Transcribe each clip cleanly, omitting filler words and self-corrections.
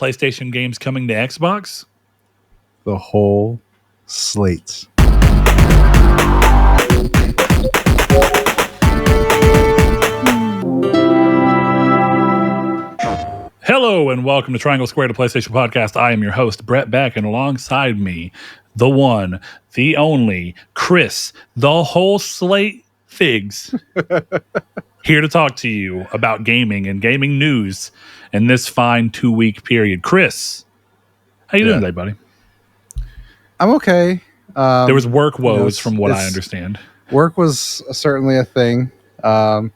PlayStation games coming to Xbox? The whole slate. Hello and welcome to Triangle Square, the PlayStation podcast. I am your host, Brett Beck, and alongside me, the one, the only, Chris, the whole slate Figs, here to talk to you about gaming and gaming news in this fine 2-week period. Chris, how you doing today, buddy? I'm okay. There was work woes from what I understand. Work was certainly a thing. And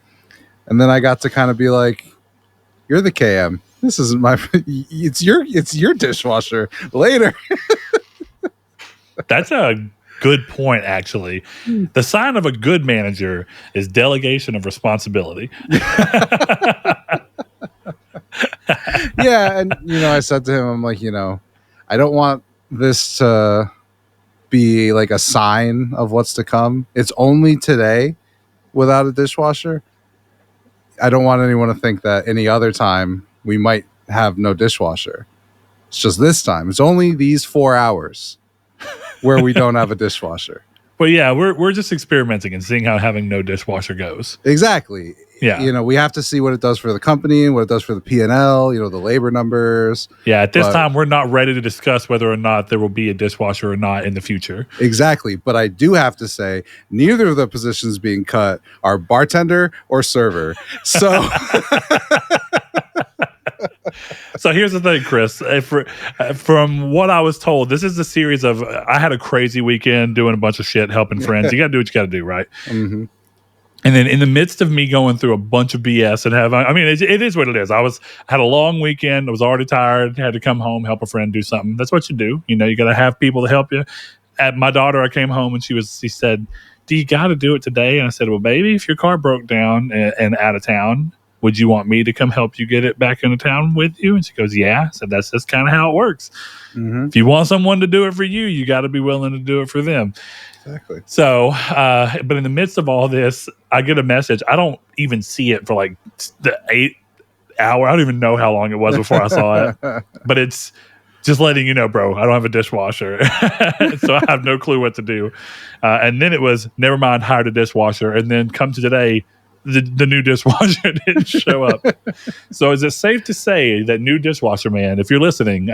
then I got to kind of be like, you're the KM. This isn't my, it's your dishwasher later. That's a good point, actually. The sign of a good manager is delegation of responsibility. Yeah. And, I said to him, I'm like, I don't want this to be like a sign of what's to come. It's only today without a dishwasher. I don't want anyone to think that any other time we might have no dishwasher. It's just this time. It's only these 4 hours where we don't have a dishwasher. But yeah, we're just experimenting and seeing how having no dishwasher goes. Exactly. Yeah. We have to see what it does for the company and what it does for the P&L, the labor numbers. Yeah, at this time, we're not ready to discuss whether or not there will be a dishwasher or not in the future. Exactly. But I do have to say, neither of the positions being cut are bartender or server. So... So here's the thing, Chris. From what I was told, this is a series of... I had a crazy weekend doing a bunch of shit, helping friends. You got to do what you got to do, right? Mm-hmm. And then in the midst of me going through a bunch of BS and it is what it is. I had a long weekend. I was already tired. Had to come home, help a friend do something. That's what you do. You got to have people to help you. At my daughter, I came home and she said, "Do you got to do it today?" And I said, "Well, baby, if your car broke down and out of town, would you want me to come help you get it back into town with you?" And she goes, "Yeah." I said, "That's just kind of how it works. Mm-hmm. If you want someone to do it for you, you got to be willing to do it for them." Exactly. So, but in the midst of all this, I get a message. I don't even see it for like the 8 hour. I don't even know how long it was before I saw it. But it's just letting you know, bro, I don't have a dishwasher. So I have no clue what to do. And then it was, never mind, hired a dishwasher. And then come to today, the new dishwasher didn't show up. So is it safe to say that new dishwasher man, if you're listening,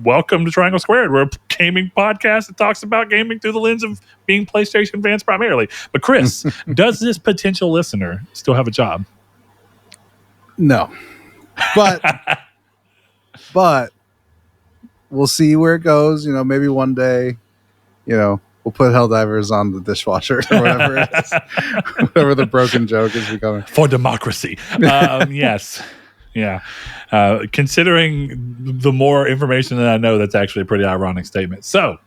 welcome to Triangle Squared. We're a gaming podcast that talks about gaming through the lens of being PlayStation fans primarily. But Chris, does this potential listener still have a job? No. But we'll see where it goes. Maybe one day, we'll put Helldivers on the dishwasher or whatever it is. Whatever the broken joke is becoming. For democracy. Yes. Yeah. Considering the more information that I know, that's actually a pretty ironic statement. So,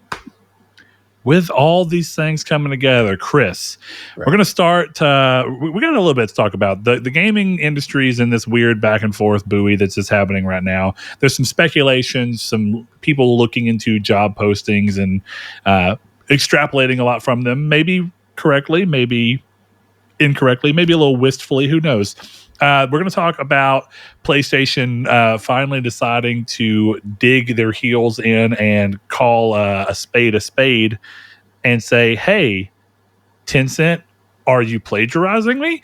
with all these things coming together, Chris, right, we're going to start. We got a little bit to talk about. The gaming industry is in this weird back and forth buoy that's just happening right now. There's some speculation, some people looking into job postings and extrapolating a lot from them, maybe correctly, maybe incorrectly, maybe a little wistfully, who knows. We're going to talk about PlayStation finally deciding to dig their heels in and call a spade and say, "Hey, Tencent, are you plagiarizing me?"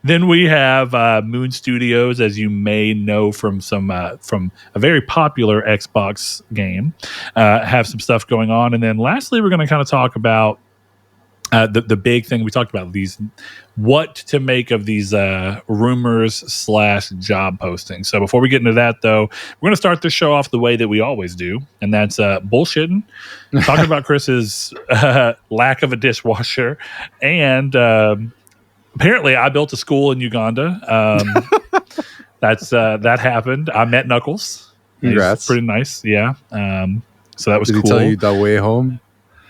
Then we have Moon Studios, as you may know from from a very popular Xbox game, have some stuff going on. And then lastly, we're going to kind of talk about the big thing we talked about, what to make of these rumors / job postings. So before we get into that, though, we're going to start the show off the way that we always do, and that's bullshitting, talking about Chris's lack of a dishwasher, and apparently I built a school in Uganda. That happened. I met Knuckles. Congrats. He's pretty nice. Yeah. So that was cool. Did he tell you the way home?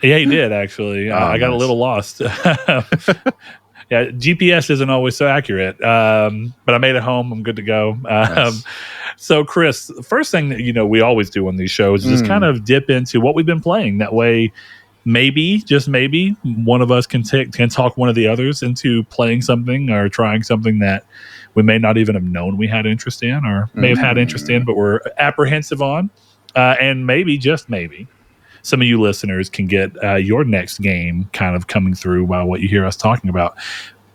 Yeah, he did, actually. I got a little lost. Yeah, GPS isn't always so accurate, but I made it home. I'm good to go. Nice. So, Chris, the first thing that we always do on these shows is just kind of dip into what we've been playing. That way, maybe, just maybe, one of us can talk one of the others into playing something or trying something that we may not even have known we had interest in, or may have had interest in, but we're apprehensive on. And maybe, just maybe, some of you listeners can get your next game kind of coming through by what you hear us talking about.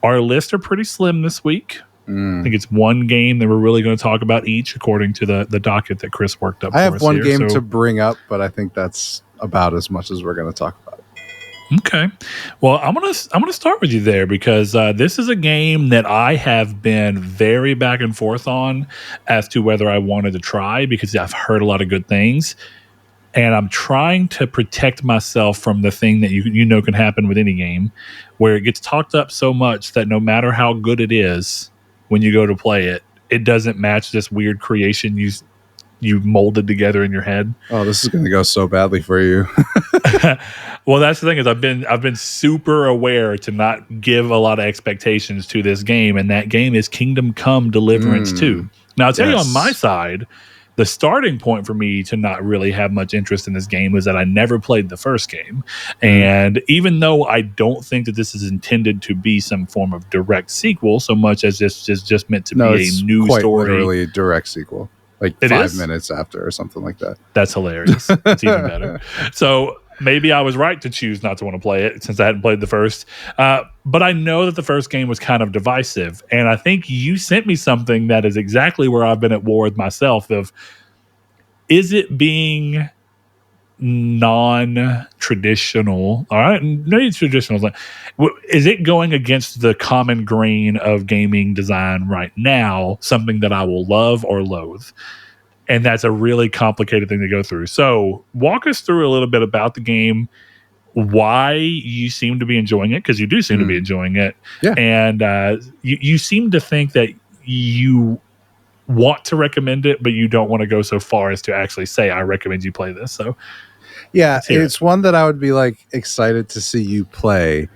Our lists are pretty slim this week. I think it's one game that we're really going to talk about each, according to the docket that Chris worked up. I have one game to bring up, but I think that's about as much as we're going to talk about. Okay, well, I'm gonna start with you there, because this is a game that I have been very back and forth on as to whether I wanted to try, because I've heard a lot of good things, and I'm trying to protect myself from the thing that you know can happen with any game, where it gets talked up so much that no matter how good it is, when you go to play it, it doesn't match this weird creation you molded together in your head. Oh, this is going to go so badly for you. Well, that's the thing, is I've been super aware to not give a lot of expectations to this game, and that game is Kingdom Come Deliverance 2. Now, I'll tell you, on my side, the starting point for me to not really have much interest in this game was that I never played the first game. And even though I don't think that this is intended to be some form of direct sequel, so much as this is just meant to be a new quite story. Literally a direct sequel, like it 5 minutes after or something like that. That's hilarious. It's even better. So maybe I was right to choose not to want to play it, since I hadn't played the first. But I know that the first game was kind of divisive. And I think you sent me something that is exactly where I've been at war with myself of, is it being non-traditional? All right, maybe traditional. Is it going against the common grain of gaming design right now, something that I will love or loathe? And that's a really complicated thing to go through. So walk us through a little bit about the game, why you seem to be enjoying it, because you do seem to be enjoying it. Yeah. And you seem to think that you want to recommend it, but you don't want to go so far as to actually say, I recommend you play this. So yeah, it's one that I would be like excited to see you play,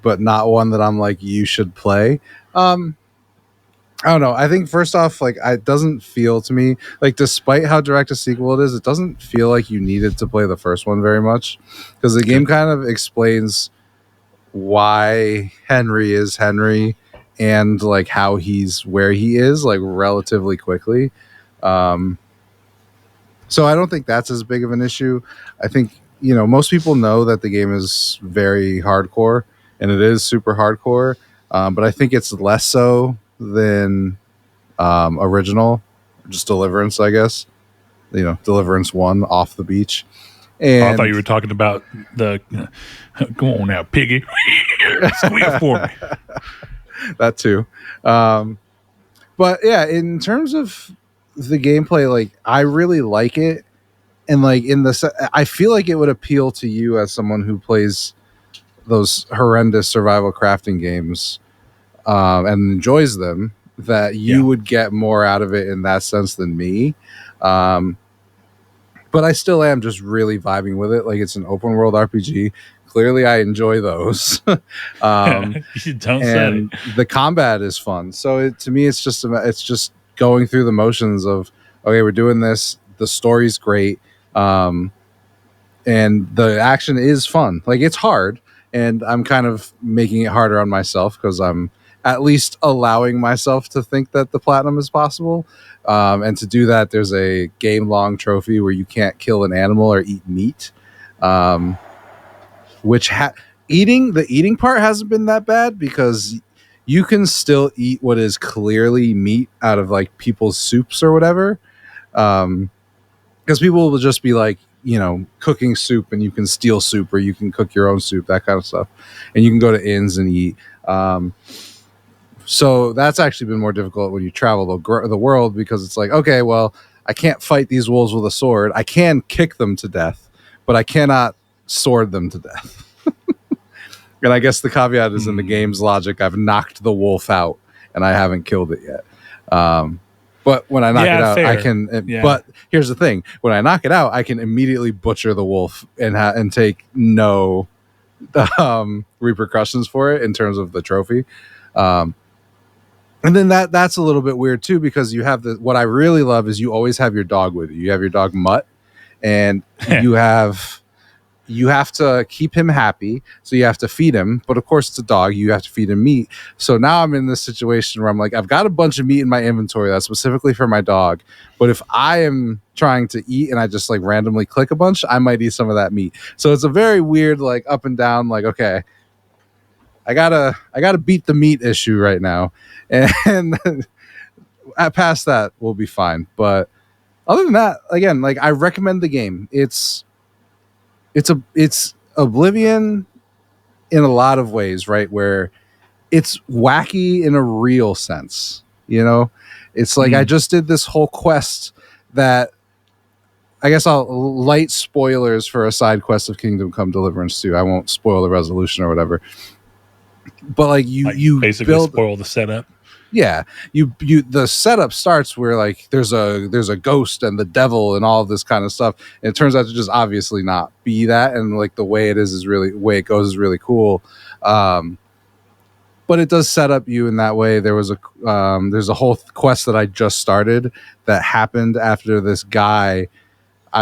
but not one that I'm like, you should play. I don't know. I think first off, like, it doesn't feel to me like, despite how direct a sequel it is, it doesn't feel like you needed to play the first one very much, because the game kind of explains why Henry is Henry and like how he's where he is, like, relatively quickly. So I don't think that's as big of an issue. I think, most people know that the game is very hardcore, and it is super hardcore. But I think it's less so than original, just Deliverance, I guess. Deliverance 1, Off the Beach. And I thought you were talking about the come on now, piggy. Squeal for me. That too. But yeah, in terms of the gameplay, like, I really like it. And like, I feel like it would appeal to you as someone who plays those horrendous survival crafting games and enjoys them, that you would get more out of it in that sense than me. But I still am just really vibing with it. Like, it's an open world RPG. Clearly I enjoy those. You don't say. The combat is fun. So to me, it's just going through the motions of, okay, we're doing this. The story's great. And the action is fun. Like, it's hard, and I'm kind of making it harder on myself because I'm at least allowing myself to think that the platinum is possible. And to do that, there's a game-long trophy where you can't kill an animal or eat meat. Which the eating part hasn't been that bad, because you can still eat what is clearly meat out of like people's soups or whatever. Because people will just be like, cooking soup, and you can steal soup, or you can cook your own soup, that kind of stuff. And you can go to inns and eat. So that's actually been more difficult when you travel the world, because it's like, okay, well, I can't fight these wolves with a sword. I can kick them to death, but I cannot sword them to death. And I guess the caveat is, in the game's logic, I've knocked the wolf out and I haven't killed it yet. But when I knock it out, fair. I can. But here's the thing: when I knock it out, I can immediately butcher the wolf and take no repercussions for it in terms of the trophy. And then that's a little bit weird too, because you have what I really love is you always have your dog with you. You have your dog Mutt, and you have you have to keep him happy, so you have to feed him. But of course, it's a dog. You have to feed him meat. So now I'm in this situation where I'm like, I've got a bunch of meat in my inventory that's specifically for my dog. But if I am trying to eat and I just like randomly click a bunch, I might eat some of that meat. So it's a very weird, like up and down, like, okay, I gotta beat the meat issue right now. And past that, we'll be fine. But other than that, again, like I recommend the game. It's Oblivion in a lot of ways, right? Where it's wacky in a real sense. You know, it's like I just did this whole quest that I guess I'll light spoilers for a side quest of Kingdom Come Deliverance 2. I won't spoil the resolution or whatever. But like you basically spoil the setup. Yeah, you the setup starts where like there's a ghost and the devil and all of this kind of stuff, and it turns out to just obviously not be that, and like the way it is really way it goes is really cool. But it does set up you in that way. There's a whole quest that I just started that happened after this guy.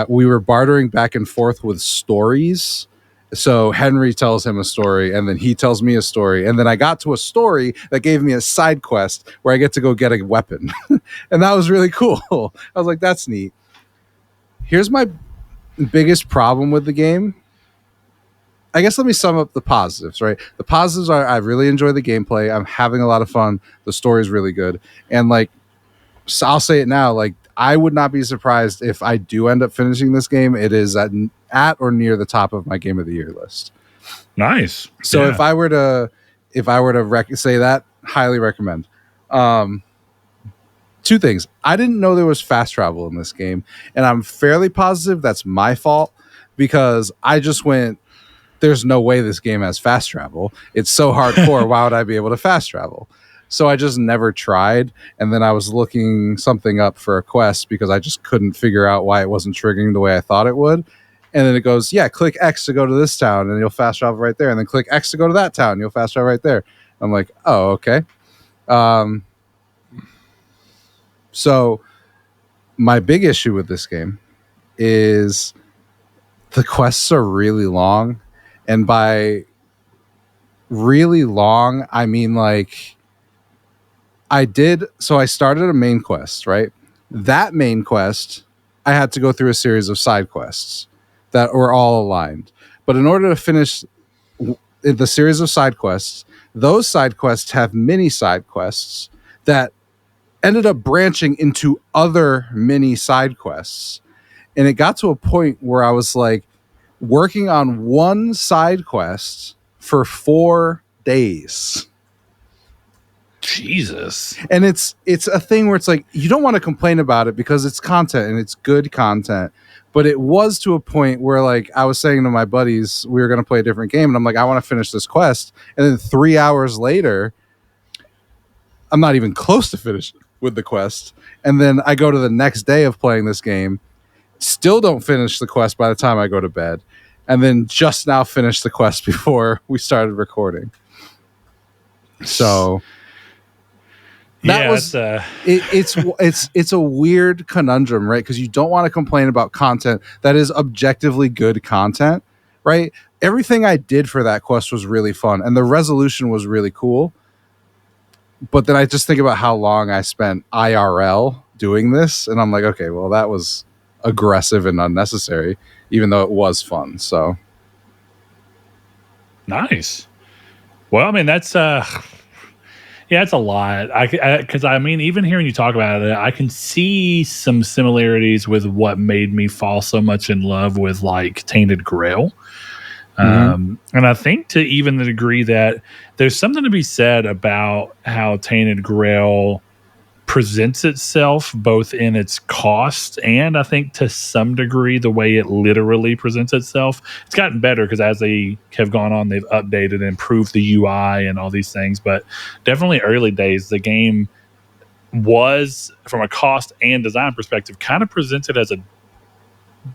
We were bartering back and forth with stories. So Henry tells him a story, and then he tells me a story, and then I got to a story that gave me a side quest where I get to go get a weapon, and that was really cool. I was like, "That's neat." Here's my biggest problem with the game. I guess let me sum up the positives. Right, the positives are I really enjoy the gameplay. I'm having a lot of fun. The story is really good, and like, so I'll say it now, like. I would not be surprised if I do end up finishing this game. It is at or near the top of my Game of the Year list. Nice. So yeah. if I were to say that, highly recommend. Two things. I didn't know there was fast travel in this game, and I'm fairly positive that's my fault because I just went, there's no way this game has fast travel. It's so hardcore. Why would I be able to fast travel? So I just never tried, and then I was looking something up for a quest because I just couldn't figure out why it wasn't triggering the way I thought it would. And then it goes, yeah, click X to go to this town, and you'll fast travel right there. And then click X to go to that town, and you'll fast travel right there. I'm like, oh, okay. So my big issue with this game is the quests are really long, and by really long, I mean like. I started a main quest, right? That main quest, I had to go through a series of side quests that were all aligned. But in order to finish the series of side quests, those side quests have mini side quests that ended up branching into other mini side quests. And it got to a point where I was like working on one side quest for 4 days. Jesus. And it's a thing where it's like you don't want to complain about it because it's content and it's good content, but it was to a point where like I was saying to my buddies we were going to play a different game, and I'm like, I want to finish this quest, and then 3 hours later I'm not even close to finish with the quest, and then I go to the next day of playing this game, still don't finish the quest by the time I go to bed, and then just now finished the quest before we started recording. So that was it's a weird conundrum, right? Because you don't want to complain about content that is objectively good content, right? Everything I did for that quest was really fun, and the resolution was really cool. But then I just think about how long I spent IRL doing this, and I'm like, okay, well, that was aggressive and unnecessary, even though it was fun. So nice. Well, I mean, that's yeah, it's a lot. Because I mean, even hearing you talk about it, I can see some similarities with what made me fall so much in love with like Tainted Grail. And I think to even the degree that there's something to be said about how Tainted Grail presents itself both in its cost and I think to some degree the way it literally presents itself. It's gotten better because as they have gone on, they've updated and improved the UI and all these things. But definitely early days, the game was, from a cost and design perspective, kind of presented as a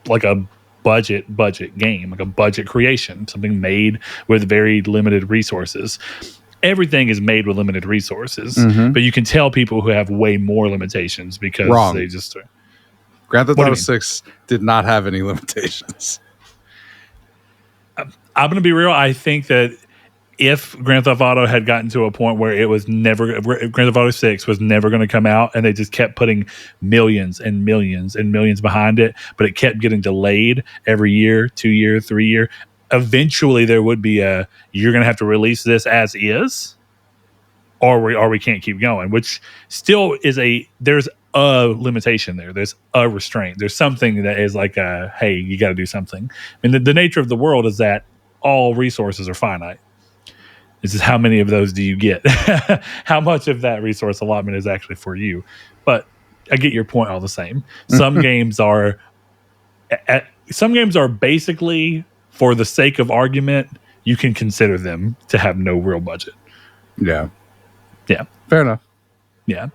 budget game, like a budget creation, something made with very limited resources. Everything is made with limited resources, but you can tell people who have way more limitations because they just are. Grand Theft Auto 6 did not have any limitations. Grand Theft Auto 6 did not have any limitations. Grand Theft Auto 6 did not have any limitations. Grand Theft Auto 6 did not have any limitations. Grand Theft Auto 6 did not have any limitations. Grand Theft Auto 6 did not have any limitations. Grand Theft Auto 6 did not have any limitations. I'm going to be real. I think that if Grand Theft Auto had gotten to a point where it was never, Grand Theft Auto 6 was never going to come out, and they just kept putting millions and millions and millions behind it, but it kept getting delayed every year, 2 year, 3 year, eventually there would be you're going to have to release this as is, or we can't keep going, which still is there's a limitation there. There's a restraint. There's something that is like hey, you got to do something. I mean, the nature of the world is that all resources are finite. This is how many of those do you get? How much of that resource allotment is actually for you? But I get your point all the same. Some games are basically, for the sake of argument, you can consider them to have no real budget. Yeah. Yeah. Fair enough. Yeah.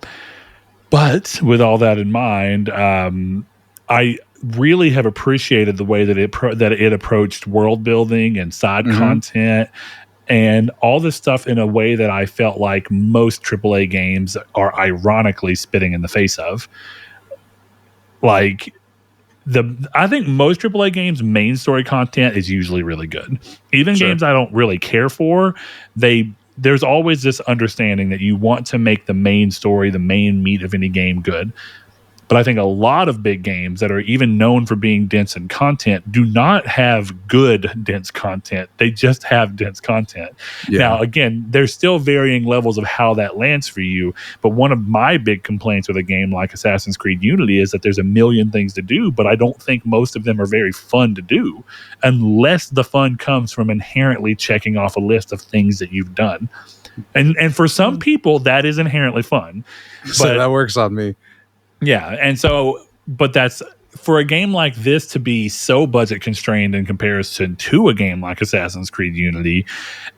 But with all that in mind, I really have appreciated the way that it approached world building and side content and all this stuff in a way that I felt like most AAA games are ironically spitting in the face of. Like, I think most AAA games' main story content is usually really good. Even games I don't really care for, there's always this understanding that you want to make the main story, the main meat of any game, good. But I think a lot of big games that are even known for being dense in content do not have good dense content. They just have dense content. Yeah. Now, again, there's still varying levels of how that lands for you. But one of my big complaints with a game like Assassin's Creed Unity is that there's a million things to do, but I don't think most of them are very fun to do unless the fun comes from inherently checking off a list of things that you've done. And for some people, that is inherently fun. So that works on me. Yeah, and so, but that's for a game like this to be so budget constrained in comparison to a game like Assassin's Creed Unity,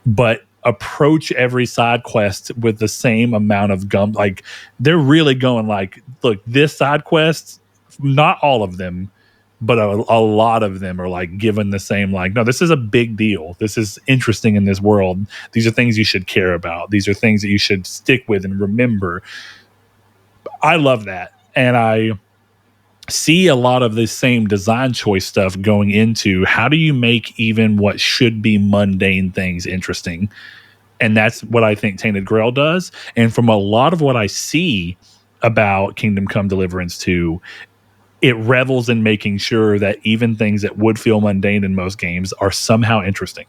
but approach every side quest with the same amount of gum. Like, they're really going like, look, this side quest, not all of them, but a lot of them are like given the same, like, no, this is a big deal. This is interesting in this world. These are things you should care about. These are things that you should stick with and remember. I love that. And I see a lot of the same design choice stuff going into how do you make even what should be mundane things interesting. And that's what I think Tainted Grail does. And from a lot of what I see about Kingdom Come Deliverance 2, it revels in making sure that even things that would feel mundane in most games are somehow interesting.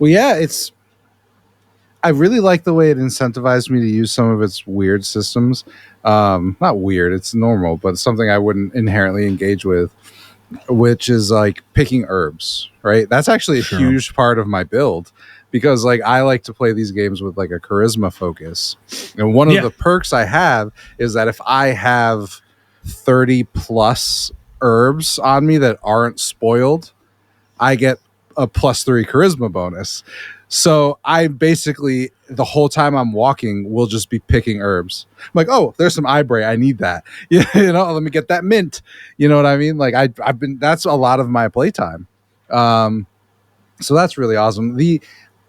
Well, yeah, I really like the way it incentivized me to use some of its weird systems. Not weird, it's normal, but something I wouldn't inherently engage with, which is like picking herbs, right? That's actually a huge part of my build because like I like to play these games with like a charisma focus. And one of the perks I have is that if I have 30 plus herbs on me that aren't spoiled, I get a +3 charisma bonus. So I basically, the whole time I'm walking, will just be picking herbs. I'm like, oh, there's some eyebrae. I need that. You know, let me get that mint. You know what I mean? Like that's a lot of my playtime. So that's really awesome.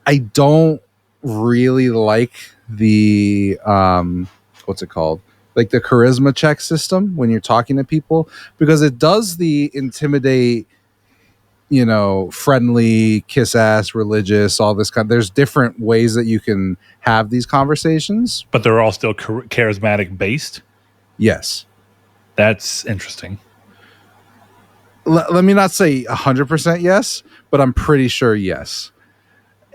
I don't really like the, what's it called? Like the charisma check system when you're talking to people, because it does the intimidate, you know, friendly, kiss ass, religious, all this kind. There's different ways that you can have these conversations, but they're all still charismatic based. Yes, that's interesting. Let me not say 100% yes, but I'm pretty sure yes.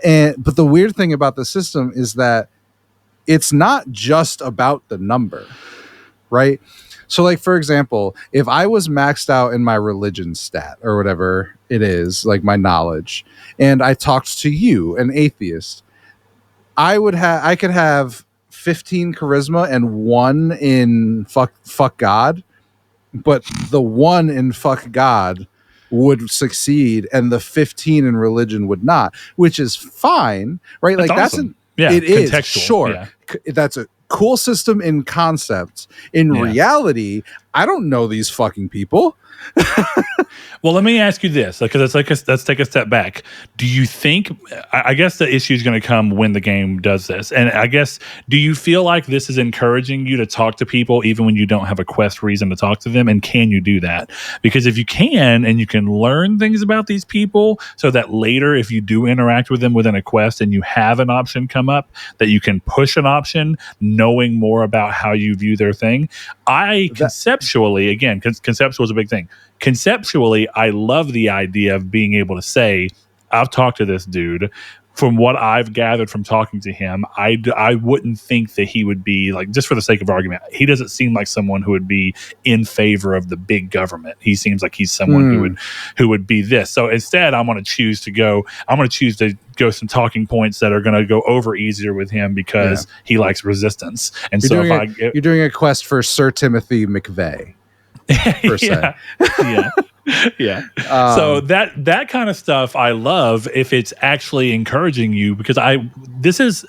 But the weird thing about the system is that it's not just about the number, right? So, like, for example, if I was maxed out in my religion stat or whatever it is, like my knowledge, and I talked to you, an atheist, I could have 15 charisma and 1 in fuck God, but the 1 in fuck God would succeed and the 15 in religion would not, which is fine, right? That's like awesome. It is, sure. Yeah. That's a cool system in concept. In reality, I don't know these fucking people. Well, let me ask you this, because it's like let's take a step back. Do you think? I guess the issue is going to come when the game does this, and I guess do you feel like this is encouraging you to talk to people even when you don't have a quest reason to talk to them? And can you do that? Because if you can, and you can learn things about these people, so that later, if you do interact with them within a quest and you have an option come up, that you can push an option, knowing more about how you view their thing. Conceptually, again, conceptual is a big thing. Conceptually, I love the idea of being able to say, I've talked to this dude. From what I've gathered from talking to him, I wouldn't think that he would be, like, just for the sake of argument, he doesn't seem like someone who would be in favor of the big government. He seems like he's someone who would be this. So instead, I'm going to choose to go some talking points that are going to go over easier with him because he likes resistance. And you're doing a quest for Sir Timothy McVeigh. Per se. Yeah. So that kind of stuff I love if it's actually encouraging you, because this is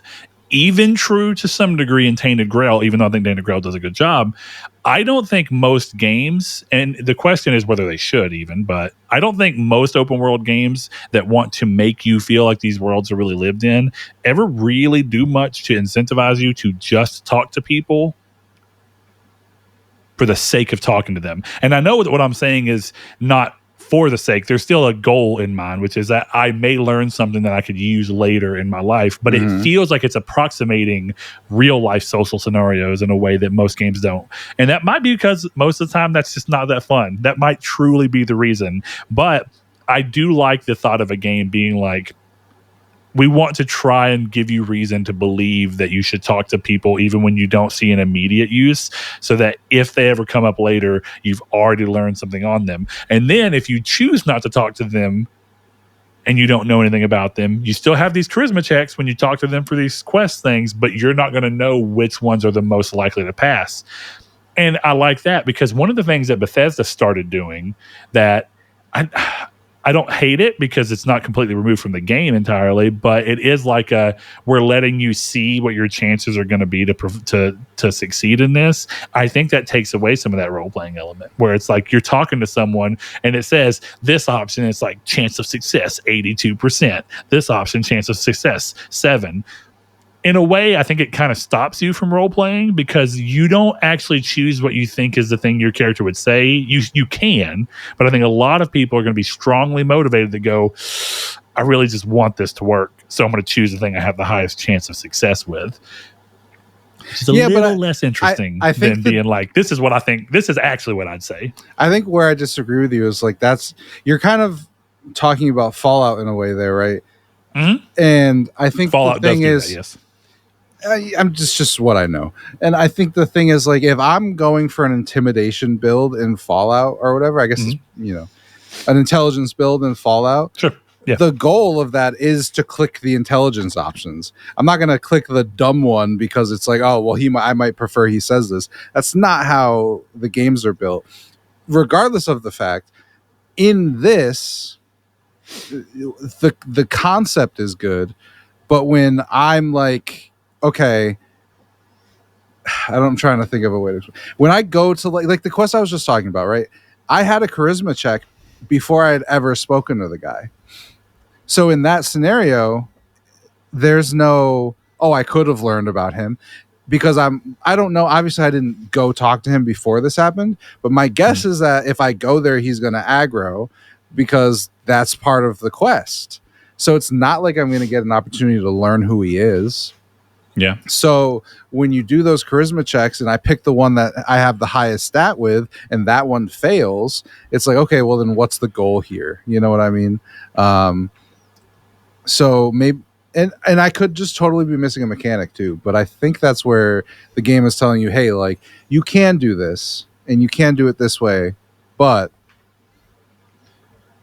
even true to some degree in Tainted Grail, even though I think Tainted Grail does a good job. I don't think most games, and the question is whether they should even, but I don't think most open world games that want to make you feel like these worlds are really lived in ever really do much to incentivize you to just talk to people for the sake of talking to them. And I know what I'm saying is not for the sake. There's still a goal in mind, which is that I may learn something that I could use later in my life, but it feels like it's approximating real life social scenarios in a way that most games don't. And that might be because most of the time that's just not that fun. That might truly be the reason. But I do like the thought of a game being like, we want to try and give you reason to believe that you should talk to people even when you don't see an immediate use, so that if they ever come up later, you've already learned something on them. And then if you choose not to talk to them and you don't know anything about them, you still have these charisma checks when you talk to them for these quest things, but you're not going to know which ones are the most likely to pass. And I like that, because one of the things that Bethesda started doing that I don't hate it, because it's not completely removed from the game entirely, but it is like we're letting you see what your chances are going to be to succeed in this. I think that takes away some of that role-playing element, where it's like you're talking to someone and it says this option is like chance of success 82%, this option chance of success 7%. In a way, I think it kind of stops you from role-playing, because you don't actually choose what you think is the thing your character would say. You can, but I think a lot of people are going to be strongly motivated to go, I really just want this to work, so I'm going to choose the thing I have the highest chance of success with. It's a little less interesting than being like, this is what I think, this is actually what I'd say. I think where I disagree with you is like, you're kind of talking about Fallout in a way there, right? Mm-hmm. And I think Fallout the thing does is, that, yes. I'm just what I know. And I think the thing is, like, if I'm going for an intimidation build in Fallout or whatever, I guess it's, an intelligence build in Fallout. Sure. Yeah. The goal of that is to click the intelligence options. I'm not going to click the dumb one because it's like, oh, well, I might prefer he says this. That's not how the games are built. Regardless of the fact, in this, the concept is good, but when I'm like, okay, I'm trying to think of a way to. When I go to like the quest I was just talking about, right? I had a charisma check before I had ever spoken to the guy. So in that scenario, there's no, I could have learned about him, because I don't know. Obviously, I didn't go talk to him before this happened, but my guess is that if I go there, he's going to aggro, because that's part of the quest. So it's not like I'm going to get an opportunity to learn who he is. Yeah. So when you do those charisma checks and I pick the one that I have the highest stat with and that one fails, it's like, okay, well then what's the goal here? You know what I mean? So maybe, and I could just totally be missing a mechanic too, but I think that's where the game is telling you, hey, like, you can do this and you can do it this way, but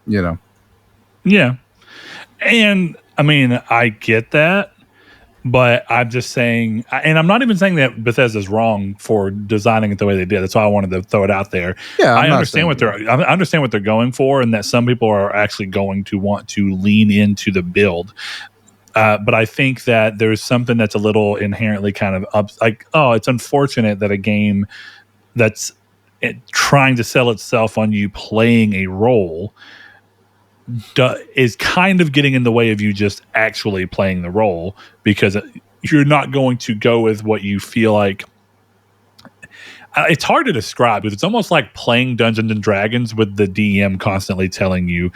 Yeah. And I mean, I get that. But I'm just saying, and I'm not even saying that Bethesda's wrong for designing it the way they did. That's why I wanted to throw it out there. Yeah, I understand what they're going for, and that some people are actually going to want to lean into the build. But I think that there's something that's a little inherently kind of like, it's unfortunate that a game that's trying to sell itself on you playing a role is kind of getting in the way of you just actually playing the role, because you're not going to go with what you feel like. It's hard to describe, because it's almost like playing Dungeons and Dragons with the DM constantly telling you,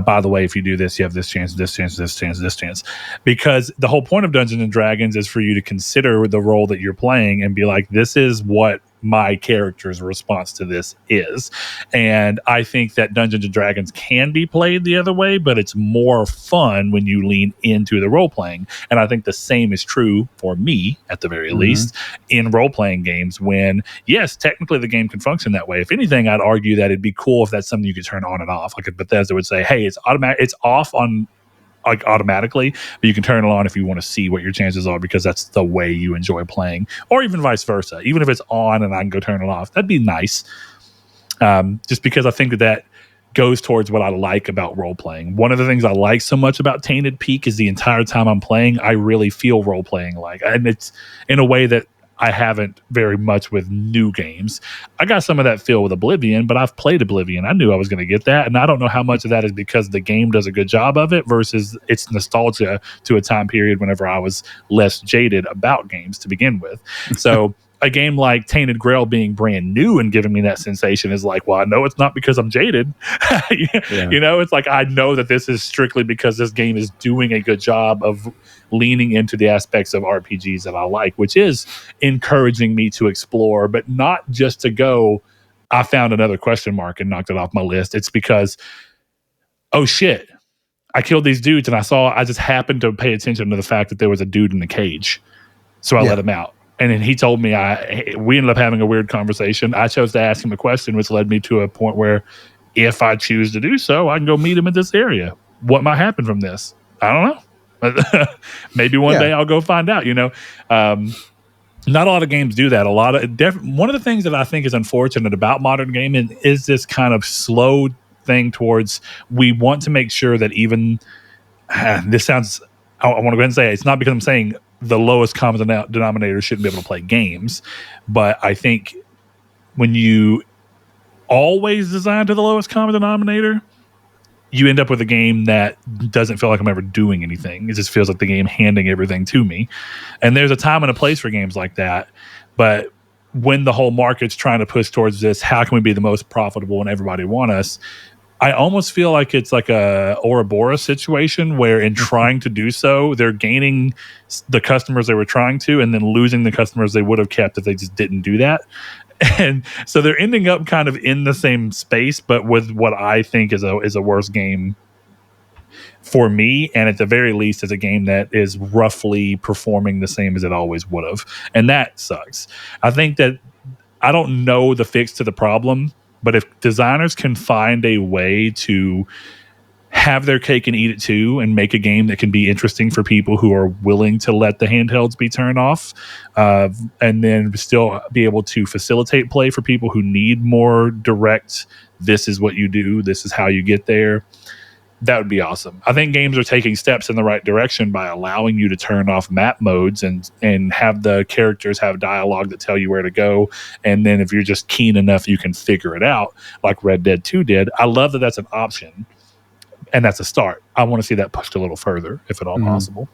by the way, if you do this, you have this chance, this chance, this chance, this chance. Because the whole point of Dungeons and Dragons is for you to consider the role that you're playing and be like, this is what my character's response to this is. And I think that Dungeons and Dragons can be played the other way, but it's more fun when you lean into the role playing. And I think the same is true for me, at the very least, in role playing games, when yes, technically the game can function that way. If anything, I'd argue that it'd be cool if that's something you could turn on and off. Like if Bethesda would say, hey, it's automatic, it's off on like automatically, but you can turn it on if you want to see what your chances are, because that's the way you enjoy playing, or even vice versa. Even if it's on and I can go turn it off, that'd be nice. Just because I think that goes towards what I like about role playing. One of the things I like so much about Tainted Peak is the entire time I'm playing, I really feel role playing like, and it's in a way that I haven't very much with new games. I got some of that feel with Oblivion, but I've played Oblivion. I knew I was going to get that. And I don't know how much of that is because the game does a good job of it versus it's nostalgia to a time period whenever I was less jaded about games to begin with. So a game like Tainted Grail being brand new and giving me that sensation is like, well, I know it's not because I'm jaded. You know, it's like, I know that this is strictly because this game is doing a good job of leaning into the aspects of RPGs that I like, which is encouraging me to explore, but not just to go, I found another question mark and knocked it off my list. It's because, oh shit, I killed these dudes and I just happened to pay attention to the fact that there was a dude in the cage. So I let him out. And then he told me, we ended up having a weird conversation. I chose to ask him a question, which led me to a point where if I choose to do so, I can go meet him in this area. What might happen from this? I don't know. Maybe one day I'll go find out, you know. Not a lot of games do that. One of the things that I think is unfortunate about modern gaming is this kind of slow thing towards, we want to make sure that even this sounds, I want to go ahead and say it's not because I'm saying the lowest common denominator shouldn't be able to play games, but I think when you always design to the lowest common denominator, you end up with a game that doesn't feel like I'm ever doing anything. It just feels like the game handing everything to me. And there's a time and a place for games like that. But when the whole market's trying to push towards this, how can we be the most profitable and everybody want us? I almost feel like it's like a Ouroboros situation where in trying to do so, they're gaining the customers they were trying to and then losing the customers they would have kept if they just didn't do that. And so they're ending up kind of in the same space, but with what I think is a worse game for me. And at the very least, is a game that is roughly performing the same as it always would have. And that sucks. I think that I don't know the fix to the problem, but if designers can find a way to have their cake and eat it too, and make a game that can be interesting for people who are willing to let the handhelds be turned off, and then still be able to facilitate play for people who need more direct, this is what you do, this is how you get there, that would be awesome. I think games are taking steps in the right direction by allowing you to turn off map modes and have the characters have dialogue that tell you where to go. And then if you're just keen enough, you can figure it out like Red Dead 2 did. I love that that's an option. And that's a start. I want to see that pushed a little further, if at all possible.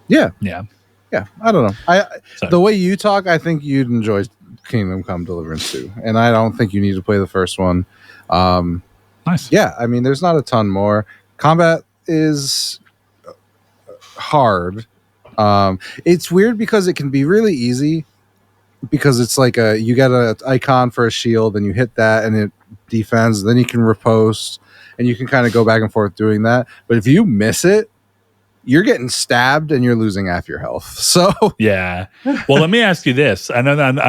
Yeah. I don't know. The way you talk, I think you'd enjoy Kingdom Come Deliverance 2. And I don't think you need to play the first one. Nice. Yeah, I mean, there's not a ton more. Combat is hard. It's weird because it can be really easy, because it's like you get an icon for a shield and you hit that and it defends. Then you can riposte. And you can kind of go back and forth doing that. But if you miss it, you're getting stabbed and you're losing half your health. So yeah. Well, let me ask you this. I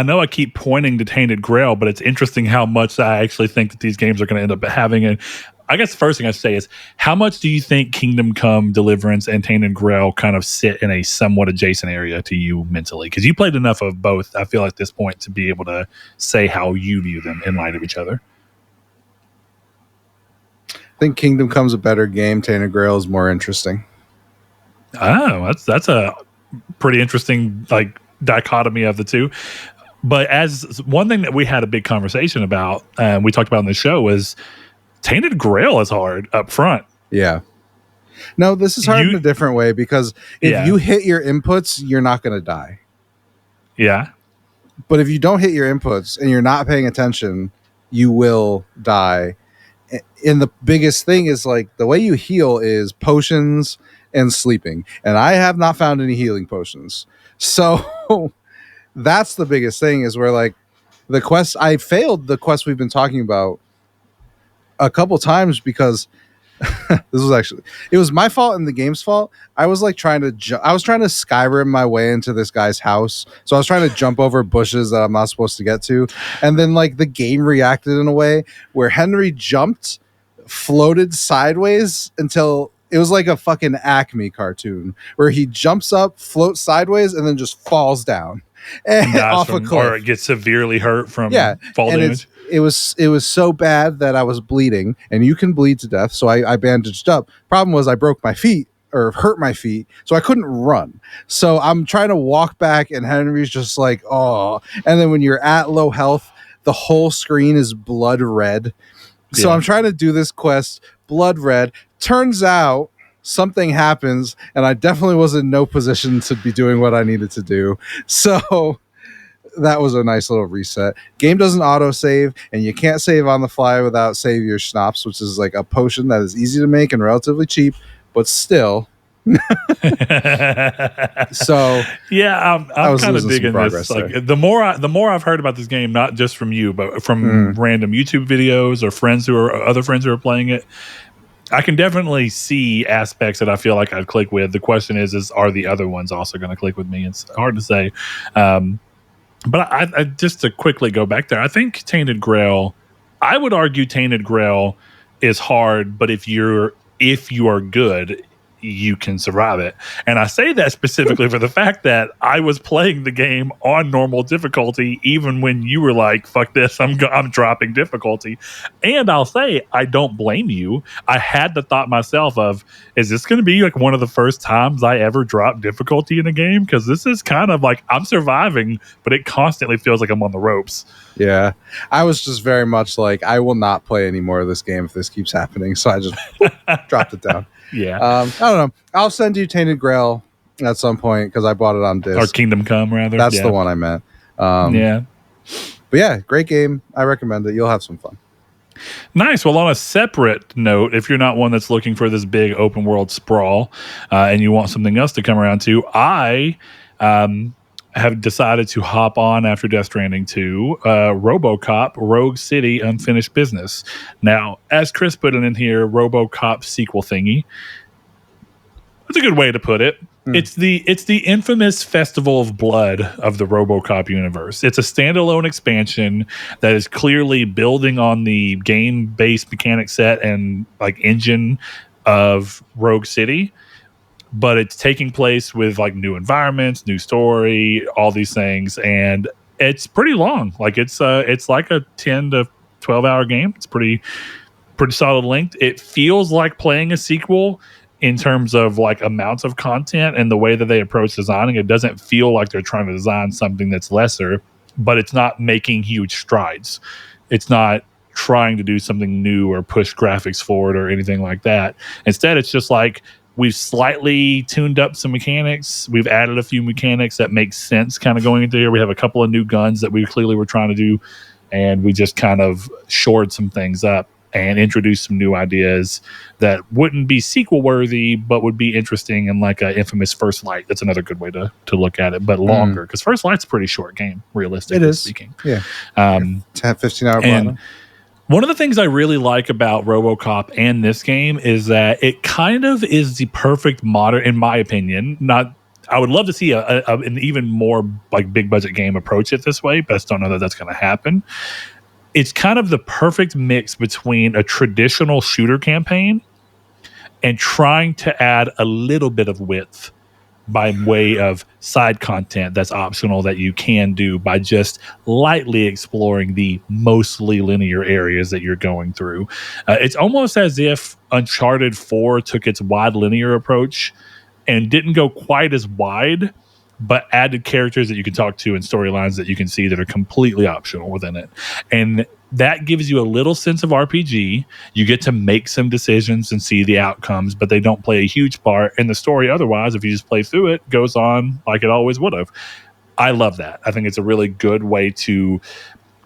know I keep pointing to Tainted Grail, but it's interesting how much I actually think that these games are going to end up having. And I guess the first thing I say is, how much do you think Kingdom Come, Deliverance, and Tainted Grail kind of sit in a somewhat adjacent area to you mentally? Because you played enough of both, I feel like, at this point to be able to say how you view them in light of each other. I think Kingdom Come's a better game. Tainted Grail is more interesting. Oh, that's a pretty interesting like dichotomy of the two. But as one thing that we had a big conversation about, we talked about in the show, was Tainted Grail is hard up front. Yeah. No, this is hard in a different way, because if you hit your inputs, you're not going to die. Yeah. But if you don't hit your inputs and you're not paying attention, you will die. And the biggest thing is, like, the way you heal is potions and sleeping. And I have not found any healing potions. So that's the biggest thing, is where, like, the quest, I failed the quest we've been talking about a couple times, because it was my fault and the game's fault. I was like trying to Skyrim my way into this guy's house. So I was trying to jump over bushes that I'm not supposed to get to. And then, like, the game reacted in a way where Henry jumped, floated sideways until it was like a fucking Acme cartoon where he jumps up, floats sideways, and then just falls down and off a cliff. Or gets severely hurt from fall damage. It was so bad that I was bleeding, and you can bleed to death. So I bandaged up. Problem was, I broke my feet, or hurt my feet, so I couldn't run. So I'm trying to walk back, and Henry's just like, oh. And then when you're at low health, the whole screen is blood red. So I'm trying to do this quest, blood red. Turns out something happens, and I definitely was in no position to be doing what I needed to do. So that was a nice little reset. Game doesn't auto save, and you can't save on the fly without Savior Schnapps, which is like a potion that is easy to make and relatively cheap, but still. So yeah, I'm kind of digging this. Like, the more I've heard about this game, not just from you, but from random YouTube videos or other friends who are playing it, I can definitely see aspects that I feel like I'd click with. The question is are the other ones also going to click with me? It's hard to say. But I just to quickly go back there, I think Tainted Grail, I would argue Tainted Grail is hard, but if you are good, you can survive it. And I say that specifically for the fact that I was playing the game on normal difficulty, even when you were like, fuck this, I'm dropping difficulty. And I'll say, I don't blame you. I had the thought myself of, is this going to be like one of the first times I ever drop difficulty in a game? Because this is kind of like, I'm surviving, but it constantly feels like I'm on the ropes. Yeah. I was just very much like, I will not play any more of this game if this keeps happening. So I just dropped it down. Yeah. I don't know. I'll send you Tainted Grail at some point, because I bought it on disc. Or Kingdom Come, rather. That's the one I meant. Yeah. But yeah, great game. I recommend it. You'll have some fun. Nice. Well, on a separate note, if you're not one that's looking for this big open world sprawl and you want something else to come around to, I have decided to hop on after Death Stranding 2, Robocop Rogue City Unfinished Business. Now, as Chris put it in here, Robocop sequel thingy. That's a good way to put it. It's the infamous Festival of Blood of the Robocop universe. It's a standalone expansion that is clearly building on the game-based mechanic set and like engine of Rogue City, but it's taking place with like new environments, new story, all these things, and it's pretty long. Like it's like a 10 to 12 hour game. It's pretty solid length. It feels like playing a sequel in terms of like amounts of content and the way that they approach designing. It doesn't feel like they're trying to design something that's lesser, but it's not making huge strides. It's not trying to do something new or push graphics forward or anything like that. Instead, it's just like, we've slightly tuned up some mechanics. We've added a few mechanics that make sense kind of going into here. We have a couple of new guns that we clearly were trying to do, and we just kind of shored some things up and introduced some new ideas that wouldn't be sequel worthy, but would be interesting in like an infamous First Light. That's another good way to look at it, but longer, because First Light's a pretty short game, realistically speaking. Yeah. 10, 15 hour plan. One of the things I really like about RoboCop and this game is that it kind of is the perfect modern, in my opinion. I would love to see an even more like big budget game approach it this way, but I just don't know that that's going to happen. It's kind of the perfect mix between a traditional shooter campaign and trying to add a little bit of width by way of side content that's optional that you can do by just lightly exploring the mostly linear areas that you're going through. It's almost as if Uncharted 4 took its wide linear approach and didn't go quite as wide, but added characters that you can talk to and storylines that you can see that are completely optional within it. And that gives you a little sense of RPG. You get to make some decisions and see the outcomes, but they don't play a huge part in the story. Otherwise, if you just play through it, goes on like it always would have. I love that. I think it's a really good way to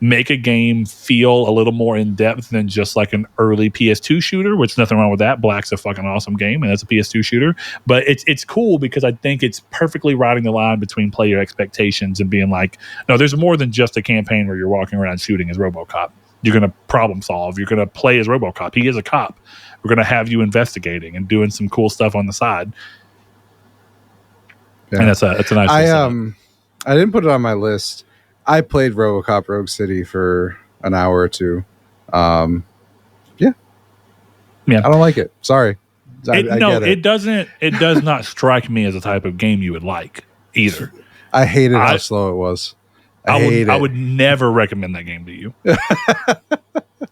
make a game feel a little more in depth than just like an early PS2 shooter, which nothing wrong with that. Black's a fucking awesome game, and that's a PS2 shooter. But it's cool because I think it's perfectly riding the line between player expectations and being like, no, there's more than just a campaign where you're walking around shooting as Robocop. You're going to problem solve. You're going to play as Robocop. He is a cop. We're going to have you investigating and doing some cool stuff on the side. Yeah. And that's a nice. I didn't put it on my list. I played RoboCop Rogue City for an hour or two. Yeah. I don't like it. Sorry. I get it. It does not strike me as a type of game you would like either. I hated how slow it was. I would never recommend that game to you.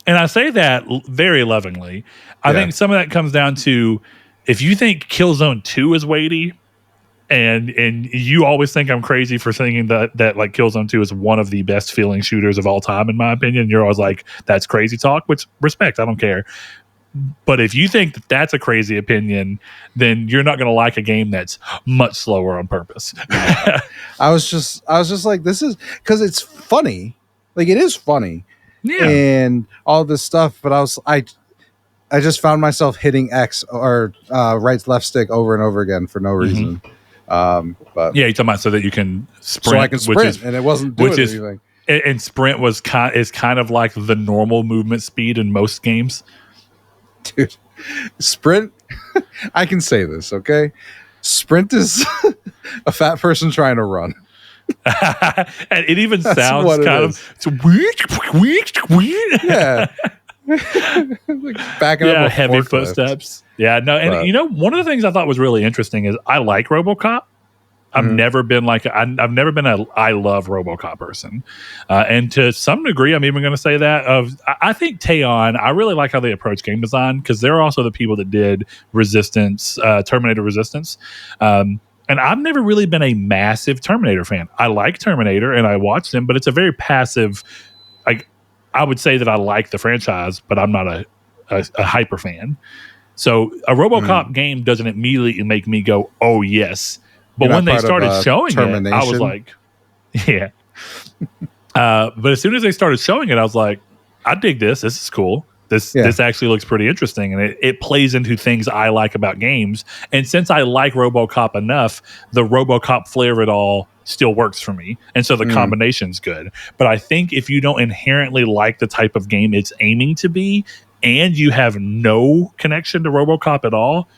And I say that very lovingly. I think some of that comes down to if you think Killzone 2 is weighty, and you always think I'm crazy for thinking that like Killzone 2 is one of the best feeling shooters of all time, in my opinion. You're always like, that's crazy talk, which respect, I don't care. But if you think that that's a crazy opinion, then you're not going to like a game that's much slower on purpose. I was just like, this is because it's funny. Like, it is funny. Yeah. And all this stuff. But I just found myself hitting X or right left stick over and over again for no reason. But yeah, you're talking about so that you can sprint. So I can sprint, and it wasn't doing anything. And sprint is kind of like the normal movement speed in most games. Dude, sprint, I can say this, okay? Sprint is a fat person trying to run. And it even sounds kind of yeah. Like backing up with heavy footsteps. Yeah, no, and you know, one of the things I thought was really interesting is I like RoboCop. I've never been a I love RoboCop person, and to some degree, I'm even going to say that I think Teon. I really like how they approach game design because they're also the people that did Resistance, Terminator Resistance, and I've never really been a massive Terminator fan. I like Terminator and I watch them, but it's a very passive. Like I would say that I like the franchise, but I'm not a hyper fan. So a RoboCop game doesn't immediately make me go, "Oh yes." But when they started showing it, I was like, yeah. But as soon as they started showing it, I was like, I dig this. This is cool. This actually looks pretty interesting. And it plays into things I like about games. And since I like RoboCop enough, the RoboCop flair of it all still works for me. And so the combination's good. But I think if you don't inherently like the type of game it's aiming to be, and you have no connection to RoboCop at all,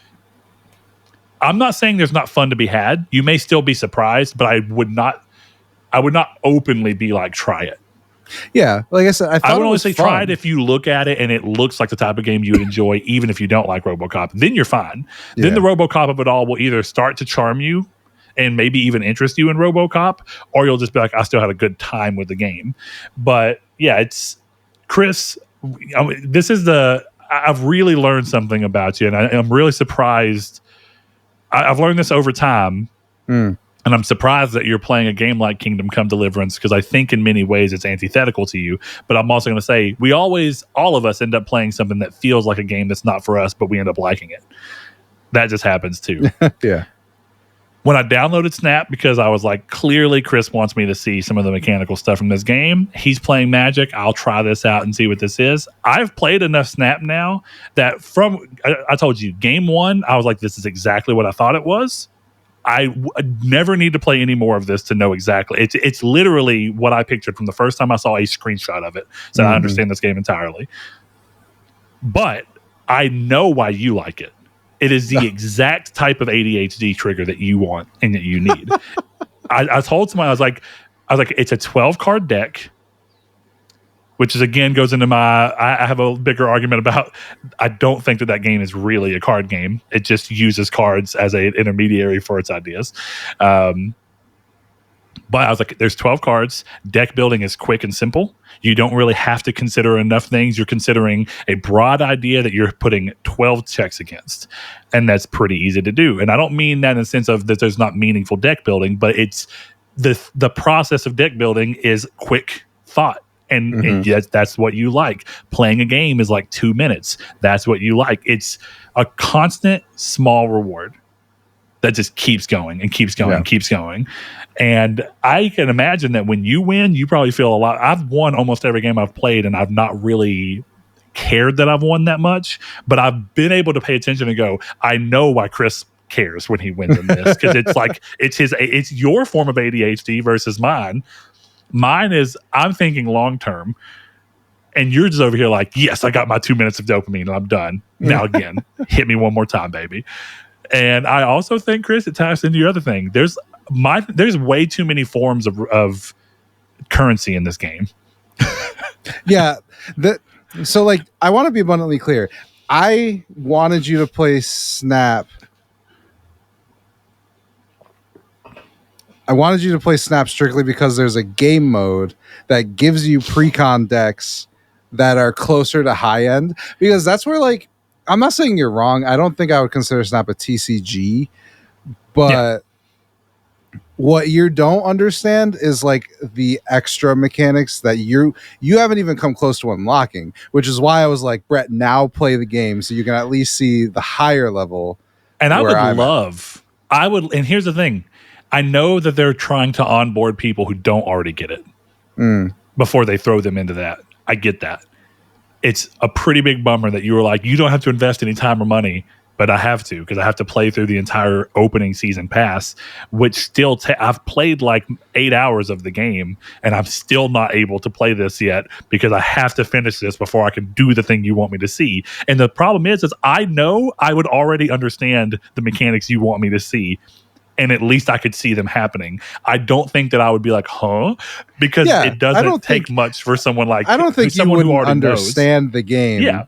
I'm not saying there's not fun to be had. You may still be surprised, but I would not openly be like, try it. Yeah, like I said, I would only say try it if you look at it and it looks like the type of game you would enjoy, even if you don't like RoboCop. Then you're fine. Yeah. Then the RoboCop of it all will either start to charm you and maybe even interest you in RoboCop, or you'll just be like, I still had a good time with the game. But yeah, it's Chris. I've really learned something about you, and I'm really surprised. I've learned this over time, and I'm surprised that you're playing a game like Kingdom Come Deliverance because I think in many ways it's antithetical to you. But I'm also going to say all of us end up playing something that feels like a game that's not for us, but we end up liking it. That just happens too. Yeah. When I downloaded Snap, because I was like, clearly Chris wants me to see some of the mechanical stuff from this game. He's playing Magic. I'll try this out and see what this is. I've played enough Snap now that I told you, game one, I was like, this is exactly what I thought it was. I never need to play any more of this to know exactly. It's literally what I pictured from the first time I saw a screenshot of it. So I understand this game entirely. But I know why you like it. It is the exact type of ADHD trigger that you want and that you need. I told someone, I was like, it's a 12-card deck, which is again goes into I have a bigger argument about. I don't think that game is really a card game. It just uses cards as an intermediary for its ideas. But I was like, there's 12 cards. Deck building is quick and simple. You don't really have to consider enough things. You're considering a broad idea that you're putting 12 checks against. And that's pretty easy to do. And I don't mean that in the sense of that there's not meaningful deck building, but it's the process of deck building is quick thought. And yes, that's what you like. Playing a game is like 2 minutes. That's what you like. It's a constant small reward that just keeps going and keeps going and keeps going. And I can imagine that when you win, you probably feel a lot. I've won almost every game I've played, and I've not really cared that I've won that much, but I've been able to pay attention and go, I know why Chris cares when he wins in this, because it's like it's your form of ADHD versus mine. Mine is I'm thinking long term, and you're just over here like, yes, I got my 2 minutes of dopamine and I'm done. Now again, hit me one more time, baby. And I also think, Chris, it ties into your other thing. There's way too many forms of currency in this game. Yeah. So, like, I want to be abundantly clear. I wanted you to play Snap. I wanted you to play Snap strictly because there's a game mode that gives you pre-con decks that are closer to high end. Because that's where, like, I'm not saying you're wrong. I don't think I would consider Snap a TCG, but what you don't understand is like the extra mechanics that you haven't even come close to unlocking, which is why I was like, Brett, now play the game so you can at least see the higher level. And I would, and here's the thing. I know that they're trying to onboard people who don't already get it before they throw them into that. I get that. It's a pretty big bummer that you were like, you don't have to invest any time or money, but I have to, because I have to play through the entire opening season pass, which still I've played like 8 hours of the game, and I'm still not able to play this yet because I have to finish this before I can do the thing you want me to see. And the problem is I know I would already understand the mechanics you want me to see, and at least I could see them happening. I don't think that I would be like, huh? Because it doesn't take much for someone like I don't think you would understand the game. Yeah.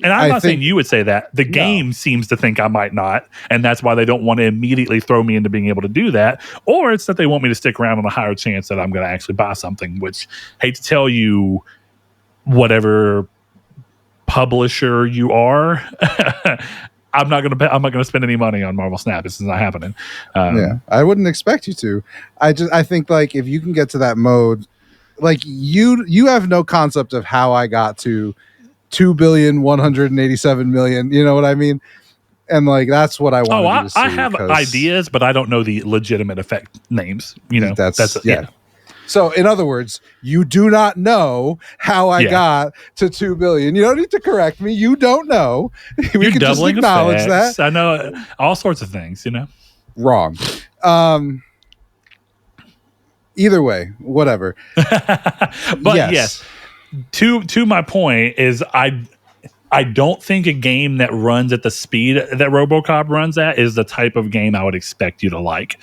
And I'm not saying you would say that. The game seems to think I might not, and that's why they don't want to immediately throw me into being able to do that. Or it's that they want me to stick around on a higher chance that I'm going to actually buy something, which, hate to tell you, whatever publisher you are, I'm not going to spend any money on Marvel Snap. This is not happening. I wouldn't expect you to. I think like if you can get to that mode, like you have no concept of how I got to 2,187,000,000. You know what I mean? And like that's what I want to see. I have ideas, but I don't know the legitimate effect names. You know, that's yeah. So, in other words, you do not know how I got to 2 billion. You don't need to correct me. You don't know. We can just acknowledge effects. That. I know all sorts of things, you know. Wrong. Either way, whatever. But yes, to my point is I don't think a game that runs at the speed that Robocop runs at is the type of game I would expect you to like.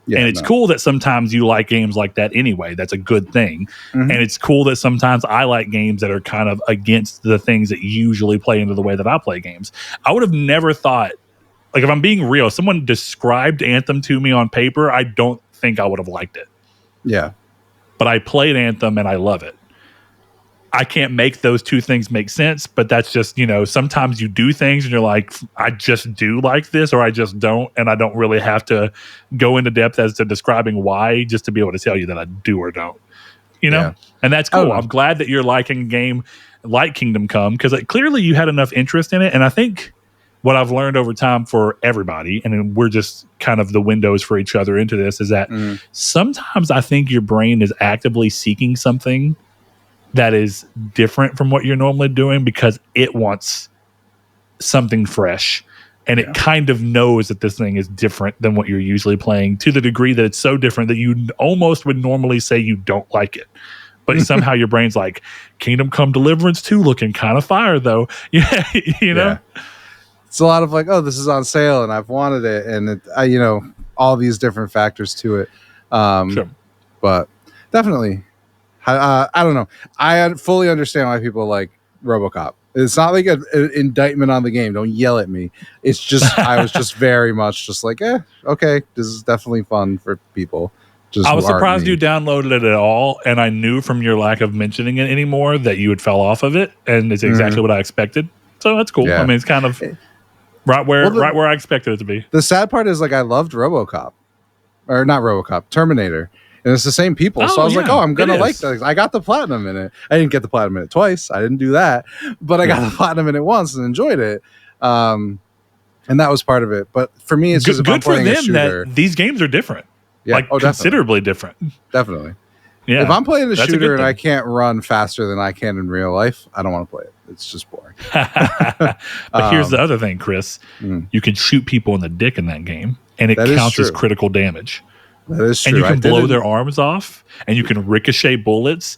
Yeah, and it's cool that sometimes you like games like that anyway. That's a good thing. And it's cool that sometimes I like games that are kind of against the things that usually play into the way that I play games. I would have never thought, like if I'm being real, if someone described Anthem to me on paper, I don't think I would have liked it. Yeah. But I played Anthem and I love it. I can't make those two things make sense, but that's just, you know, sometimes you do things and you're like, I just do like this or I just don't, and I don't really have to go into depth as to describing why just to be able to tell you that I do or don't, you know? Yeah. And that's cool. I'm glad that you're liking a game like Kingdom Come because clearly you had enough interest in it. And I think what I've learned over time for everybody, and we're just kind of the windows for each other into this, is that sometimes I think your brain is actively seeking something that is different from what you're normally doing because it wants something fresh. And it kind of knows that this thing is different than what you're usually playing to the degree that it's so different that you almost would normally say you don't like it. But somehow your brain's like, Kingdom Come Deliverance 2 looking kind of fire though. Yeah, you know? Yeah. It's a lot of like, oh, this is on sale and I've wanted it. And it, you know, all these different factors to it. Sure. But definitely. I don't know. I fully understand why people like Robocop. It's not like an indictment on the game. Don't yell at me. It's just I was just very much just like, okay, this is definitely fun for people. just I was aren't surprised me. you downloaded it at all, and I knew from your lack of mentioning it anymore that you had fell off of it, and it's exactly what I expected. So that's cool. Yeah. I mean, it's kind of right where I expected it to be. The sad part is, like, I loved RoboCop, or not RoboCop, Terminator, and it's the same people. So I was like, oh, I'm gonna like that. I got the platinum in it. I didn't get the platinum in it twice. I didn't do that, but I got the platinum in it once and enjoyed it. And that was part of it. But for me, it's just if I'm playing a shooter. That these games are different. Yeah, like considerably different. Definitely. Yeah. If I'm playing a shooter and I can't run faster than I can in real life, I don't want to play it. It's just boring. But here's the other thing, Chris. You can shoot people in the dick in that game, and it counts as critical damage. That is true. And you can blow their arms off, and you can ricochet bullets.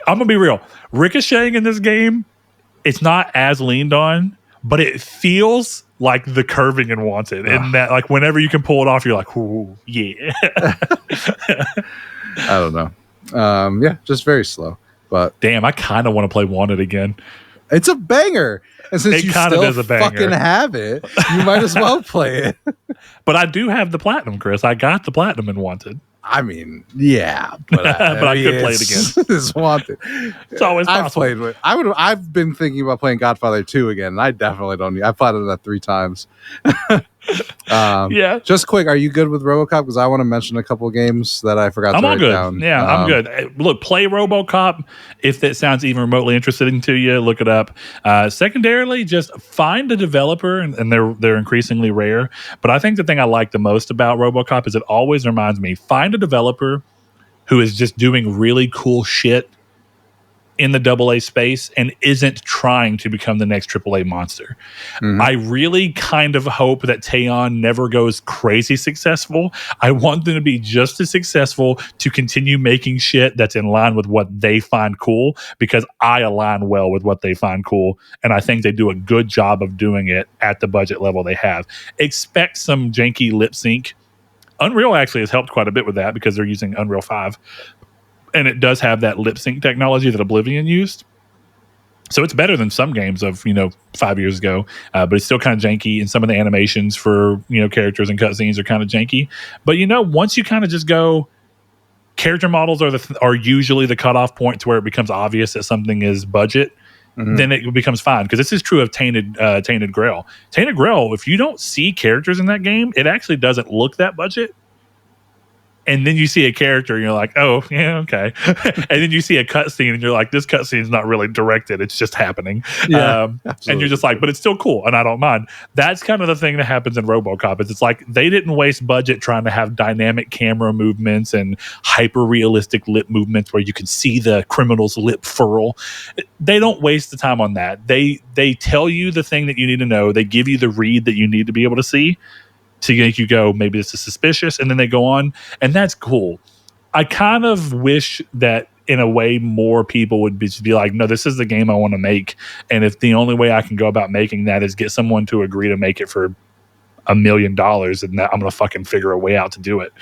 I'm going to be real. Ricocheting in this game, it's not as leaned on, but it feels like the curving in Wanted. And that, like, whenever you can pull it off, you're like, ooh, yeah. I don't know. Yeah, just very slow. But damn, I kind of want to play Wanted again. It's a banger. And since you still fucking have it, you might as well play it. But I do have the platinum, Chris. I got the platinum in Wanted. I mean, yeah, but I could play it again. It's Wanted. It's always possible. I've been thinking about playing Godfather 2 again, and I definitely don't need. I played it that 3 times. Yeah. Just quick, are you good with RoboCop? Because I want to mention a couple of games that I forgot to write down. Yeah, I'm good. Look, play RoboCop if that sounds even remotely interesting to you. Look it up. Secondarily, just find a developer, and they're increasingly rare. But I think the thing I like the most about RoboCop is it always reminds me, find a developer who is just doing really cool shit in the AA space and isn't trying to become the next AAA monster. I really kind of hope that Teon never goes crazy successful. I want them to be just as successful to continue making shit that's in line with what they find cool, because I align well with what they find cool, and I think they do a good job of doing it at the budget level they have. Expect some janky lip sync. Unreal actually has helped quite a bit with that because they're using Unreal 5. And it does have that lip sync technology that Oblivion used. So it's better than some games of, 5 years ago. But it's still kind of janky. And some of the animations for, characters and cutscenes are kind of janky. But, once you kind of just go, character models are usually the cutoff point to where it becomes obvious that something is budget. Then it becomes fine. Because this is true of Tainted Grail. Tainted Grail, if you don't see characters in that game, it actually doesn't look that budget. And then you see a character and you're like, oh, yeah, okay. And then you see a cutscene and you're like, this cutscene is not really directed. It's just happening. Yeah, and you're just like, but it's still cool. And I don't mind. That's kind of the thing that happens in RoboCop. It's like they didn't waste budget trying to have dynamic camera movements and hyper realistic lip movements where you can see the criminal's lip furl. They don't waste the time on that. They tell you the thing that you need to know. They give you the read that you need to be able to see. To make you go, maybe this is suspicious, and then they go on, and that's cool. I kind of wish that in a way more people would be like, no, this is the game I want to make, and if the only way I can go about making that is get someone to agree to make it for $1 million, and that I'm going to fucking figure a way out to do it,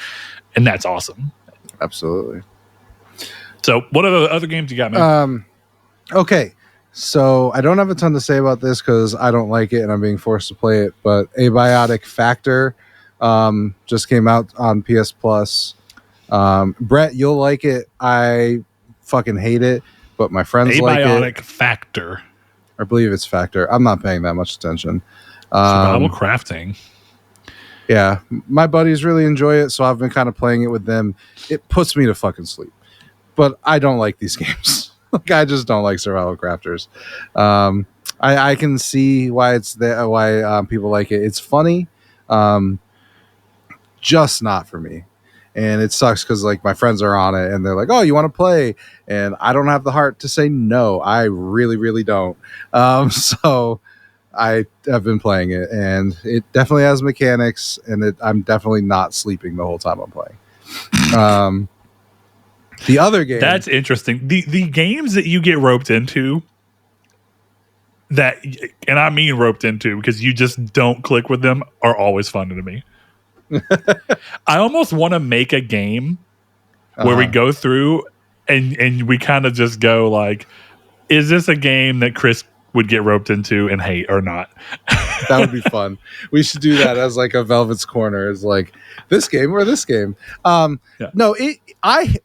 and that's awesome. Absolutely. So what are the other games you got, man? Okay. So I don't have a ton to say about this because I don't like it and I'm being forced to play it. But Abiotic Factor just came out on PS Plus. Brett, you'll like it. I fucking hate it, but my friends like it. Abiotic Factor. I believe it's Factor. I'm not paying that much attention. Survival crafting. Yeah, my buddies really enjoy it, so I've been kind of playing it with them. It puts me to fucking sleep, but I don't like these games. Like, I just don't like survival crafters. I can see why it's there, why people like it. It's funny, just not for me. And it sucks because like my friends are on it and they're like, "Oh, you want to play?" And I don't have the heart to say no. I really, really don't. So I have been playing it, and it definitely has mechanics, and I'm definitely not sleeping the whole time I'm playing. The other game. That's interesting. The games that you get roped into, and I mean roped into because you just don't click with them, are always fun to me. I almost want to make a game where we go through and we kind of just go like, is this a game that Chris would get roped into and hate or not? That would be fun. We should do that as like a Velvet's Corner. It's like this game or this game. Yeah. No, I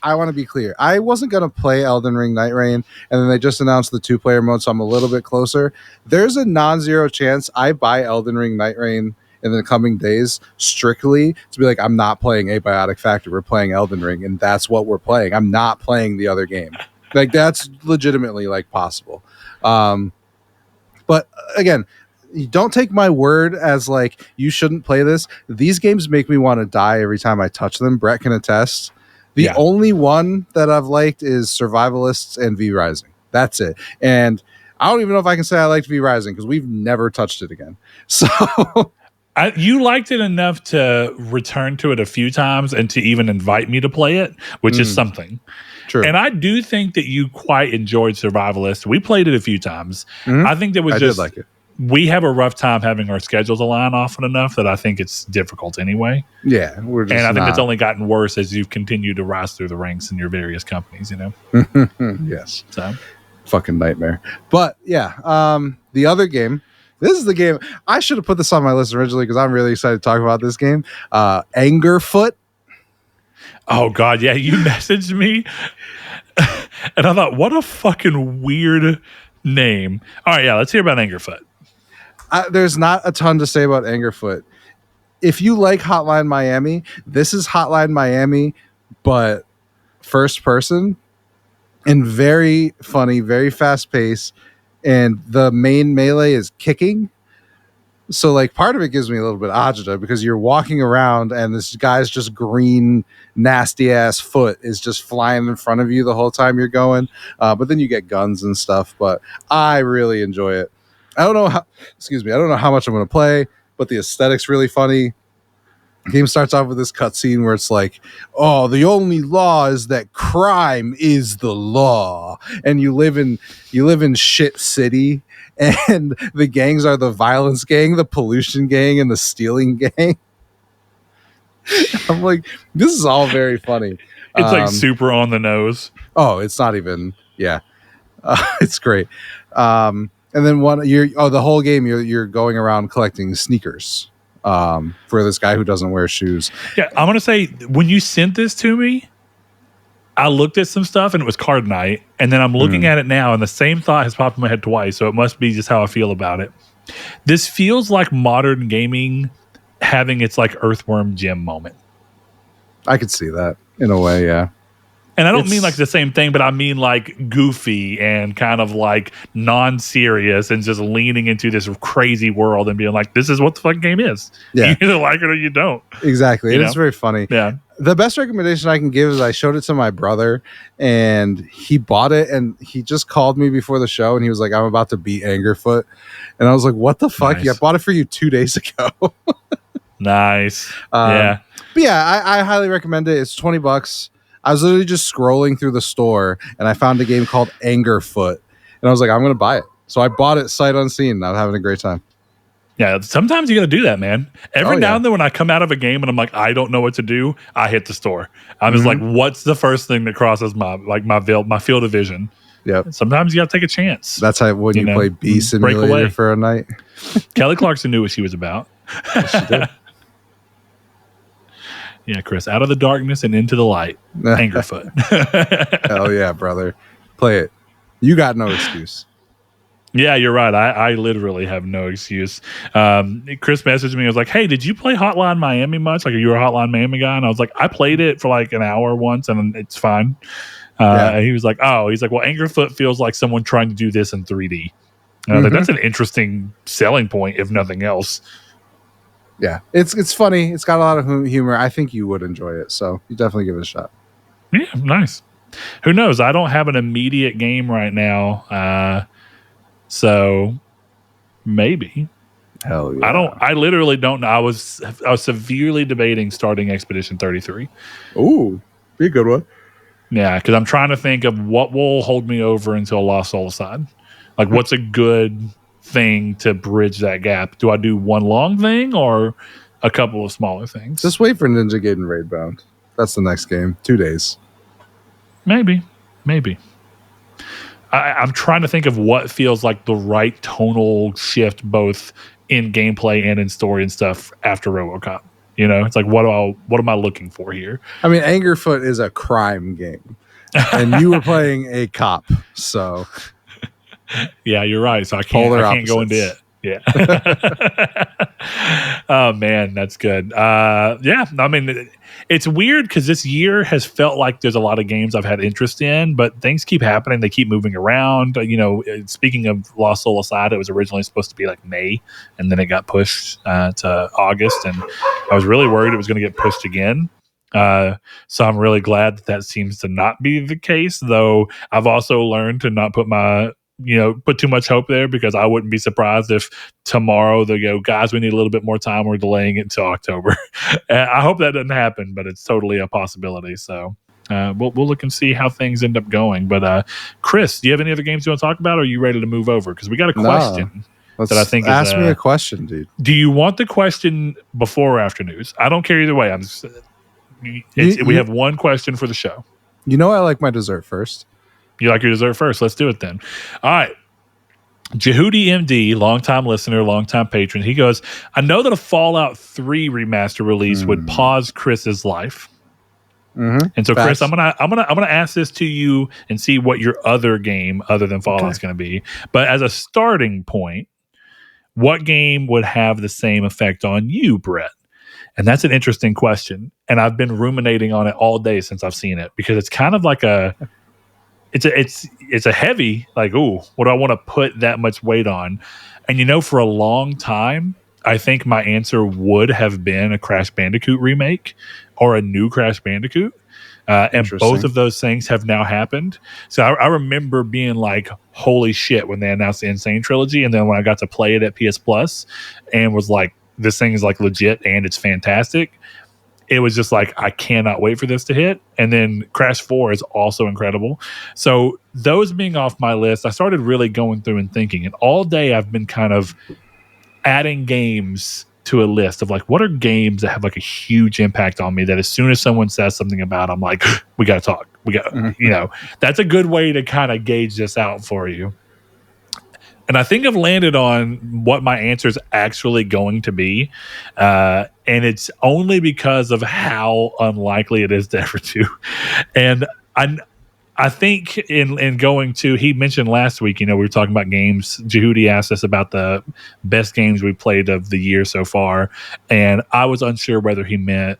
want to be clear. I wasn't going to play Elden Ring Night Rain, and then they just announced the 2-player mode, so I'm a little bit closer. There's a non-zero chance I buy Elden Ring Night Rain in the coming days strictly to be like, I'm not playing Abiotic Factory. We're playing Elden Ring, and that's what we're playing. I'm not playing the other game. Like, that's legitimately like possible. But again, you don't take my word as like you shouldn't play this. These games make me want to die every time I touch them. Brett can attest. The only one that I've liked is Survivalists and V Rising. That's it. And I don't even know if I can say I liked V Rising because we've never touched it again. So you liked it enough to return to it a few times and to even invite me to play it, which is something. True. And I do think that you quite enjoyed Survivalist. We played it a few times. I think that was I just did like it. We have a rough time having our schedules align often enough that I think it's difficult anyway. Yeah, we're just and I think it's only gotten worse as you've continued to rise through the ranks in your various companies. Yes. So fucking nightmare. But yeah, the other game. This is the game. I should have put this on my list originally because I'm really excited to talk about this game. Angerfoot. Oh, God. Yeah, you messaged me. And I thought, what a fucking weird name. All right, yeah, let's hear about Angerfoot. There's not a ton to say about Angerfoot. If you like Hotline Miami, this is Hotline Miami, but first person and very funny, very fast paced. And the main melee is kicking. So like part of it gives me a little bit of agita because you're walking around and this guy's just green, nasty ass foot is just flying in front of you the whole time you're going. But then you get guns and stuff. But I really enjoy it. I don't know how much I'm going to play, but the aesthetic's really funny. The game starts off with this cutscene where it's like, oh, the only law is that crime is the law. And you live in shit city. And the gangs are the violence gang, the pollution gang, and the stealing gang. I'm like, this is all very funny. It's like super on the nose. Oh, it's not even. Yeah, it's great. And then the whole game you're going around collecting sneakers for this guy who doesn't wear shoes. Yeah, I'm gonna say when you sent this to me, I looked at some stuff and it was card night, and then I'm looking at it now and the same thought has popped in my head twice, so it must be just how I feel about it. This feels like modern gaming having its like Earthworm Jim moment. I could see that in a way, yeah. And I don't mean like the same thing, but I mean like goofy and kind of like non-serious and just leaning into this crazy world and being like, this is what the fucking game is. Yeah. You either like it or you don't. Exactly. It's very funny. Yeah. The best recommendation I can give is I showed it to my brother and he bought it and he just called me before the show and he was like, I'm about to beat Angerfoot. And I was like, what the fuck? Nice. Yeah, I bought it for you 2 days ago. Nice. Yeah. But yeah, I highly recommend it. It's $20. I was literally just scrolling through the store and I found a game called Angerfoot and I was like, I'm going to buy it. So I bought it sight unseen. I'm having a great time. Yeah, sometimes you got to do that, man. Every now and then when I come out of a game and I'm like, I don't know what to do, I hit the store. I'm just like, what's the first thing that crosses my field of vision? Yep. Sometimes you got to take a chance. That's how when you play Bee Simulator for a night. Kelly Clarkson knew what she was about. Yes, she did. Yeah, Chris, out of the darkness and into the light. Angerfoot. Hell yeah, brother. Play it. You got no excuse. Yeah, you're right. I literally have no excuse. Chris messaged me. I was like, hey, did you play Hotline Miami much? Like, are you a Hotline Miami guy? And I was like, I played it for like an hour once and it's fine. And he was like, well, Angerfoot feels like someone trying to do this in 3D. And I was like, that's an interesting selling point, if nothing else. Yeah, it's funny. It's got a lot of humor. I think you would enjoy it. So you definitely give it a shot. Yeah, nice. Who knows? I don't have an immediate game right now. So maybe. Hell yeah. I literally don't know. I was severely debating starting Expedition 33. Ooh, be a good one. Yeah, because I'm trying to think of what will hold me over until Lost Soul Aside. Like, what's a good thing to bridge that gap? Do I do one long thing or a couple of smaller things? Just wait for Ninja Gaiden Raidbound. That's the next game. 2 days. Maybe. I'm trying to think of what feels like the right tonal shift, both in gameplay and in story and stuff after RoboCop. It's like, what am I looking for here? I mean, Angerfoot is a crime game, and you were playing a cop, so yeah, you're right. So I can't go into it. Yeah. Oh man, that's good. Yeah, I mean, it's weird because this year has felt like there's a lot of games I've had interest in, but things keep happening. They keep moving around. Speaking of Lost Soul Aside, it was originally supposed to be like May, and then it got pushed to August, and I was really worried it was going to get pushed again. So I'm really glad that seems to not be the case, though I've also learned to not put too much hope there, because I wouldn't be surprised if tomorrow they go, guys, we need a little bit more time. We're delaying it until October. I hope that doesn't happen, but it's totally a possibility. So we'll look and see how things end up going. But Chris, do you have any other games you want to talk about, or are you ready to move over? Because we got a question that I think ask me a question, dude. Do you want the question before or after news? I don't care either way. We have one question for the show. I like my dessert first. You like your dessert first? Let's do it then. All right. Jehudi MD, longtime listener, longtime patron. He goes, I know that a Fallout 3 remaster release would pause Chris's life. Mm-hmm. And so, Chris, I'm gonna ask this to you and see what your other game other than Fallout is going to be. But as a starting point, what game would have the same effect on you, Brett? And that's an interesting question. And I've been ruminating on it all day since I've seen it, because it's kind of like it's a heavy, like, ooh, what do I want to put that much weight on? And for a long time, I think my answer would have been a Crash Bandicoot remake or a new Crash Bandicoot. And both of those things have now happened. So I remember being like, holy shit, when they announced the Insane Trilogy. And then when I got to play it at PS Plus and was like, this thing is like legit and it's fantastic, it was just like, I cannot wait for this to hit. And then Crash 4 is also incredible. So those being off my list, I started really going through and thinking. And all day I've been kind of adding games to a list of like, what are games that have like a huge impact on me that as soon as someone says something about, I'm like, we got to talk. We got, that's a good way to kind of gauge this out for you. And I think I've landed on what my answer is actually going to be. And it's only because of how unlikely it is to ever do. And I think in going to, he mentioned last week, we were talking about games. Jehudi asked us about the best games we played of the year so far. And I was unsure whether he meant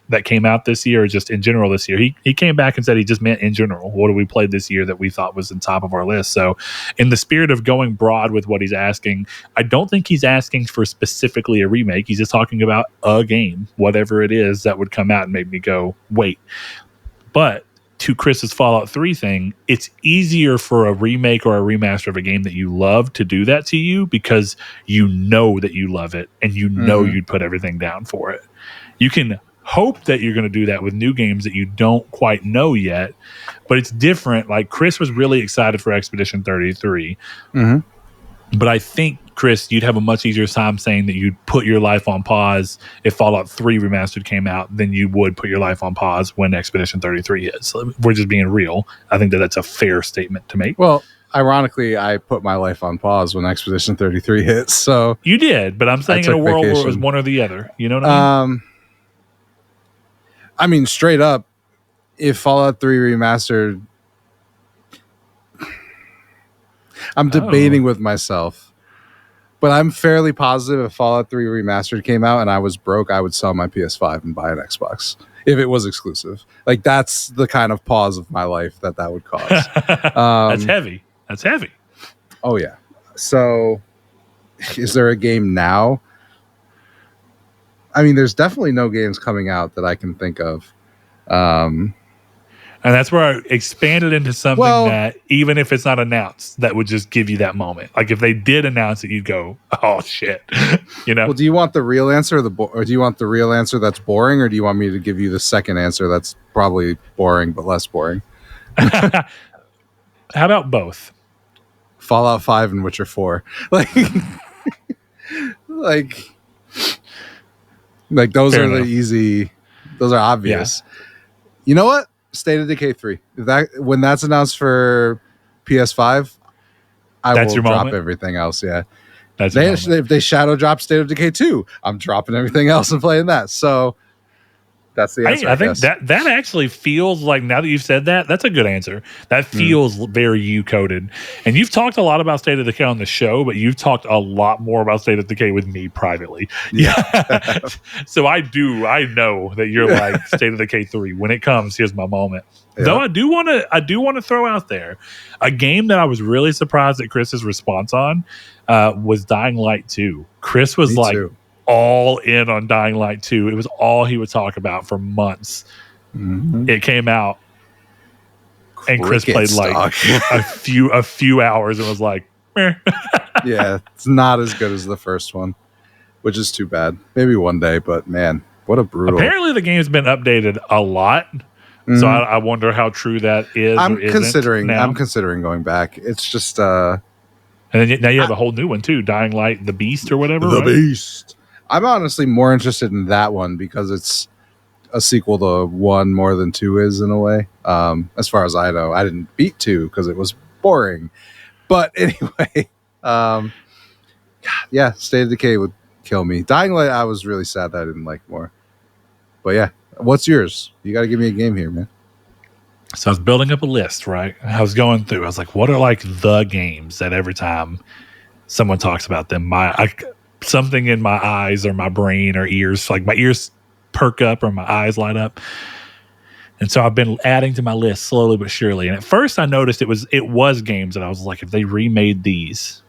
that came out this year or just in general this year. He came back and said he just meant in general. What have we played this year that we thought was in top of our list? So in the spirit of going broad with what he's asking, I don't think he's asking for specifically a remake. He's just talking about a game, whatever it is that would come out and make me go, wait. But to Chris's Fallout 3 thing, it's easier for a remake or a remaster of a game that you love to do that to you, because you know that you love it and you know you'd put everything down for it. You can hope that you're going to do that with new games that you don't quite know yet, but it's different. Like Chris was really excited for Expedition 33, but I think, Chris, you'd have a much easier time saying that you'd put your life on pause if Fallout 3 Remastered came out than you would put your life on pause when Expedition 33 hits. So we're just being real. I think that that's a fair statement to make. Well, ironically, I put my life on pause when Expedition 33 hits. So you did, but I'm saying in a world where it was one or the other. You know what I mean? I mean, straight up, if Fallout 3 Remastered, I'm debating with myself, but I'm fairly positive if Fallout 3 Remastered came out and I was broke, I would sell my PS5 and buy an Xbox if it was exclusive. Like, that's the kind of pause of my life that would cause. That's heavy. That's heavy. Oh, yeah. So, is there a game now? I mean, there's definitely no games coming out that I can think of. And that's where I expanded into something that, even if it's not announced, that would just give you that moment. Like if they did announce it, you'd go, "Oh shit!" Well, do you want the real answer, or do you want the real answer that's boring, or do you want me to give you the second answer that's probably boring but less boring? How about both? Fallout 5 and Witcher 4, like those Fair are enough. The easy. Those are obvious. Yeah. You know what? State of Decay 3. When that's announced for PS5, I will drop everything else. Yeah. That's a moment. If they shadow drop State of Decay 2, I'm dropping everything else and playing that. So that's the answer. I think that actually feels like, now that you've said that, that's a good answer. That feels very you coded. And you've talked a lot about State of Decay on the show, but you've talked a lot more about State of Decay with me privately. Yeah. So I know that you're like State of Decay 3. When it comes, here's my moment. Yeah. Though I do want to throw out there a game that I was really surprised at Chris's response on was Dying Light 2. Chris was Me like too. All in on Dying Light 2. It was all he would talk about for months. Mm-hmm. It came out and Chris played like a few hours and was like, meh. Yeah, it's not as good as the first one, which is too bad. Maybe one day, but man, what a brutal. Apparently the game's been updated a lot. Mm-hmm. So I wonder how true that is. I'm considering going back. It's just and then now you have a whole new one too, Dying Light the Beast or whatever. The Beast. I'm honestly more interested in that one because it's a sequel to 1 more than 2 is in a way. As far as I know, I didn't beat 2 because it was boring. But anyway, yeah, State of Decay would kill me. Dying Light, I was really sad that I didn't like more. But yeah, what's yours? You got to give me a game here, man. So I was building up a list, right? I was going through. I was like, what are like the games that every time someone talks about them, something in my eyes or my brain or ears, like my ears perk up or my eyes light up. And so I've been adding to my list slowly but surely. And at first I noticed it was games that I was like, if they remade these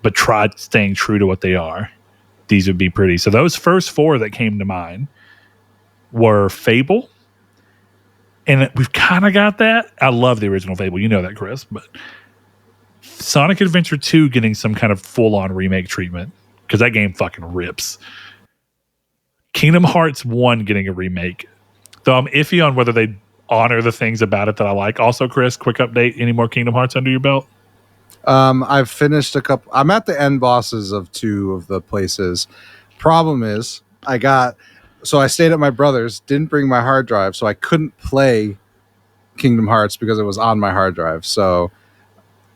but tried staying true to what they are, these would be pretty. So those first 4 that came to mind were Fable. And we've kind of got that. I love the original Fable. You know that, Chris. But Sonic Adventure 2 getting some kind of full-on remake treatment, because that game fucking rips. Kingdom Hearts 1 getting a remake. Though I'm iffy on whether they honor the things about it that I like. Also, Chris, quick update. Any more Kingdom Hearts under your belt? I've finished a couple. I'm at the end bosses of 2 of the places. Problem is, I stayed at my brother's, didn't bring my hard drive, so I couldn't play Kingdom Hearts because it was on my hard drive. So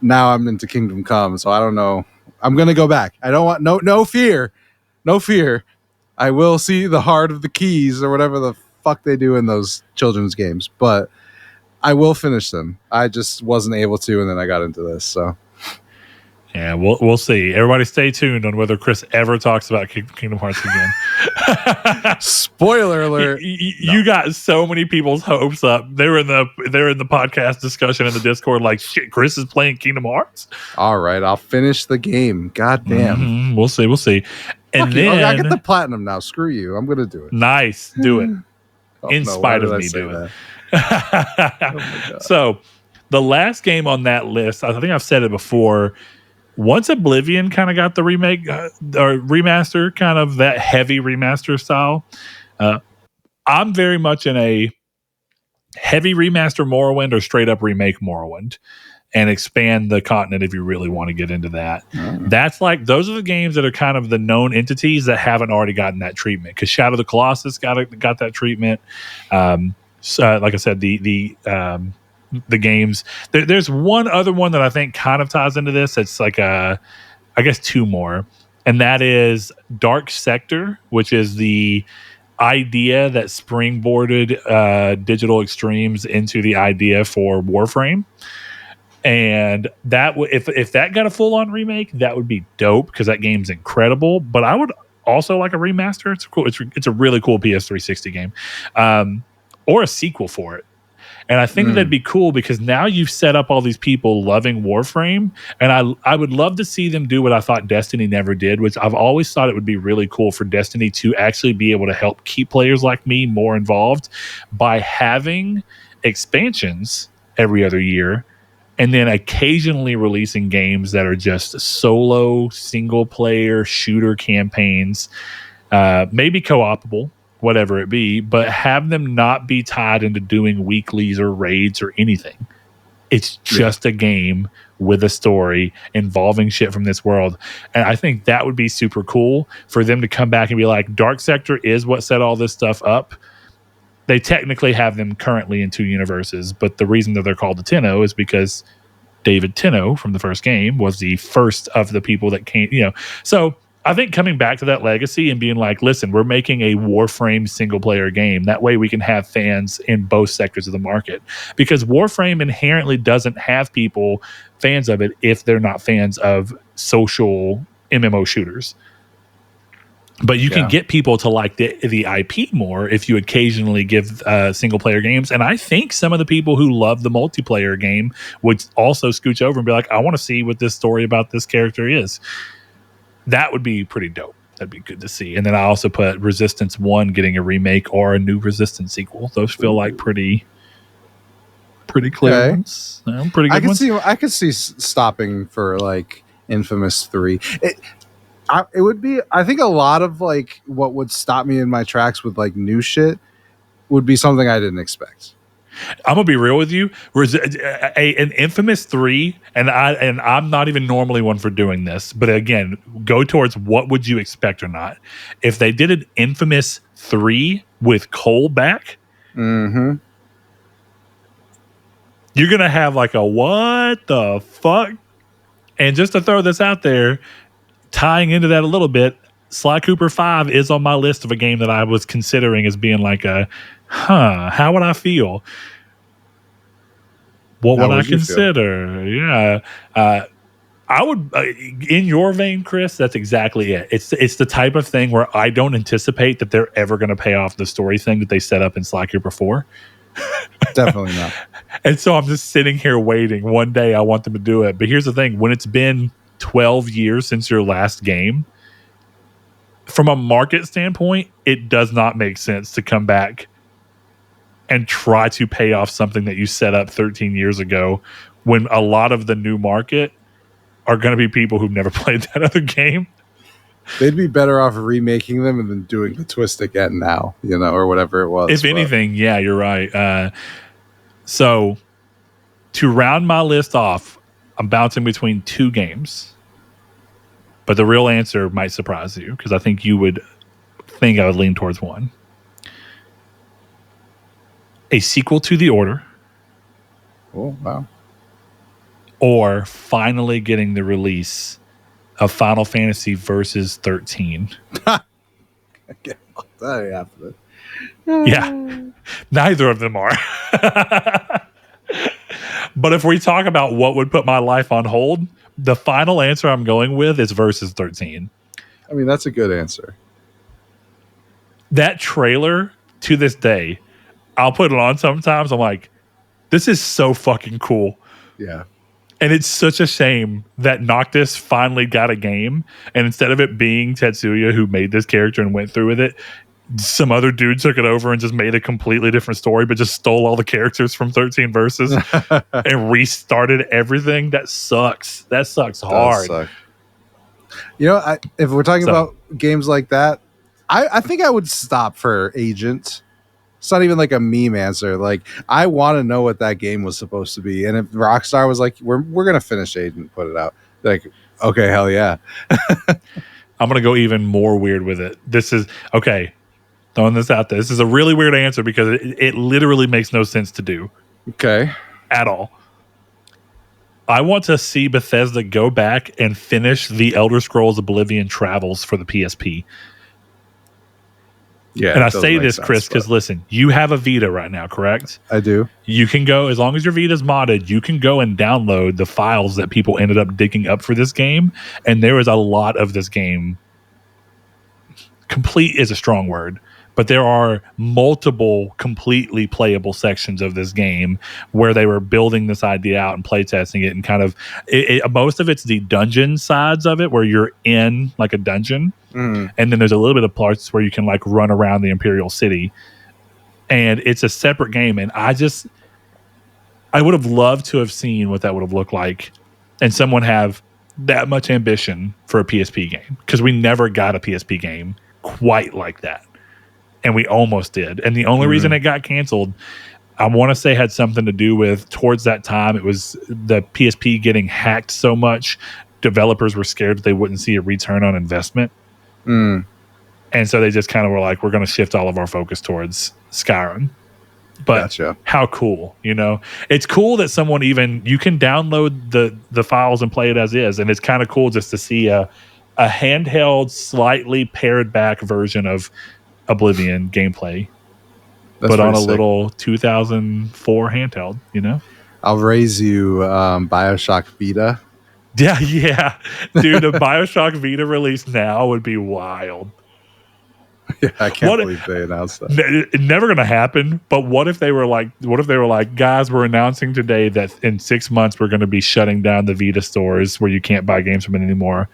now I'm into Kingdom Come, so I don't know. I'm going to go back. I don't want no fear. No fear. I will see the heart of the keys or whatever the fuck they do in those children's games, but I will finish them. I just wasn't able to, and then I got into this, so yeah, we'll see. Everybody stay tuned on whether Chris ever talks about Kingdom Hearts again. Spoiler alert. You got so many people's hopes up. They're in the podcast discussion in the Discord like, shit, Chris is playing Kingdom Hearts? All right, I'll finish the game. God damn. Mm-hmm. We'll see. And then I get the platinum now. Screw you. I'm going to do it. Nice. Do it. In spite of me doing it. So the last game on that list, I think I've said it before, once Oblivion kind of got the remake or remaster, kind of that heavy remaster style, I'm very much in a heavy remaster Morrowind or straight up remake Morrowind and expand the continent if you really want to get into that. That's like, those are the games that are kind of the known entities that haven't already gotten that treatment, because Shadow of the Colossus got that treatment. So, like I said, the games. There's one other one that I think kind of ties into this. It's like I guess 2 more, and that is Dark Sector, which is the idea that springboarded Digital Extremes into the idea for Warframe. And that if that got a full on remake, that would be dope, because that game's incredible. But I would also like a remaster. It's cool. It's a really cool PS360 game, or a sequel for it. And I think that'd be cool, because now you've set up all these people loving Warframe, and I would love to see them do what I thought Destiny never did, which I've always thought it would be really cool for Destiny to actually be able to help keep players like me more involved by having expansions every other year, and then occasionally releasing games that are just solo, single-player shooter campaigns, maybe co-opable, whatever it be, but have them not be tied into doing weeklies or raids or anything. It's just a game with a story involving shit from this world. And I think that would be super cool for them to come back and be like, Dark Sector is what set all this stuff up. They technically have them currently in 2 universes, but the reason that they're called the Tenno is because David Tennant from the first game was the first of the people that came, So I think coming back to that legacy and being like, listen, we're making a Warframe single player game. That way we can have fans in both sectors of the market, because Warframe inherently doesn't have people fans of it if they're not fans of social MMO shooters. But you can get people to like the IP more if you occasionally give single player games. And I think some of the people who love the multiplayer game would also scooch over and be like, I want to see what this story about this character is. That would be pretty dope. That'd be good to see. And then I also put Resistance 1 getting a remake or a new Resistance sequel. Those feel like pretty clear ones. Pretty good ones. I could see stopping for like Infamous 3. It would be, I think a lot of like what would stop me in my tracks with like new shit would be something I didn't expect. I'm gonna be real with you. An Infamous 3, and I'm not even normally one for doing this, but again, go towards what would you expect or not. If they did an Infamous 3 with Cole back, mm-hmm. You're gonna have like a what the fuck? And just to throw this out there, tying into that a little bit, Sly Cooper 5 is on my list of a game that I was considering as being like how would I feel? What would I consider? Yeah. I would, in your vein, Chris, that's exactly it. It's the type of thing where I don't anticipate that they're ever going to pay off the story thing that they set up in Sly Cooper 4. Definitely not. And so I'm just sitting here waiting. One day I want them to do it. But here's the thing. When it's been 12 years since your last game, from a market standpoint, it does not make sense to come back and try to pay off something that you set up 13 years ago, when a lot of the new market are going to be people who've never played that other game. They'd be better off remaking them and then doing the twist again now, or whatever it was. If anything, yeah, you're right. So to round my list off, I'm bouncing between two games. But the real answer might surprise you, because I think you would think I would lean towards one. A sequel to The Order. Oh, wow. Or finally getting the release of Final Fantasy Versus 13. That ain't happening. Yeah. Neither of them are. But if we talk about what would put my life on hold, the final answer I'm going with is Versus 13. I mean, that's a good answer. That trailer, to this day, I'll put it on sometimes. I'm like, this is so fucking cool. Yeah. And it's such a shame that Noctis finally got a game, and instead of it being Tetsuya who made this character and went through with it, some other dude took it over and just made a completely different story, but just stole all the characters from 13 Versus and restarted everything. That sucks. That sucks hard. Suck. If we're talking about games like that, I think I would stop for Agent. It's not even like a meme answer. Like, I want to know what that game was supposed to be. And if Rockstar was like, we're going to finish Agent and put it out, like, okay, hell yeah. I'm going to go even more weird with it. This is, okay, throwing this out there. This is a really weird answer because it literally makes no sense to do. Okay. At all. I want to see Bethesda go back and finish the Elder Scrolls Oblivion Travels for the PSP. Yeah, and I say this, Chris, because listen, you have a Vita right now, correct? I do. You can go, as long as your Vita's modded, you can go and download the files that people ended up digging up for this game. And there is a lot of this game. Complete is a strong word, but there are multiple completely playable sections of this game where they were building this idea out and playtesting it, and kind of most of it's the dungeon sides of it where you're in like a dungeon. And then there's a little bit of parts where you can like run around the Imperial City, and it's a separate game. And I would have loved to have seen what that would have looked like, and someone have that much ambition for a PSP game, because we never got a PSP game quite like that, and we almost did. And the only reason it got canceled, I want to say, had something to do with, towards that time, it was the PSP getting hacked so much, developers were scared that they wouldn't see a return on investment. And so they just kind of were like, we're going to shift all of our focus towards Skyrim. But Gotcha. how cool, you know? It's cool that someone you can download the files and play it as is, and it's kind of cool just to see a handheld, slightly pared back version of Oblivion gameplay, That's but on pretty a sick. little 2004 handheld, you know? I'll raise you BioShock Vita. Yeah. Dude, a BioShock Vita release now would be wild. Yeah, I can't believe they announced that. Never gonna happen. But what if they were like, guys, we're announcing today that in 6 months we're gonna be shutting down the Vita stores where you can't buy games from it anymore.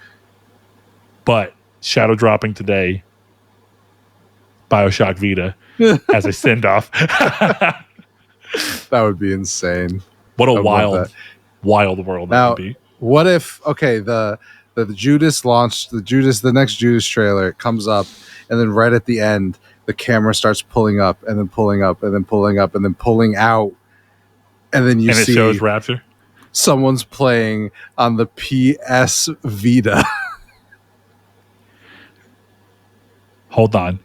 But shadow dropping today, BioShock Vita as a send off. That would be insane. What a wild world that would be. What if the Judas launched the next Judas trailer, it comes up, and then right at the end the camera starts pulling up and then pulling up and then pulling up and then pulling out, and then it shows Rapture. Someone's playing on the PS Vita. Hold on.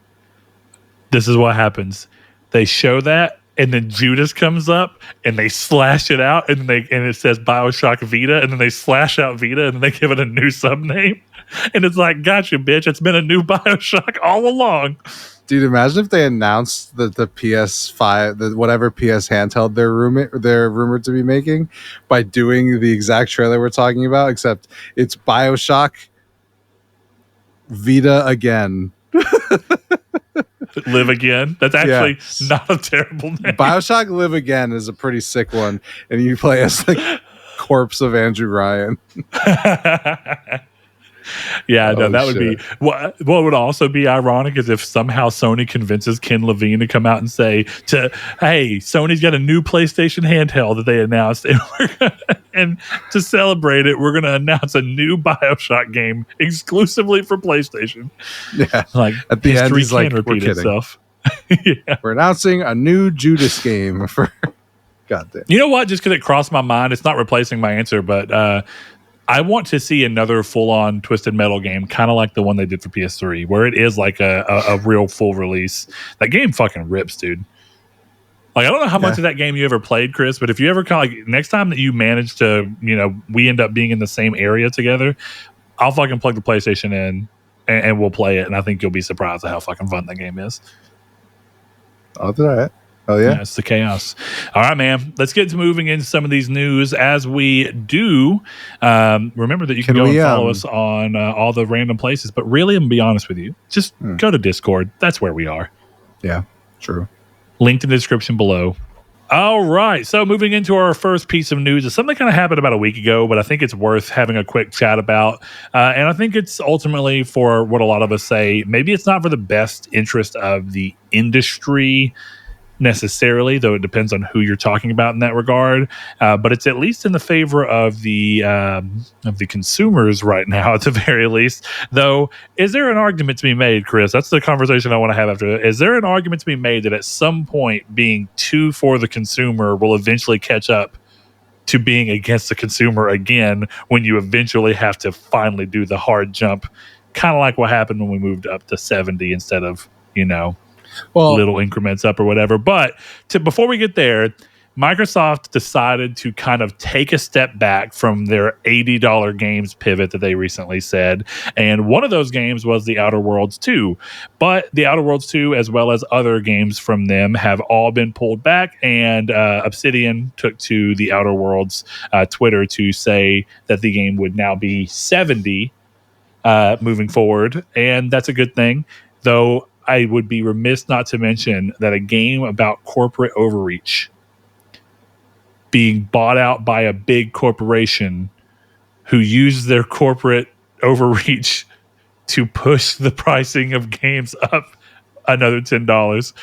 This is what happens. They show that, and then Judas comes up, and they slash it out, and it says BioShock Vita, and then they slash out Vita, and then they give it a new subname, and it's like, gotcha, bitch! It's been a new BioShock all along. Dude, imagine if they announced the PS5, whatever PS handheld they're rumored to be making, by doing the exact trailer we're talking about, except it's BioShock Vita again. Live Again. That's actually not a terrible name. BioShock Live Again is a pretty sick one, and you play as the corpse of Andrew Ryan. Yeah, no, that would be what would also be ironic is if somehow Sony convinces Ken Levine to come out and say hey, Sony's got a new PlayStation handheld that they announced, and to celebrate it, we're gonna announce a new BioShock game exclusively for PlayStation. Yeah, like at the end, he's like, repeat itself. Yeah. We're announcing a new Judas game for. Goddamn. You know what? Just because it crossed my mind, it's not replacing my answer, but I want to see another full-on Twisted Metal game, kind of like the one they did for PS3, where it is like a real full release. That game fucking rips, dude. Like, I don't know how much of that game you ever played, Chris, but if you ever next time that you manage to, we end up being in the same area together, I'll fucking plug the PlayStation in and we'll play it, and I think you'll be surprised at how fucking fun that game is. I'll do that. Oh, yeah. It's the chaos. All right, man. Let's get to moving into some of these news. As we do, remember that you can go and follow us on all the random places. But really, I'm going to be honest with you. Just go to Discord. That's where we are. Yeah, true. Linked in the description below. All right. So moving into our first piece of news is something kind of happened about a week ago, but I think it's worth having a quick chat about. And I think it's ultimately for what a lot of us say. Maybe it's not for the best interest of the industry necessarily, though it depends on who you're talking about in that regard. But it's at least in the favor of the consumers right now, at the very least. Though, is there an argument to be made, Chris? That's the conversation I want to have after. Is there an argument to be made that at some point being too for the consumer will eventually catch up to being against the consumer again when you eventually have to finally do the hard jump, kind of like what happened when we moved up to 70 instead of, little increments up or whatever. But before we get there, Microsoft decided to kind of take a step back from their $80 games pivot that they recently said. And one of those games was The Outer Worlds 2. But The Outer Worlds 2, as well as other games from them, have all been pulled back. And Obsidian took to The Outer Worlds Twitter to say that the game would now be 70 moving forward. And that's a good thing. Though I would be remiss not to mention that a game about corporate overreach being bought out by a big corporation who uses their corporate overreach to push the pricing of games up another $10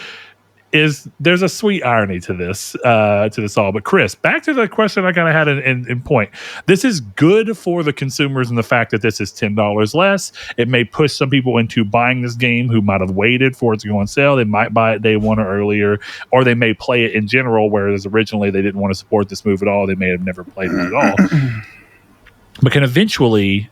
there's a sweet irony to this all. But Chris, back to the question I kind of had in point. This is good for the consumers in the fact that this is $10 less. It may push some people into buying this game who might have waited for it to go on sale. They might buy it day one or earlier, or they may play it in general, whereas originally they didn't want to support this move at all. They may have never played it at all. But can eventually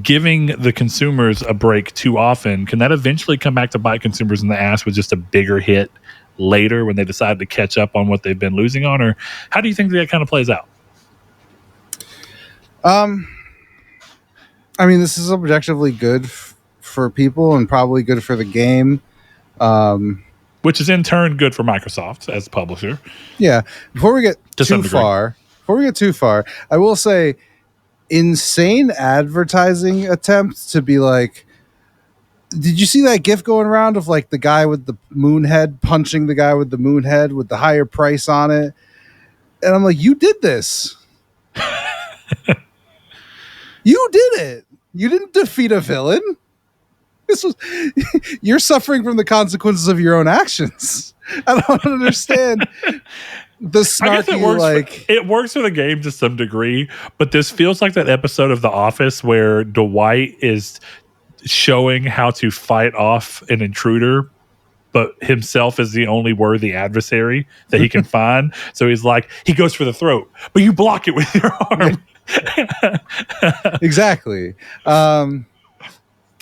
giving the consumers a break too often, can that eventually come back to bite consumers in the ass with just a bigger hit later when they decide to catch up on what they've been losing on? Or how do you think that kind of plays out? I mean, this is objectively good for people and probably good for the game. Which is in turn good for Microsoft as a publisher. Yeah. Before we get too far, I will say insane advertising attempt to be like, did you see that GIF going around of like the guy with the moon head punching the guy with the moon head with the higher price on it? And I'm like, you did this. You did it. You didn't defeat a villain. This was you're suffering from the consequences of your own actions. I don't understand the snarky, it works for the game to some degree, but this feels like that episode of The Office where Dwight is showing how to fight off an intruder, but himself is the only worthy adversary that he can find. So he's like, he goes for the throat, but you block it with your arm. Exactly.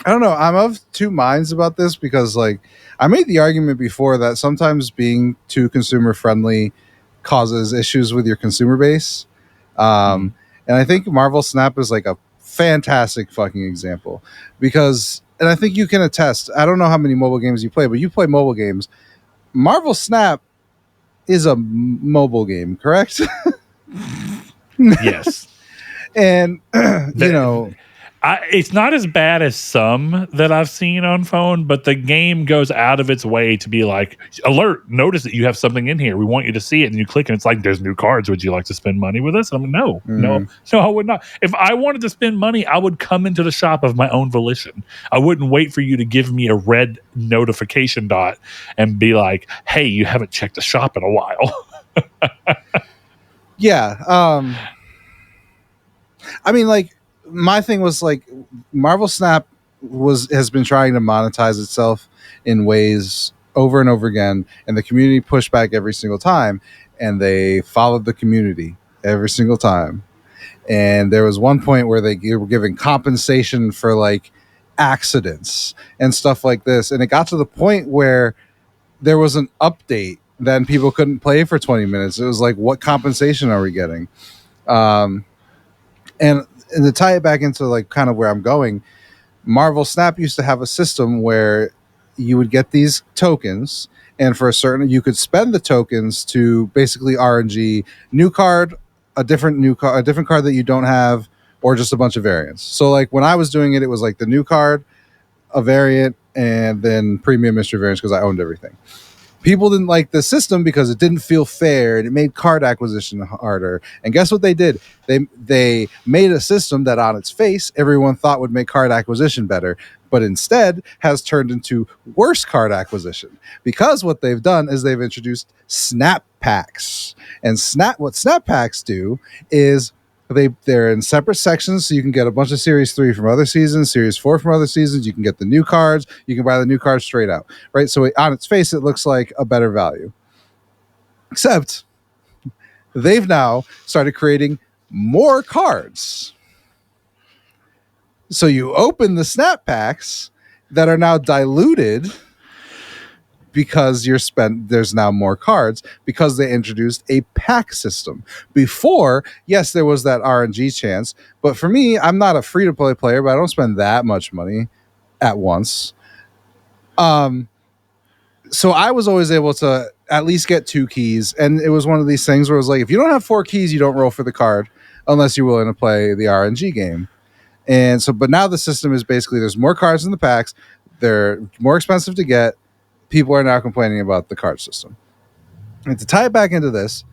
I don't know. I'm of two minds about this because, like, I made the argument before that sometimes being too consumer friendly causes issues with your consumer base. And I think Marvel Snap is like a fantastic fucking example because, and I think you can attest, I don't know how many mobile games you play, but you play mobile games. Marvel Snap is a mobile game, correct? Yes. And, you know, it's not as bad as some that I've seen on phone, but the game goes out of its way to be like, alert, notice that you have something in here. We want you to see it. And you click and it's like, there's new cards. Would you like to spend money with us? I'm like, no, I would not. If I wanted to spend money, I would come into the shop of my own volition. I wouldn't wait for you to give me a red notification dot and be like, hey, you haven't checked the shop in a while. Yeah. I mean, like, my thing was like Marvel Snap has been trying to monetize itself in ways over and over again, and the community pushed back every single time, and they followed the community every single time. And there was one point where they were giving compensation for like accidents and stuff like this, and it got to the point where there was an update, then people couldn't play for 20 minutes. It was like, what compensation are we getting? And to tie it back into like kind of where I'm going, Marvel Snap used to have a system where you would get these tokens, and for a certain, you could spend the tokens to basically RNG new card, a different card that you don't have, or just a bunch of variants. So like when I was doing it, it was like the new card, a variant, and then premium mystery variants because I owned everything. People didn't like the system because it didn't feel fair and it made card acquisition harder. And guess what they did? They made a system that on its face everyone thought would make card acquisition better, but instead has turned into worse card acquisition. Because what they've done is they've introduced snap packs. And what snap packs do is they're in separate sections, so you can get a bunch of Series 3 from other seasons, Series 4 from other seasons. You can get the new cards. You can buy the new cards straight out, right? So on its face, it looks like a better value. Except they've now started creating more cards. So you open the snap packs that are now diluted because there's now more cards because they introduced a pack system. Before, yes, there was that RNG chance, but for me, I'm not a free-to-play player, but I don't spend that much money at once. So I was always able to at least get 2 keys, and it was one of these things where it was like, if you don't have 4 keys, you don't roll for the card unless you're willing to play the RNG game. And so, but now the system is basically there's more cards in the packs, they're more expensive to get. People are now complaining about the card system. And to tie it back into this,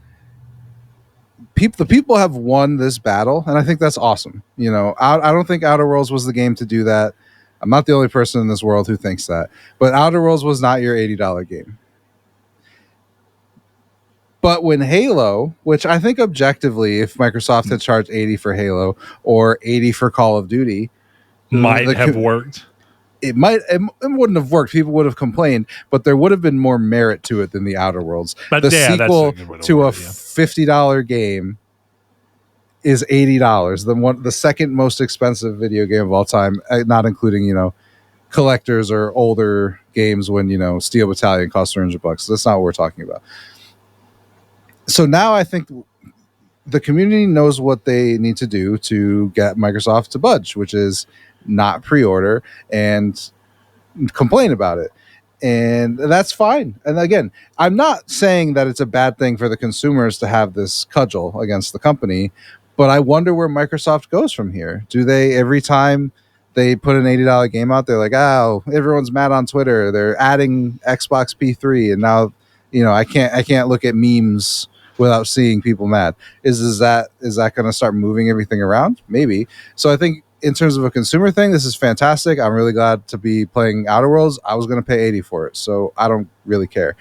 the people have won this battle, and I think that's awesome. You know, I don't think Outer Worlds was the game to do that. I'm not the only person in this world who thinks that. But Outer Worlds was not your $80 game. But when Halo, which I think objectively, if Microsoft had charged $80 for Halo or $80 for Call of Duty, might have worked. It wouldn't have worked. People would have complained, but there would have been more merit to it than the Outer Worlds. But the sequel to a $50 game is $80. The second most expensive video game of all time, not including, collectors or older games when, Steel Battalion costs $300. That's not what we're talking about. So now I think the community knows what they need to do to get Microsoft to budge, which is not pre-order and complain about it. And that's fine. And again, I'm not saying that it's a bad thing for the consumers to have this cudgel against the company, but I wonder where Microsoft goes from here. Do they, every time they put an $80 game out, they're like, oh, everyone's mad on Twitter, they're adding Xbox P3, and now, I can't look at memes without seeing people mad. Is that going to start moving everything around? Maybe. So I think in terms of a consumer thing, this is fantastic. I'm really glad to be playing Outer Worlds. I was going to pay $80 for it, so I don't really care.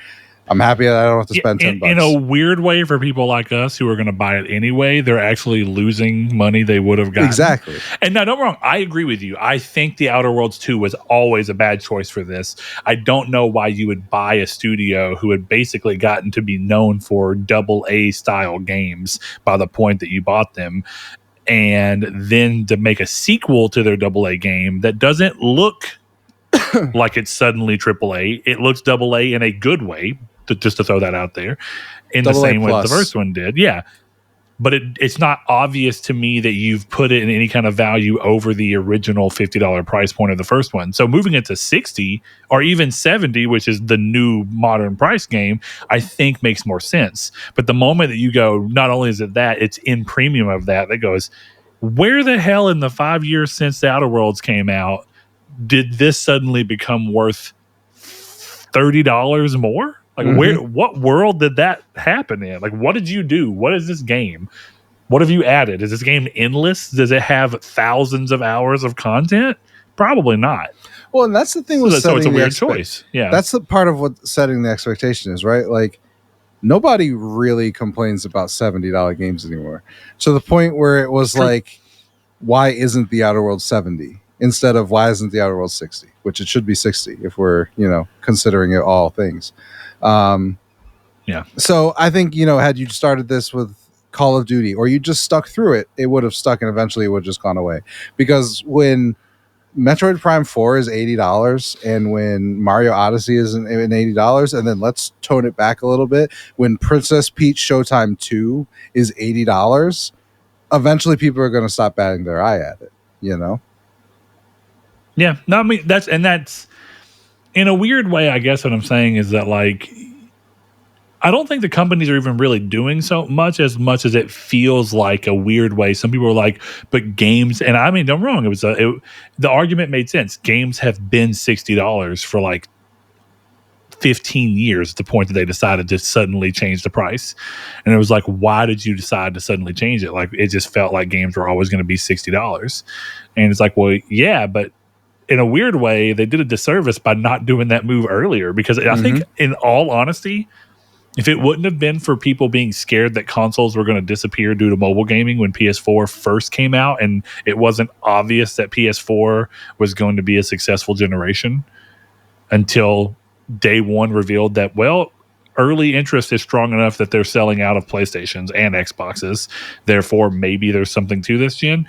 I'm happy that I don't have to spend $10. In a weird way, for people like us who are going to buy it anyway, they're actually losing money they would have gotten. Exactly. And now, don't get me wrong, I agree with you. I think the Outer Worlds 2 was always a bad choice for this. I don't know why you would buy a studio who had basically gotten to be known for AA style games by the point that you bought them, and then to make a sequel to their AA game that doesn't look like it's suddenly AAA. It looks AA in a good way, just to throw that out there, in the same way the first one did. Yeah. But it's not obvious to me that you've put it in any kind of value over the original $50 price point of the first one. So moving it to 60 or even 70, which is the new modern price game, I think makes more sense. But the moment that you go, not only is it that, it's in premium of that goes, where the hell in the 5 years since the Outer Worlds came out did this suddenly become worth $30 more? Like, what world did that happen in? Like, what did you do? What is this game? What have you added? Is this game endless? Does it have thousands of hours of content? Probably not. Well, and that's the thing with so it's a weird choice. Yeah. That's the part of what setting the expectation is, right? Like, nobody really complains about $70 games anymore. To the point where it was like, why isn't the Outer Worlds 70? Instead of why isn't the Outer Worlds 60? Which it should be 60 if we're, considering it all things. Yeah. So I think, had you started this with Call of Duty or you just stuck through it, it would have stuck and eventually it would have just gone away. Because when Metroid Prime 4 is $80 and when Mario Odyssey is an $80, and then let's tone it back a little bit, when Princess Peach Showtime 2 is $80, eventually people are going to stop batting their eye at it, Yeah. No, I mean, that's in a weird way, I guess what I'm saying is that, like, I don't think the companies are even really doing so much as it feels like a weird way. Some people are like, but games, and I mean, don't get me wrong, the argument made sense. Games have been $60 for like 15 years at the point that they decided to suddenly change the price. And it was like, why did you decide to suddenly change it? Like, it just felt like games were always going to be $60. And it's like, well, yeah, but in a weird way, they did a disservice by not doing that move earlier, because I think, in all honesty, if it wouldn't have been for people being scared that consoles were going to disappear due to mobile gaming when PS4 first came out, and it wasn't obvious that PS4 was going to be a successful generation until day one revealed that, well, early interest is strong enough that they're selling out of PlayStations and Xboxes. Therefore, maybe there's something to this gen.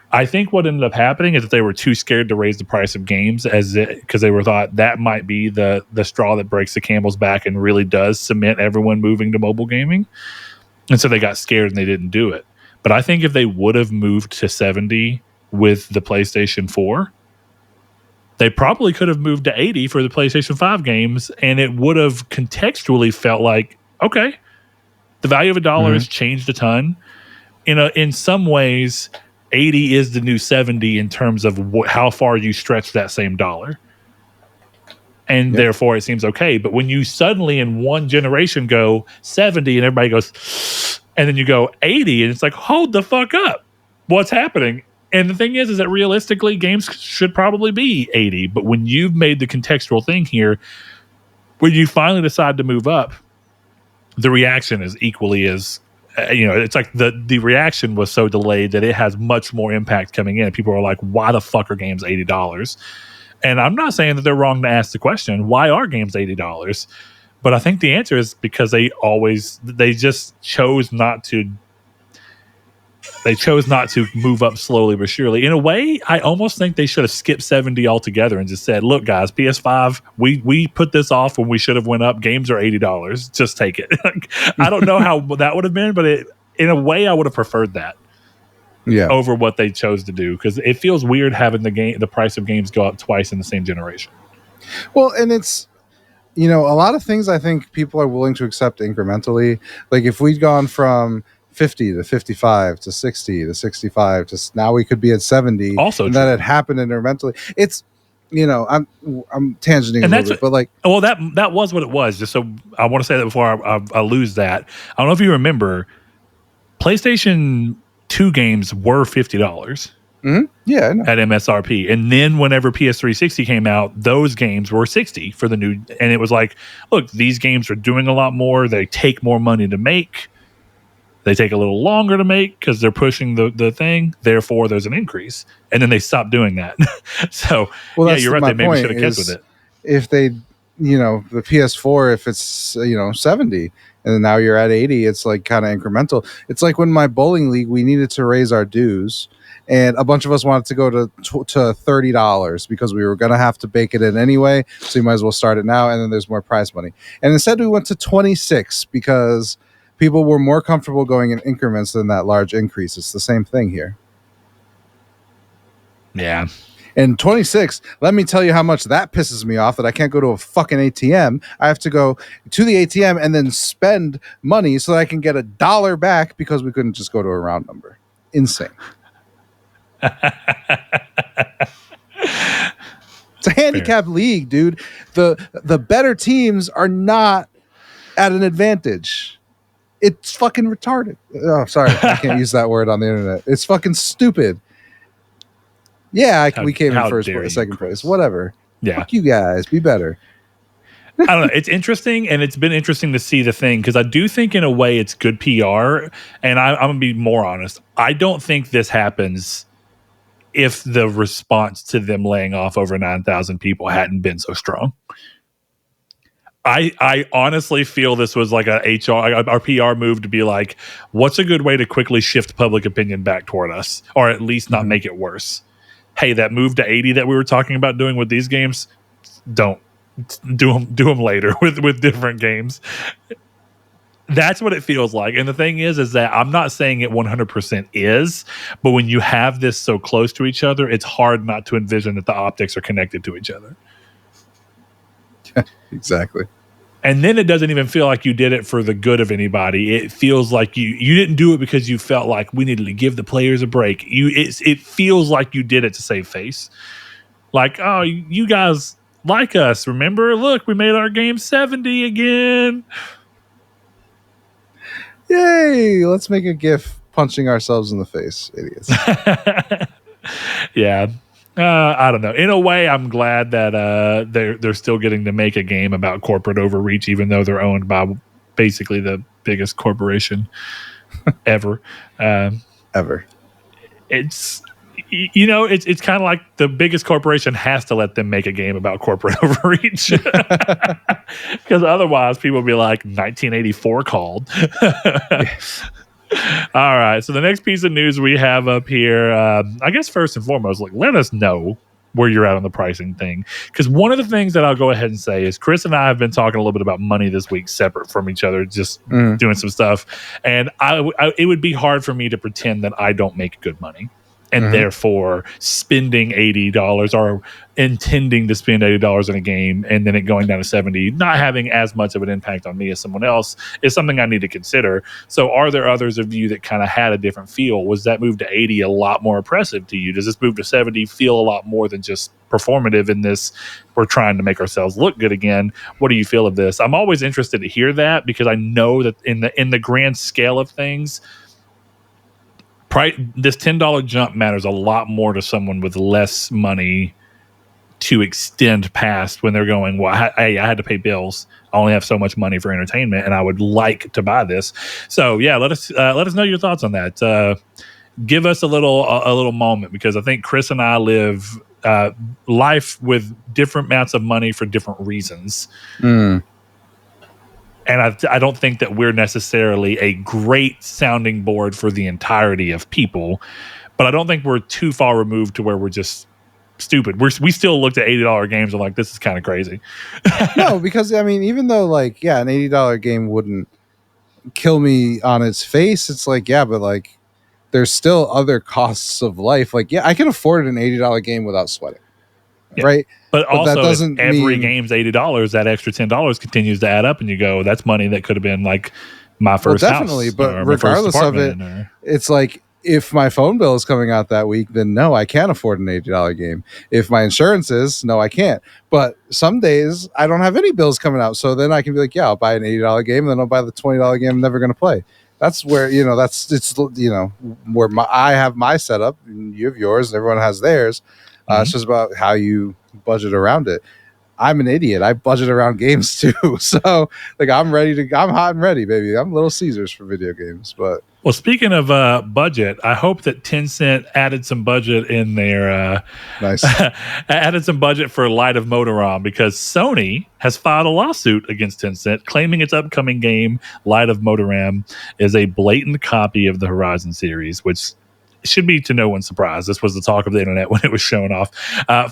I think what ended up happening is that they were too scared to raise the price of games because they were thought that might be the straw that breaks the camel's back and really does cement everyone moving to mobile gaming. And so they got scared and they didn't do it. But I think if they would have moved to 70 with the PlayStation 4, they probably could have moved to 80 for the PlayStation 5 games, and it would have contextually felt like, okay, the value of $1 has changed a ton. In some ways, 80 is the new 70 in terms of how far you stretch that same dollar. And therefore it seems okay. But when you suddenly in one generation go 70 and everybody goes, and then you go 80 and it's like, hold the fuck up. What's happening? And the thing is that realistically games should probably be 80. But when you've made the contextual thing here, when you finally decide to move up, the reaction is equally as, it's like the reaction was so delayed that it has much more impact coming in. People are like, why the fuck are games $80? And I'm not saying that they're wrong to ask the question, why are games $80? But I think the answer is because they just chose not to They chose not to move up slowly but surely. In a way, I almost think they should have skipped 70 altogether and just said, look, guys, PS5, we put this off when we should have went up. Games are $80. Just take it. I don't know how that would have been, but in a way, I would have preferred that over what they chose to do, because it feels weird having the price of games go up twice in the same generation. Well, and it's, a lot of things I think people are willing to accept incrementally. Like if we'd gone from 50 to 55 to 60 to 65 to now we could be at 70. Also, and that had happened incrementally. It's, I'm tangenting a little bit, but like, well, that was what it was. Just so I want to say that before I lose that. I don't know if you remember, PlayStation 2 games were $50. Mm-hmm. Yeah, I know. At MSRP. And then whenever PS360 came out, those games were $60 for the new. And it was like, look, these games are doing a lot more. They take more money to make. They take a little longer to make because they're pushing the thing. Therefore, there's an increase. And then they stopped doing that. So, yeah, you're right. They maybe should have kept with it. If they, the PS4, if it's, 70 and then now you're at 80, it's like kind of incremental. It's like when my bowling league, we needed to raise our dues. And a bunch of us wanted to go to $30 because we were going to have to bake it in anyway. So you might as well start it now. And then there's more prize money. And instead we went to 26 because people were more comfortable going in increments than that large increase. It's the same thing here. Yeah. And 26, let me tell you how much that pisses me off that I can't go to a fucking ATM. I have to go to the ATM and then spend money so that I can get $1 back because we couldn't just go to a round number. Insane. It's a handicap league, dude. The better teams are not at an advantage. It's fucking retarded. Oh, sorry, I can't use that word on the internet. It's fucking stupid. Yeah, we came in first place, second place, whatever. Yeah, fuck you guys. Be better. I don't know. It's interesting, and it's been interesting to see the thing because I do think in a way it's good PR. And I'm gonna be more honest. I don't think this happens if the response to them laying off over 9,000 people hadn't been so strong. I honestly feel this was like our PR move to be like, what's a good way to quickly shift public opinion back toward us, or at least not make it worse? Hey, that move to 80 that we were talking about doing with these games, don't do them later with different games. That's what it feels like. And the thing is that I'm not saying it 100% is, but when you have this so close to each other, it's hard not to envision that the optics are connected to each other. Exactly. And then it doesn't even feel like you did it for the good of anybody. It feels like you didn't do it because you felt like we needed to give the players a break. It feels like you did it to save face. Like, oh, you guys like us. Remember? Look, we made our game 70 again. Yay! Let's make a GIF punching ourselves in the face, idiots. Yeah. I don't know. In a way, I'm glad that they're still getting to make a game about corporate overreach, even though they're owned by basically the biggest corporation ever. Ever. It's it's kind of like the biggest corporation has to let them make a game about corporate overreach, because otherwise people will be like 1984 called. All right, so the next piece of news we have up here, I guess first and foremost, let us know where you're at on the pricing thing, because one of the things that I'll go ahead and say is Chris and I have been talking a little bit about money this week, separate from each other, just doing some stuff, and it would be hard for me to pretend that I don't make good money. And therefore spending $80 or intending to spend $80 in a game and then it going down to 70, not having as much of an impact on me as someone else, is something I need to consider. So are there others of you that kind of had a different feel? Was that move to 80 a lot more oppressive to you? Does this move to 70 feel a lot more than just performative in this, we're trying to make ourselves look good again? What do you feel of this? I'm always interested to hear that, because I know that in the grand scale of things, this $10 jump matters a lot more to someone with less money to extend past when they're going, well, hey, I had to pay bills. I only have so much money for entertainment, and I would like to buy this. So yeah, let us know your thoughts on that. Give us a little moment, because I think Chris and I live life with different amounts of money for different reasons. And I don't think that we're necessarily a great sounding board for the entirety of people, but I don't think we're too far removed to where we're just stupid. We still looked at $80 games and like, this is kind of crazy. No, because I mean, even though like, yeah, an $80 game wouldn't kill me on its face, it's like, yeah, but like there's still other costs of life. Like, yeah, I can afford an $80 game without sweating. Yeah. Right. But also, that doesn't if every mean game's $80, that extra $10 continues to add up, and you go, that's money that could have been like my first definitely, house. but regardless of it, it's like if my phone bill is coming out that week, then no, I can't afford an $80 game. If my insurance is, no, I can't. But some days I don't have any bills coming out, so then I can be like, yeah, I'll buy an $80 game, and then I'll buy the $20 game I'm never going to play. That's where, you know, it's you know, where I have my setup, and you have yours, and everyone has theirs. It's just about how you budget around it. I'm an idiot. I budget around games too. So like I'm hot and ready, baby. I'm Little Caesars for video games. But well, speaking of budget, I hope that Tencent added some budget in there. Nice. Added some budget for Light of Motiram, because Sony has filed a lawsuit against Tencent claiming its upcoming game, Light of Motiram, is a blatant copy of the Horizon series, which should be to no one's surprise. This was the talk of the internet when it was shown off.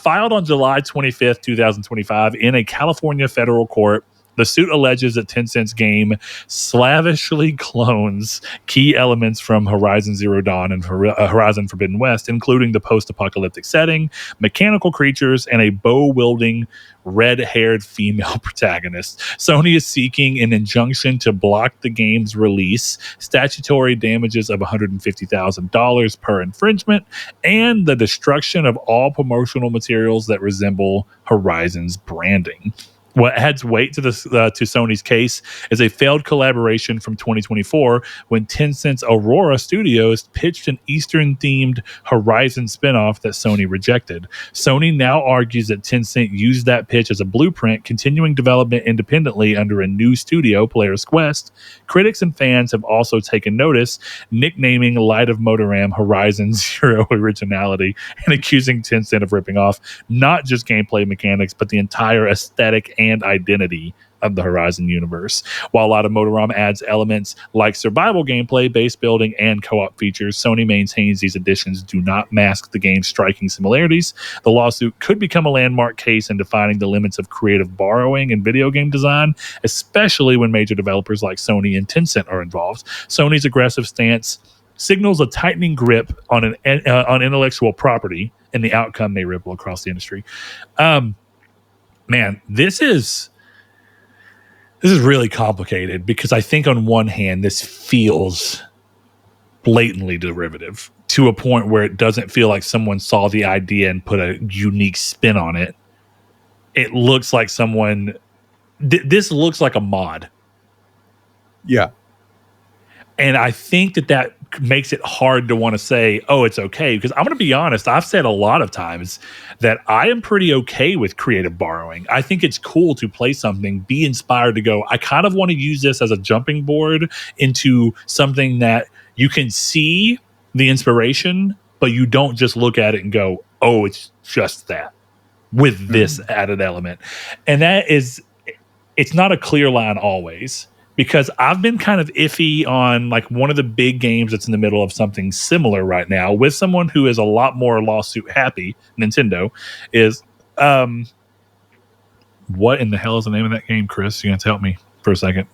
Filed on July 25th, 2025 in a California federal court. The suit alleges that Tencent's game slavishly clones key elements from Horizon Zero Dawn and Horizon Forbidden West, including the post-apocalyptic setting, mechanical creatures, and a bow-wielding, red-haired female protagonist. Sony is seeking an injunction to block the game's release, statutory damages of $150,000 per infringement, and the destruction of all promotional materials that resemble Horizon's branding. What adds weight to Sony's case is a failed collaboration from 2024 when Tencent's Aurora Studios pitched an Eastern-themed Horizon spinoff that Sony rejected. Sony now argues that Tencent used that pitch as a blueprint, continuing development independently under a new studio, Player's Quest. Critics and fans have also taken notice, nicknaming Light of Motiram Horizon Zero Originality and accusing Tencent of ripping off not just gameplay mechanics, but the entire aesthetic and identity of the Horizon universe. While Light of Motiram adds elements like survival gameplay, base building, and co-op features, Sony maintains these additions do not mask the game's striking similarities. The lawsuit could become a landmark case in defining the limits of creative borrowing in video game design, especially when major developers like Sony and Tencent are involved. Sony's aggressive stance signals a tightening grip on intellectual property, and the outcome may ripple across the industry. Man, this is really complicated, because I think on one hand, this feels blatantly derivative to a point where it doesn't feel like someone saw the idea and put a unique spin on it. It looks like this looks like a mod. Yeah. And I think that makes it hard to want to say, oh, it's okay. Because I'm going to be honest, I've said a lot of times that I am pretty okay with creative borrowing. I think it's cool to play something, be inspired to go, I kind of want to use this as a jumping board into something that you can see the inspiration, but you don't just look at it and go, oh, it's just that with this added element. And it's not a clear line always. Because I've been kind of iffy on like one of the big games that's in the middle of something similar right now with someone who is a lot more lawsuit happy, Nintendo, is what in the hell is the name of that game, Chris? You have to help me for a second.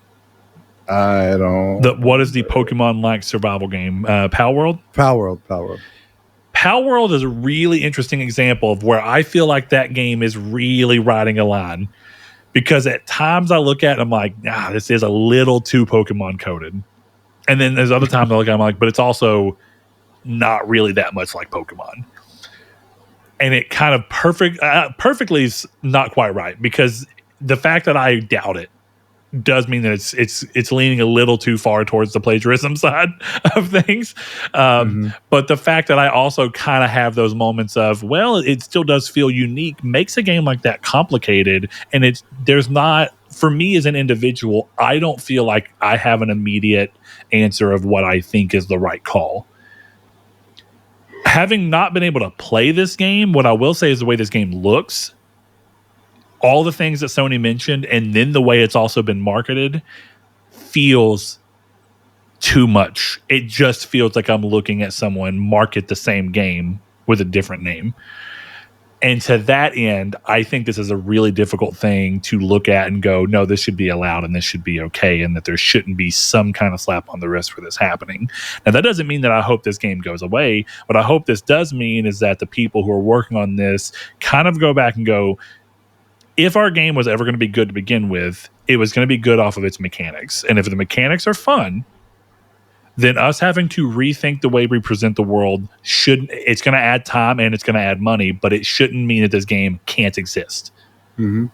I don't. What is the Pokemon-like survival game? Pal World? Pal World. Pal World is a really interesting example of where I feel like that game is really riding a line. Because at times I look at it, I'm like, this is a little too Pokemon coded. And then there's other times I look at it, I'm like, but it's also not really that much like Pokemon. And it kind of perfectly is not quite right, because the fact that I doubt it does mean that it's leaning a little too far towards the plagiarism side of things. But the fact that I also kind of have those moments of, well, it still does feel unique, makes a game like that complicated. And there's not, for me as an individual, I don't feel like I have an immediate answer of what I think is the right call. Having not been able to play this game, what I will say is the way this game looks, all the things that Sony mentioned, and then the way it's also been marketed, feels too much. It just feels like I'm looking at someone market the same game with a different name. And to that end, I think this is a really difficult thing to look at and go, no, this should be allowed and this should be okay, and that there shouldn't be some kind of slap on the wrist for this happening. Now, that doesn't mean that I hope this game goes away. What I hope this does mean is that the people who are working on this kind of go back and go, if our game was ever going to be good to begin with, it was going to be good off of its mechanics. And if the mechanics are fun, then us having to rethink the way we present the world it's going to add time and it's going to add money, but it shouldn't mean that this game can't exist. Mm-hmm.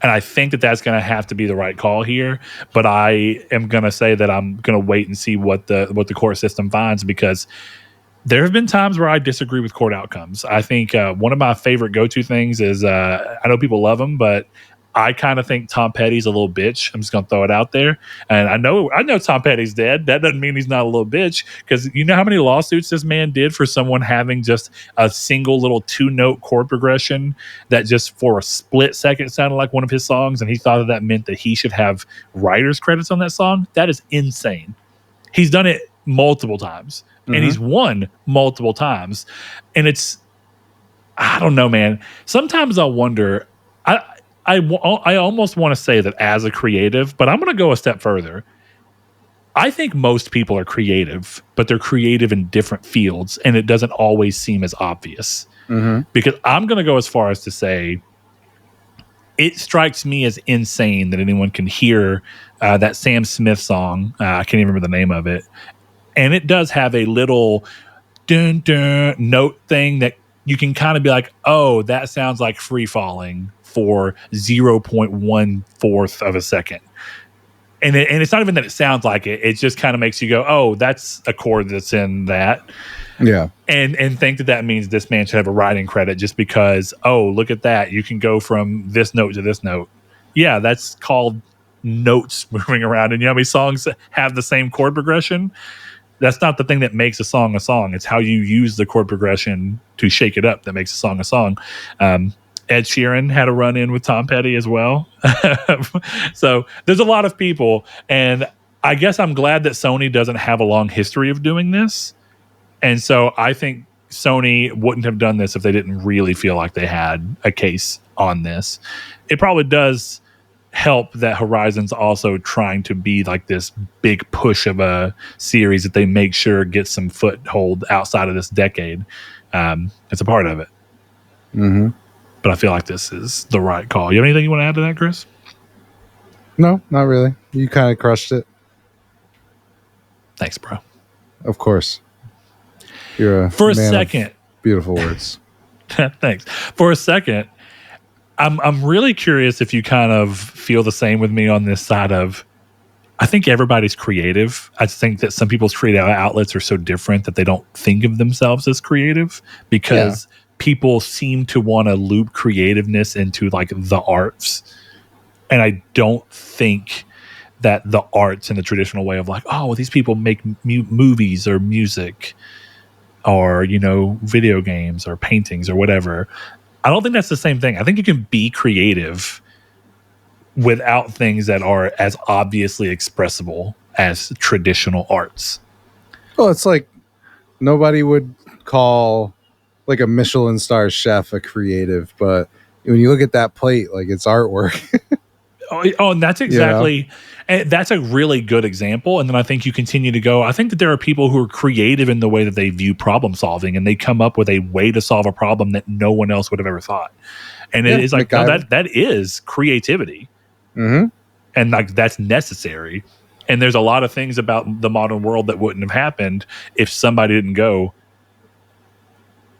And I think that that's going to have to be the right call here. But I am going to say that I'm going to wait and see what the court system finds, because there have been times where I disagree with court outcomes. I think one of my favorite go-to things is I know people love him, but I kind of think Tom Petty's a little bitch. I'm just going to throw it out there. And I know Tom Petty's dead. That doesn't mean he's not a little bitch, because you know how many lawsuits this man did for someone having just a single little 2-note chord progression that just for a split second sounded like one of his songs, and he thought that meant that he should have writer's credits on that song. That is insane. He's done it multiple times, and he's won multiple times. And I don't know, man. Sometimes I wonder, I almost want to say that as a creative, but I'm going to go a step further. I think most people are creative, but they're creative in different fields, and it doesn't always seem as obvious. Because I'm going to go as far as to say, it strikes me as insane that anyone can hear that Sam Smith song. I can't even remember the name of it. And it does have a little dun, dun note thing that you can kind of be like, oh, that sounds like Free Falling for 0.14 of a second. And it's not even that it sounds like it. It just kind of makes you go, oh, that's a chord that's in that. Yeah. And think that means this man should have a writing credit just because, oh, look at that. You can go from this note to this note. Yeah, that's called notes moving around. And you know how many songs have the same chord progression? That's not the thing that makes a song a song. It's how you use the chord progression to shake it up that makes a song a song. Ed Sheeran had a run-in with Tom Petty as well. So there's a lot of people. And I guess I'm glad that Sony doesn't have a long history of doing this. And so I think Sony wouldn't have done this if they didn't really feel like they had a case on this. It probably does help that Horizon's also trying to be like this big push of a series that they make sure gets some foothold outside of this decade. It's a part of it. Mm-hmm. But I feel like this is the right call. You have anything you want to add to that, Chris? No, not really. You kind of crushed it. Thanks, bro. Of course. You're a for a man second. Of beautiful words. Thanks. For a second, I'm really curious if you kind of feel the same with me on this side of, I think everybody's creative. I think that some people's creative outlets are so different that they don't think of themselves as creative, because people seem to want to loop creativeness into like the arts. And I don't think that the arts in the traditional way of like, oh, well, these people make movies or music or, you know, video games or paintings or whatever. I don't think that's the same thing. I think you can be creative without things that are as obviously expressible as traditional arts. Well, it's like nobody would call like a Michelin star chef a creative, but when you look at that plate, like it's artwork. And that's exactly, and that's a really good example. And then I think you continue to go, I think that there are people who are creative in the way that they view problem solving, and they come up with a way to solve a problem that no one else would have ever thought. And it is like, no, that is creativity. Mm-hmm. And like, that's necessary. And there's a lot of things about the modern world that wouldn't have happened if somebody didn't go,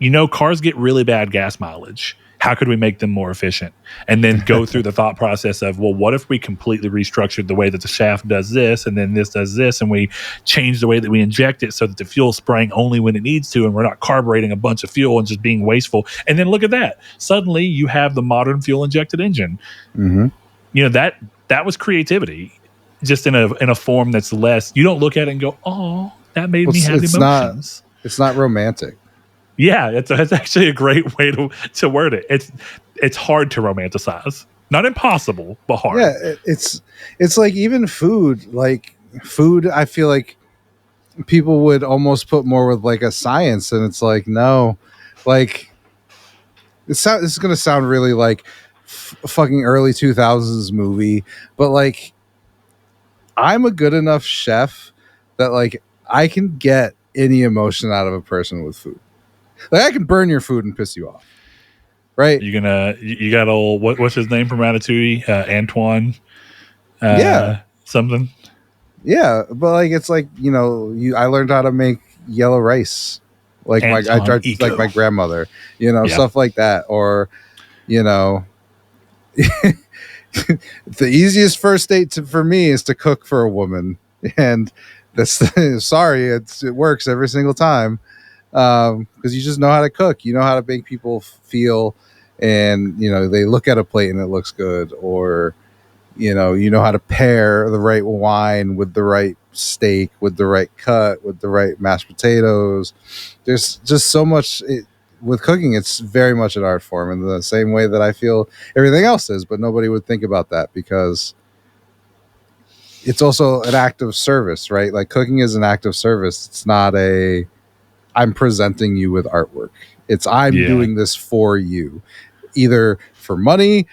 you know, cars get really bad gas mileage. How could we make them more efficient? And then go through the thought process of, well, what if we completely restructured the way that the shaft does this, and then this does this, and we change the way that we inject it so that the fuel's spraying only when it needs to, and we're not carbureting a bunch of fuel and just being wasteful. And then look at that. Suddenly you have the modern fuel injected engine. Mm-hmm. You know, that was creativity, just in a form that's less, you don't look at it and go, oh, that made me have emotions. It's not romantic. Yeah, that's actually a great way to word it. It's hard to romanticize. Not impossible, but hard. Yeah, it's like even food. Like food, I feel like people would almost put more with like a science, and it's like, no, like this is going to sound really like fucking early 2000s movie, but like I'm a good enough chef that like I can get any emotion out of a person with food. Like I can burn your food and piss you off, right? You got old what's his name from Ratatouille? Antoine. Yeah, Something. yeah, but like it's like, you know, I learned how to make yellow rice, like I tried like my grandmother, you know, stuff like that, or you know, the easiest first date for me is to cook for a woman, and that's sorry, it works every single time, because you just know how to cook, you know how to make people feel, and you know they look at a plate and it looks good, or you know how to pair the right wine with the right steak, with the right cut, with the right mashed potatoes. There's just so much with cooking. It's very much an art form in the same way that I feel everything else is, but nobody would think about that because it's also an act of service, right? Like cooking is an act of service. It's not I'm presenting you with artwork. It's I'm doing this for you, either for money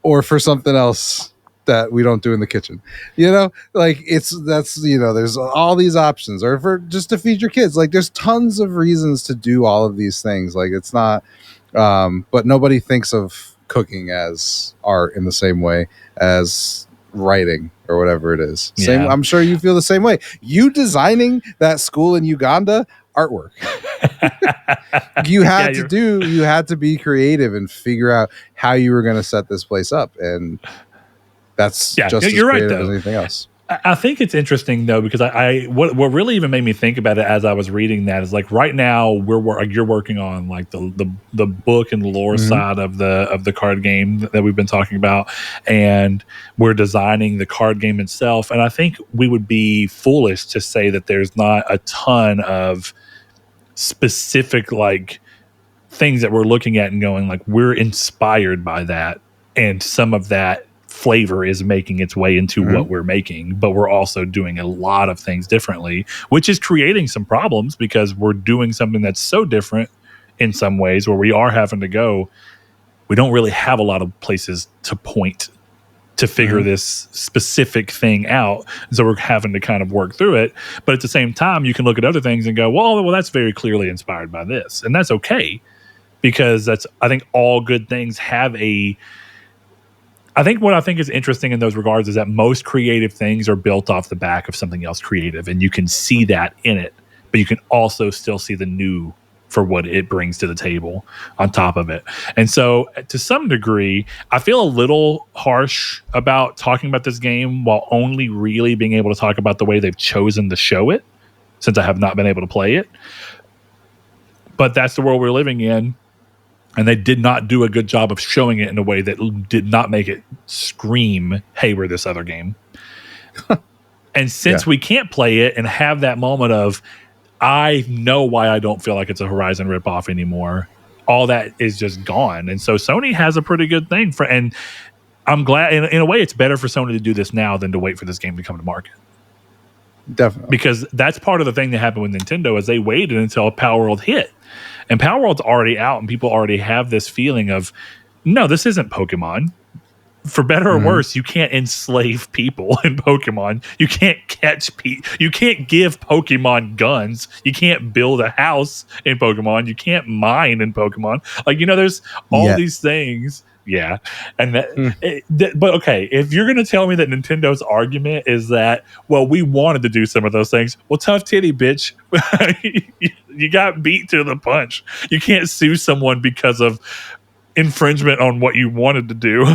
or for something else that we don't do in the kitchen, you know, like that's, you know, there's all these options, or for just to feed your kids. Like there's tons of reasons to do all of these things. Like it's not, but nobody thinks of cooking as art in the same way as writing or whatever it is. Same. I'm sure you feel the same way. You designing that school in Uganda, artwork. You had to be creative and figure out how you were going to set this place up, and that's just as creative as anything else. I think it's interesting though, because what really even made me think about it as I was reading that is like right now you're working on like the book and lore side of the card game that we've been talking about, and we're designing the card game itself. And I think we would be foolish to say that there's not a ton of specific like things that we're looking at and going like we're inspired by that, and some of that flavor is making its way into what we're making, but we're also doing a lot of things differently, which is creating some problems because we're doing something that's so different in some ways where we are having to go, we don't really have a lot of places to point to figure this specific thing out. So we're having to kind of work through it. But at the same time, you can look at other things and go, well, that's very clearly inspired by this. And that's okay, because I think all good things have I think what I think is interesting in those regards is that most creative things are built off the back of something else creative, and you can see that in it, but you can also still see the new for what it brings to the table on top of it. And so to some degree, I feel a little harsh about talking about this game while only really being able to talk about the way they've chosen to show it, since I have not been able to play it. But that's the world we're living in. And they did not do a good job of showing it in a way that did not make it scream, hey, we're this other game. And since we can't play it and have that moment of, I know why I don't feel like it's a Horizon ripoff anymore, all that is just gone. And so Sony has a pretty good thing and I'm glad in a way it's better for Sony to do this now than to wait for this game to come to market. Definitely. Because that's part of the thing that happened with Nintendo is they waited until Power World hit. And Power World's already out, and people already have this feeling of, no, this isn't Pokemon. For better or worse, you can't enslave people in Pokemon. You can't you can't give Pokemon guns. You can't build a house in Pokemon. You can't mine in Pokemon. Like, you know, there's all these things. Yeah. And but okay, if you're going to tell me that Nintendo's argument is that, well, we wanted to do some of those things. Well, tough titty, bitch. You got beat to the punch. You can't sue someone because of infringement on what you wanted to do.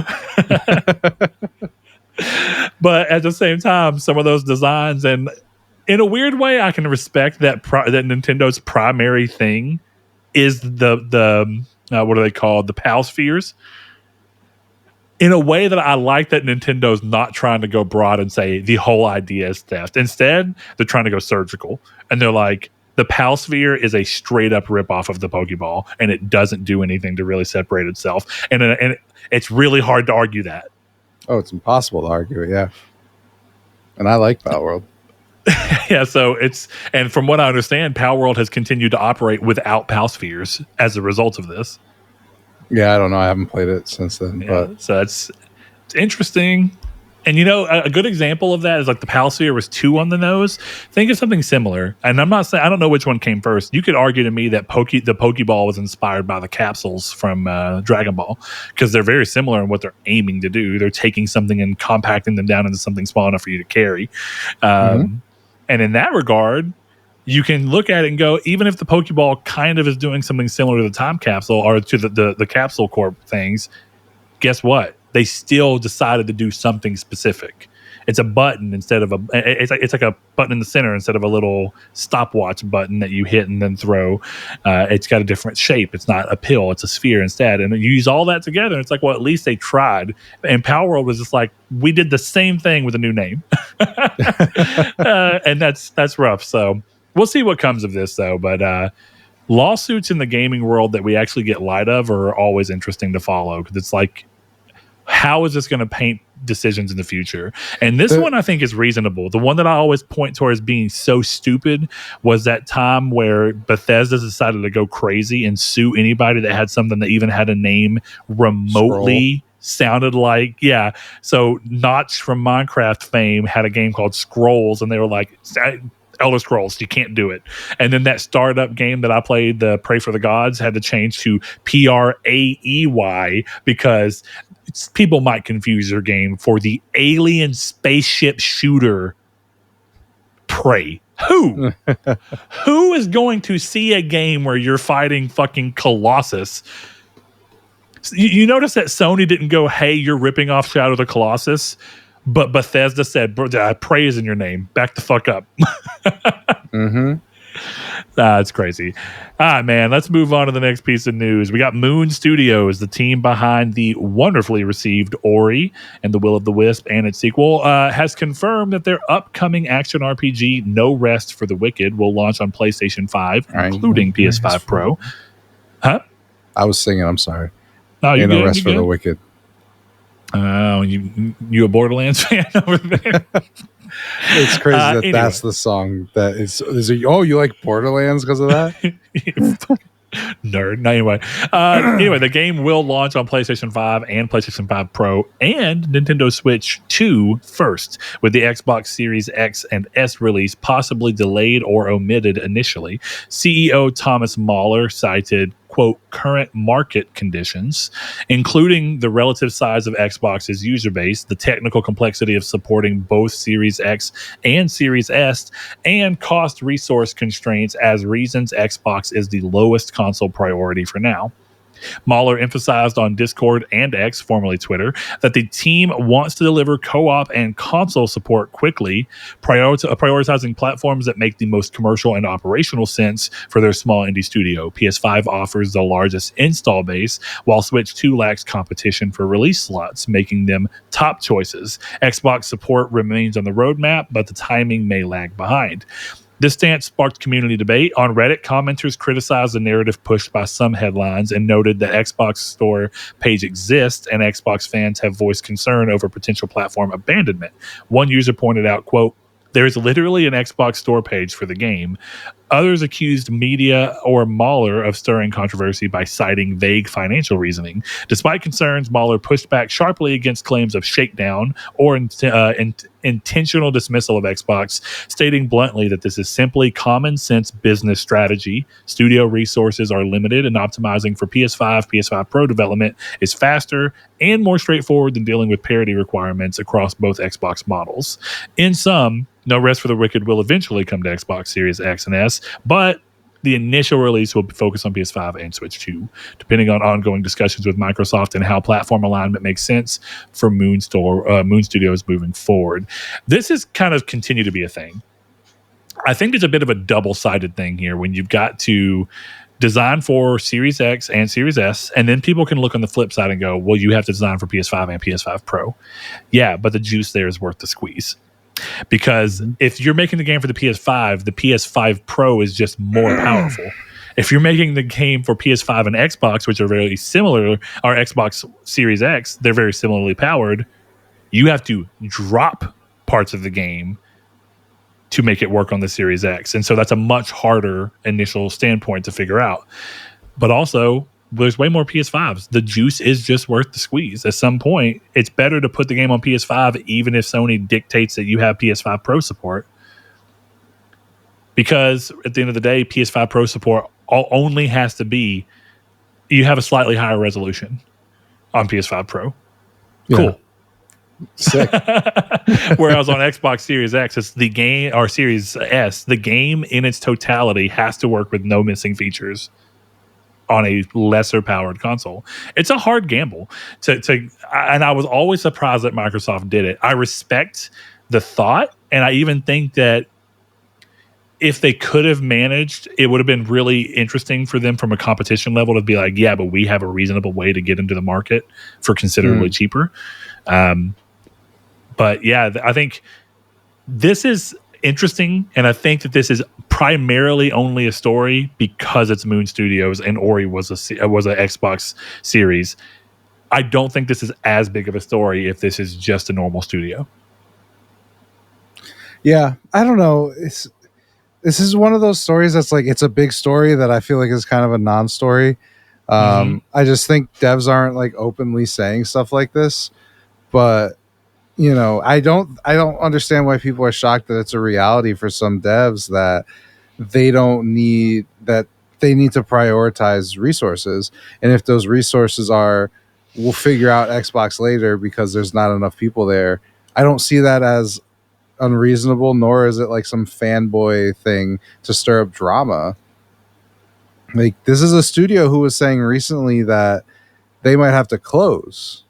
But at the same time, some of those designs, and in a weird way, I can respect that that Nintendo's primary thing is the what are they called? The PAL spheres. In a way that I like that Nintendo's not trying to go broad and say the whole idea is theft. Instead, they're trying to go surgical. And they're like, the PAL sphere is a straight up ripoff of the Pokeball, and it doesn't do anything to really separate itself. And it's really hard to argue that. Oh, it's impossible to argue it, yeah. And I like Palworld. Yeah, so and from what I understand, Palworld has continued to operate without Palspheres as a result of this. Yeah, I don't know. I haven't played it since then. Yeah, But so it's interesting. And a good example of that is like the Palsphere was 2 on the nose. Think of something similar. And I'm not saying I don't know which one came first. You could argue to me that the Pokeball was inspired by the capsules from Dragon Ball because they're very similar in what they're aiming to do. They're taking something and compacting them down into something small enough for you to carry. And in that regard, you can look at it and go, even if the Pokeball kind of is doing something similar to the time capsule or to the capsule corp things, guess what? They still decided to do something specific. It's a button instead of it's like a button in the center instead of a little stopwatch button that you hit and then throw. It's got a different shape. It's not a pill. It's a sphere instead. And you use all that together. And it's like, well, at least they tried. And Palworld was just like, we did the same thing with a new name. And that's rough. So we'll see what comes of this, though. But lawsuits in the gaming world that we actually get light of are always interesting to follow because it's like, how is this going to paint decisions in the future? And this one I think is reasonable. The one that I always point towards being so stupid was that time where Bethesda decided to go crazy and sue anybody that had something that even had a name remotely sounded like, yeah. So Notch from Minecraft fame had a game called Scrolls, and they were like, Elder Scrolls, you can't do it. And then that startup game that I played, the Pray for the Gods, had to change to Praey because people might confuse their game for the alien spaceship shooter Prey. Who is going to see a game where you're fighting fucking Colossus? You notice that Sony didn't go, hey, you're ripping off Shadow of the Colossus, but Bethesda said, Prey is in your name. Back the fuck up. It's crazy. All right, man. Let's move on to the next piece of news. We got Moon Studios, the team behind the wonderfully received Ori and the Will of the Wisp and its sequel, has confirmed that their upcoming action RPG, No Rest for the Wicked, will launch on PlayStation 5, including PS5 Pro. Huh? I was singing. I'm sorry. Oh, you No Rest for the Wicked. Oh, you a Borderlands fan over there? It's crazy that anyway. That's the song that is oh, you like Borderlands because of that? Nerd. Anyway, the game will launch on PlayStation 5 and PlayStation 5 Pro and Nintendo Switch 2 first, with the Xbox Series X and S release possibly delayed or omitted initially. CEO Thomas Mahler cited, quote, current market conditions, including the relative size of Xbox's user base, the technical complexity of supporting both Series X and Series S, and cost resource constraints as reasons Xbox is the lowest console priority for now. Mahler emphasized on Discord and X, formerly Twitter, that the team wants to deliver co-op and console support quickly, prioritizing platforms that make the most commercial and operational sense for their small indie studio. PS5 offers the largest install base, while Switch 2 lacks competition for release slots, making them top choices. Xbox support remains on the roadmap, but the timing may lag behind. This stance sparked community debate. On Reddit, commenters criticized the narrative pushed by some headlines and noted that Xbox Store page exists and Xbox fans have voiced concern over potential platform abandonment. One user pointed out, quote, there is literally an Xbox Store page for the game. Others accused media or Mahler of stirring controversy by citing vague financial reasoning. Despite concerns, Mahler pushed back sharply against claims of shakedown or intentional dismissal of Xbox, stating bluntly that this is simply common sense business strategy. Studio resources are limited, and optimizing for PS5, PS5 Pro development is faster and more straightforward than dealing with parity requirements across both Xbox models. In sum, No Rest for the Wicked will eventually come to Xbox Series X and S, but the initial release will be focused on PS5 and Switch 2, depending on ongoing discussions with Microsoft and how platform alignment makes sense for Moon Studios moving forward. This has kind of continued to be a thing. I think it's a bit of a double-sided thing here when you've got to design for Series X and Series S, and then people can look on the flip side and go, well, you have to design for PS5 and PS5 Pro. Yeah, but the juice there is worth the squeeze. Because if you're making the game for the PS5 Pro is just more powerful. If you're making the game for PS5 and Xbox, which are very similar, or Xbox Series X, they're very similarly powered, you have to drop parts of the game to make it work on the Series X. And so that's a much harder initial standpoint to figure out. But also, there's way more PS5s. The juice is just worth the squeeze. At some point, it's better to put the game on PS5, even if Sony dictates that you have PS5 Pro support. Because at the end of the day, PS5 Pro support only has to be, you have a slightly higher resolution on PS5 Pro. Cool. Sick. Whereas on Xbox Series X, it's the game, or Series S, the game in its totality has to work with no missing features on a lesser powered console. It's a hard gamble and I was always surprised that Microsoft did it. I respect the thought, and I even think that if they could have managed, it would have been really interesting for them from a competition level to be like, yeah, but we have a reasonable way to get into the market for considerably cheaper. But yeah, I think this is interesting, and I think that this is primarily only a story because it's Moon Studios and Ori was an Xbox series. I don't think this is as big of a story if this is just a normal studio. Yeah, I don't know. This is one of those stories that's like, it's a big story that I feel like is kind of a non-story. I just think devs aren't like openly saying stuff like this, but you know, I don't understand why people are shocked that it's a reality for some devs that they need to prioritize resources. And if those resources are, we'll figure out Xbox later because there's not enough people there, I don't see that as unreasonable, nor is it like some fanboy thing to stir up drama. Like, this is a studio who was saying recently that they might have to close.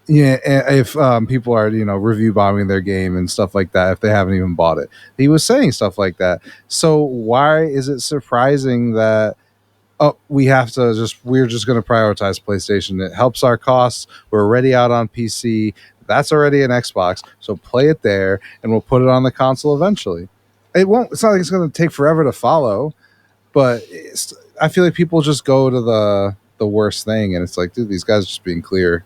Yeah, if people are, review bombing their game and stuff like that, if they haven't even bought it. He was saying stuff like that. So why is it surprising that we're just going to prioritize PlayStation? It helps our costs. We're already out on PC. That's already an Xbox. So play it there, and we'll put it on the console eventually. It's not like it's going to take forever to follow, but I feel like people just go to the worst thing, and it's like, dude, these guys are just being clear.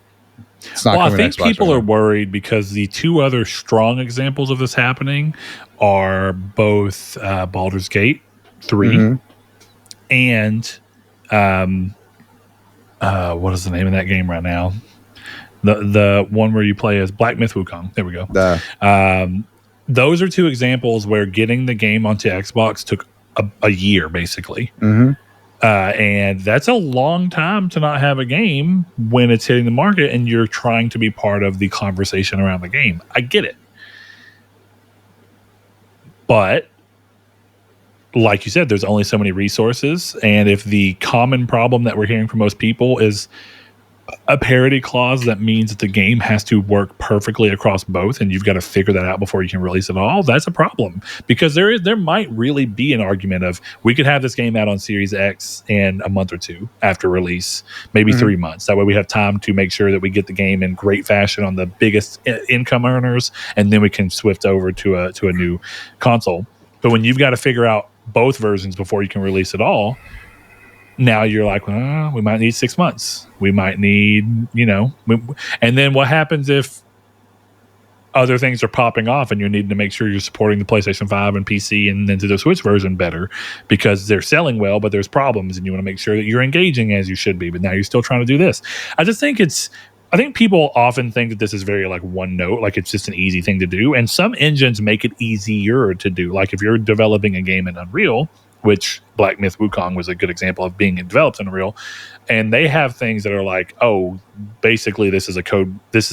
I think people are worried because the two other strong examples of this happening are both Baldur's Gate 3 and what is the name of that game right now? The one where you play as Black Myth Wukong. There we go. Those are two examples where getting the game onto Xbox took a year, basically. And that's a long time to not have a game when it's hitting the market and you're trying to be part of the conversation around the game. I get it. But like you said, there's only so many resources. And if the common problem that we're hearing from most people is a parity clause, that means that the game has to work perfectly across both, and you've got to figure that out before you can release it all. That's a problem, because there might really be an argument of, we could have this game out on Series X in a month or two after release, maybe 3 months. That way we have time to make sure that we get the game in great fashion on the biggest income earners, and then we can swift over to a new console. But when you've got to figure out both versions before you can release it all, now you're like, well, we might need 6 months. We might need, and then what happens if other things are popping off and you're needing to make sure you're supporting the PlayStation 5 and PC and then to the Switch version better because they're selling well, but there's problems and you want to make sure that you're engaging as you should be, but now you're still trying to do this. I think people often think that this is very like one note, like it's just an easy thing to do. And some engines make it easier to do. Like if you're developing a game in Unreal, which Black Myth Wukong was a good example of being developed in Unreal, and they have things that are like, oh, basically this is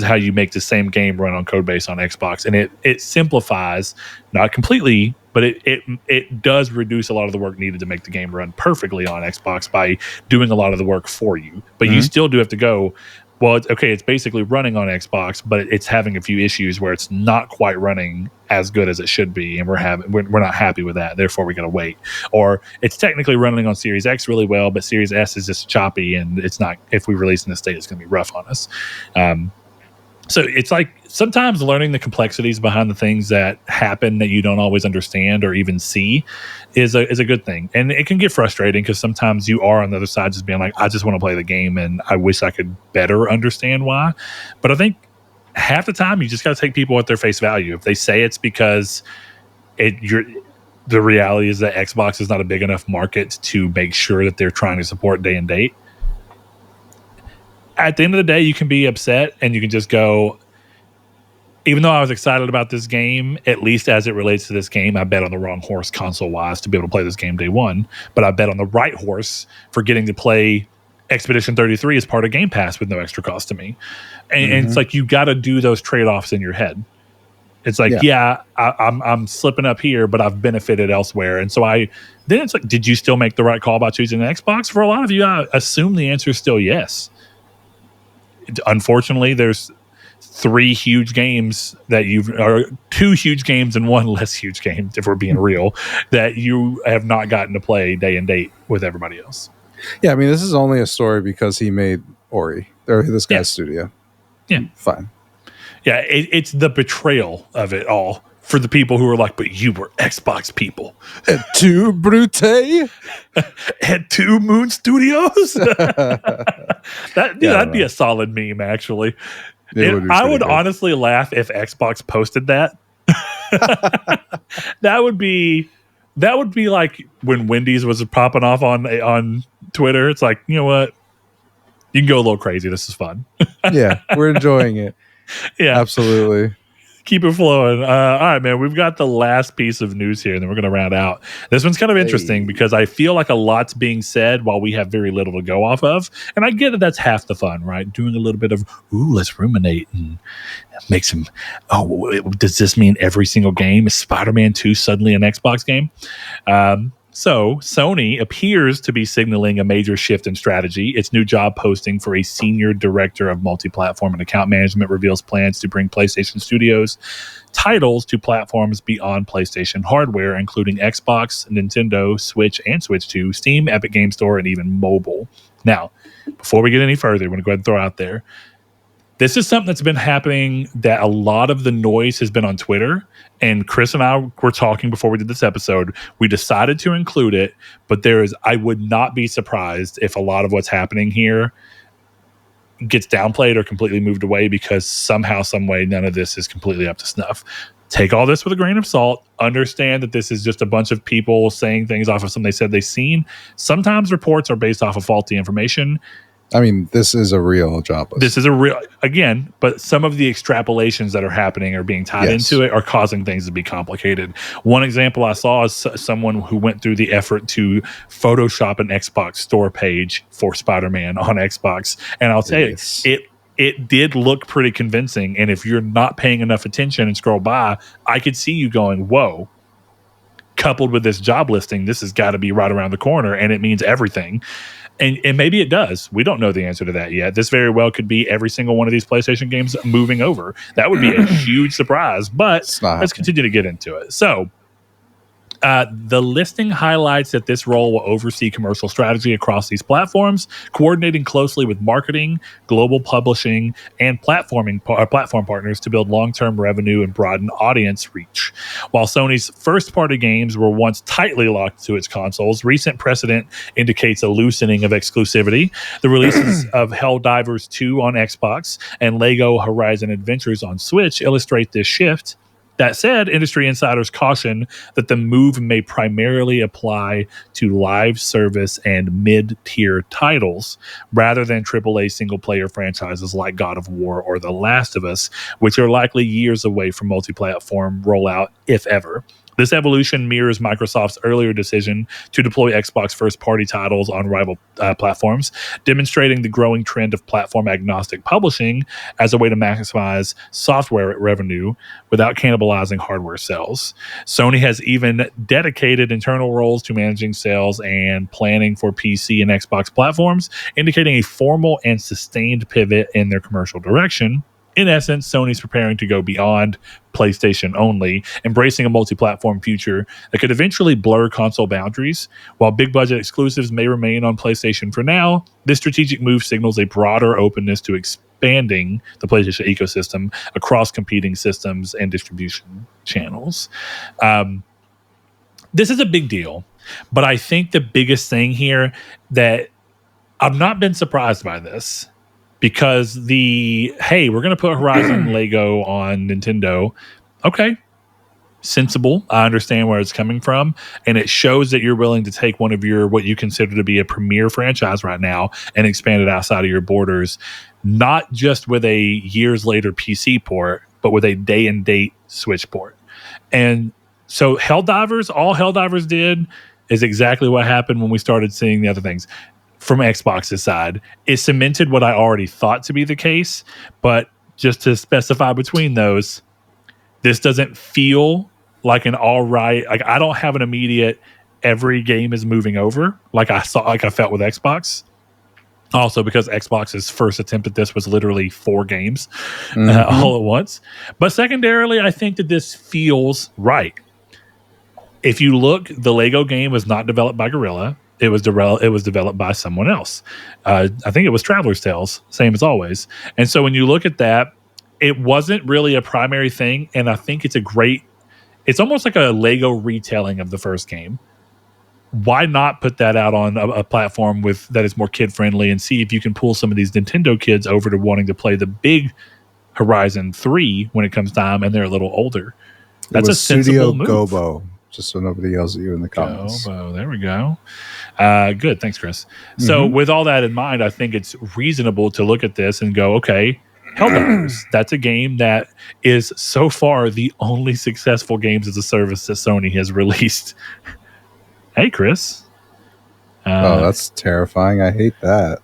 how you make the same game run on Codebase on Xbox, and it simplifies, not completely, but it does reduce a lot of the work needed to make the game run perfectly on Xbox by doing a lot of the work for you. But you still do have to go, well, it's basically running on Xbox, but it's having a few issues where it's not quite running as good as it should be, and we're not happy with that. Therefore, we got to wait. Or it's technically running on Series X really well, but Series S is just choppy, and it's not. If we release in the state, it's going to be rough on us. So it's like sometimes learning the complexities behind the things that happen that you don't always understand or even see is a good thing. And it can get frustrating because sometimes you are on the other side just being like, I just want to play the game and I wish I could better understand why. But I think half the time you just got to take people at their face value. If they say it's because the reality is that Xbox is not a big enough market to make sure that they're trying to support day and date. At the end of the day, you can be upset and you can just go, even though I was excited about this game, at least as it relates to this game, I bet on the wrong horse console-wise to be able to play this game day one. But I bet on the right horse for getting to play Expedition 33 as part of Game Pass with no extra cost to me. And it's like you got to do those trade-offs in your head. It's like, I'm slipping up here, but I've benefited elsewhere. And so then it's like, did you still make the right call by choosing an Xbox? For a lot of you, I assume the answer is still yes. Unfortunately, there's 3 huge games or 2 huge games and 1 less huge game, if we're being real, that you have not gotten to play day and date with everybody else. Yeah, I mean, this is only a story because he made Ori. Or this guy's studio. Yeah. Fine. Yeah, it's the betrayal of it all for the people who are like, but you were Xbox people. Et tu, Brute? Et tu, Moon Studios? That'd be a solid meme, actually. I would honestly laugh if Xbox posted that. That would be like when Wendy's was popping off on Twitter. It's like, you know what? You can go a little crazy. This is fun. Yeah, we're enjoying it. Yeah, absolutely. Keep it flowing. All right, man. We've got the last piece of news here, and then we're going to round out. This one's kind of interesting because I feel like a lot's being said while we have very little to go off of. And I get it. That's half the fun, right? Doing a little bit of, let's ruminate and make some, does this mean every single game is Spider-Man 2 suddenly an Xbox game? So Sony appears to be signaling a major shift in strategy. Its new job posting for a senior director of multi-platform and account management reveals plans to bring PlayStation Studios titles to platforms beyond PlayStation hardware, including Xbox, Nintendo, Switch, and Switch 2, Steam, Epic Game Store, and even mobile. Now, before we get any further, I'm going to go ahead and throw out there. This is something that's been happening that a lot of the noise has been on Twitter. And Chris and I were talking before we did this episode. We decided to include it, but I would not be surprised if a lot of what's happening here gets downplayed or completely moved away because somehow, some way, none of this is completely up to snuff. Take all this with a grain of salt. Understand that this is just a bunch of people saying things off of something they said they've seen. Sometimes reports are based off of faulty information. I mean, this is a real job list. This is a real, again, but some of the extrapolations that are happening or being tied into it are causing things to be complicated. One example I saw is someone who went through the effort to Photoshop an Xbox store page for Spider-Man on Xbox. And I'll tell you, it did look pretty convincing. And if you're not paying enough attention and scroll by, I could see you going, whoa. Coupled with this job listing, this has got to be right around the corner, and it means everything. And maybe it does. We don't know the answer to that yet. This very well could be every single one of these PlayStation games moving over. That would be a huge surprise, but let's continue to get into it. So, the listing highlights that this role will oversee commercial strategy across these platforms, coordinating closely with marketing, global publishing, and platform partners to build long-term revenue and broaden audience reach. While Sony's first-party games were once tightly locked to its consoles, recent precedent indicates a loosening of exclusivity. The releases of Helldivers 2 on Xbox and Lego Horizon Adventures on Switch illustrate this shift. That said, industry insiders caution that the move may primarily apply to live service and mid-tier titles rather than AAA single-player franchises like God of War or The Last of Us, which are likely years away from multi-platform rollout, if ever. This evolution mirrors Microsoft's earlier decision to deploy Xbox first-party titles on rival platforms, demonstrating the growing trend of platform-agnostic publishing as a way to maximize software revenue without cannibalizing hardware sales. Sony has even dedicated internal roles to managing sales and planning for PC and Xbox platforms, indicating a formal and sustained pivot in their commercial direction. In essence, Sony's preparing to go beyond PlayStation only, embracing a multi-platform future that could eventually blur console boundaries. While big-budget exclusives may remain on PlayStation for now, this strategic move signals a broader openness to expanding the PlayStation ecosystem across competing systems and distribution channels. This is a big deal, but I think the biggest thing here that I've not been surprised by this, because hey, we're going to put Horizon Lego on Nintendo. Okay. Sensible. I understand where it's coming from, and it shows that you're willing to take one of your what you consider to be a premier franchise right now and expand it outside of your borders, not just with a years later PC port, but with a day and date Switch port. And so Helldivers, all Helldivers did is exactly what happened when we started seeing the other things from Xbox's side. It cemented what I already thought to be the case, but just to specify between those, this doesn't feel like an all right, like I don't have an immediate every game is moving over like I felt with Xbox. Also because Xbox's first attempt at this was literally 4 games all at once. But secondarily, I think that this feels right. If you look, the Lego game was not developed by Guerrilla. It was developed by someone else. I think it was Traveler's Tales, same as always. And so when you look at that, it wasn't really a primary thing, and I think it's almost like a Lego retelling of the first game. Why not put that out on a platform that is more kid friendly and see if you can pull some of these Nintendo kids over to wanting to play the big Horizon 3 when it comes time and they're a little older. That's a sensible move. Gobo, just so nobody yells at you in the comments. Gobo, there we go. Good, thanks, Chris. So with all that in mind, I think it's reasonable to look at this and go, okay, Helldivers, that's a game that is so far the only successful games as a service that Sony has released. Hey, Chris. Oh, that's terrifying. I hate that.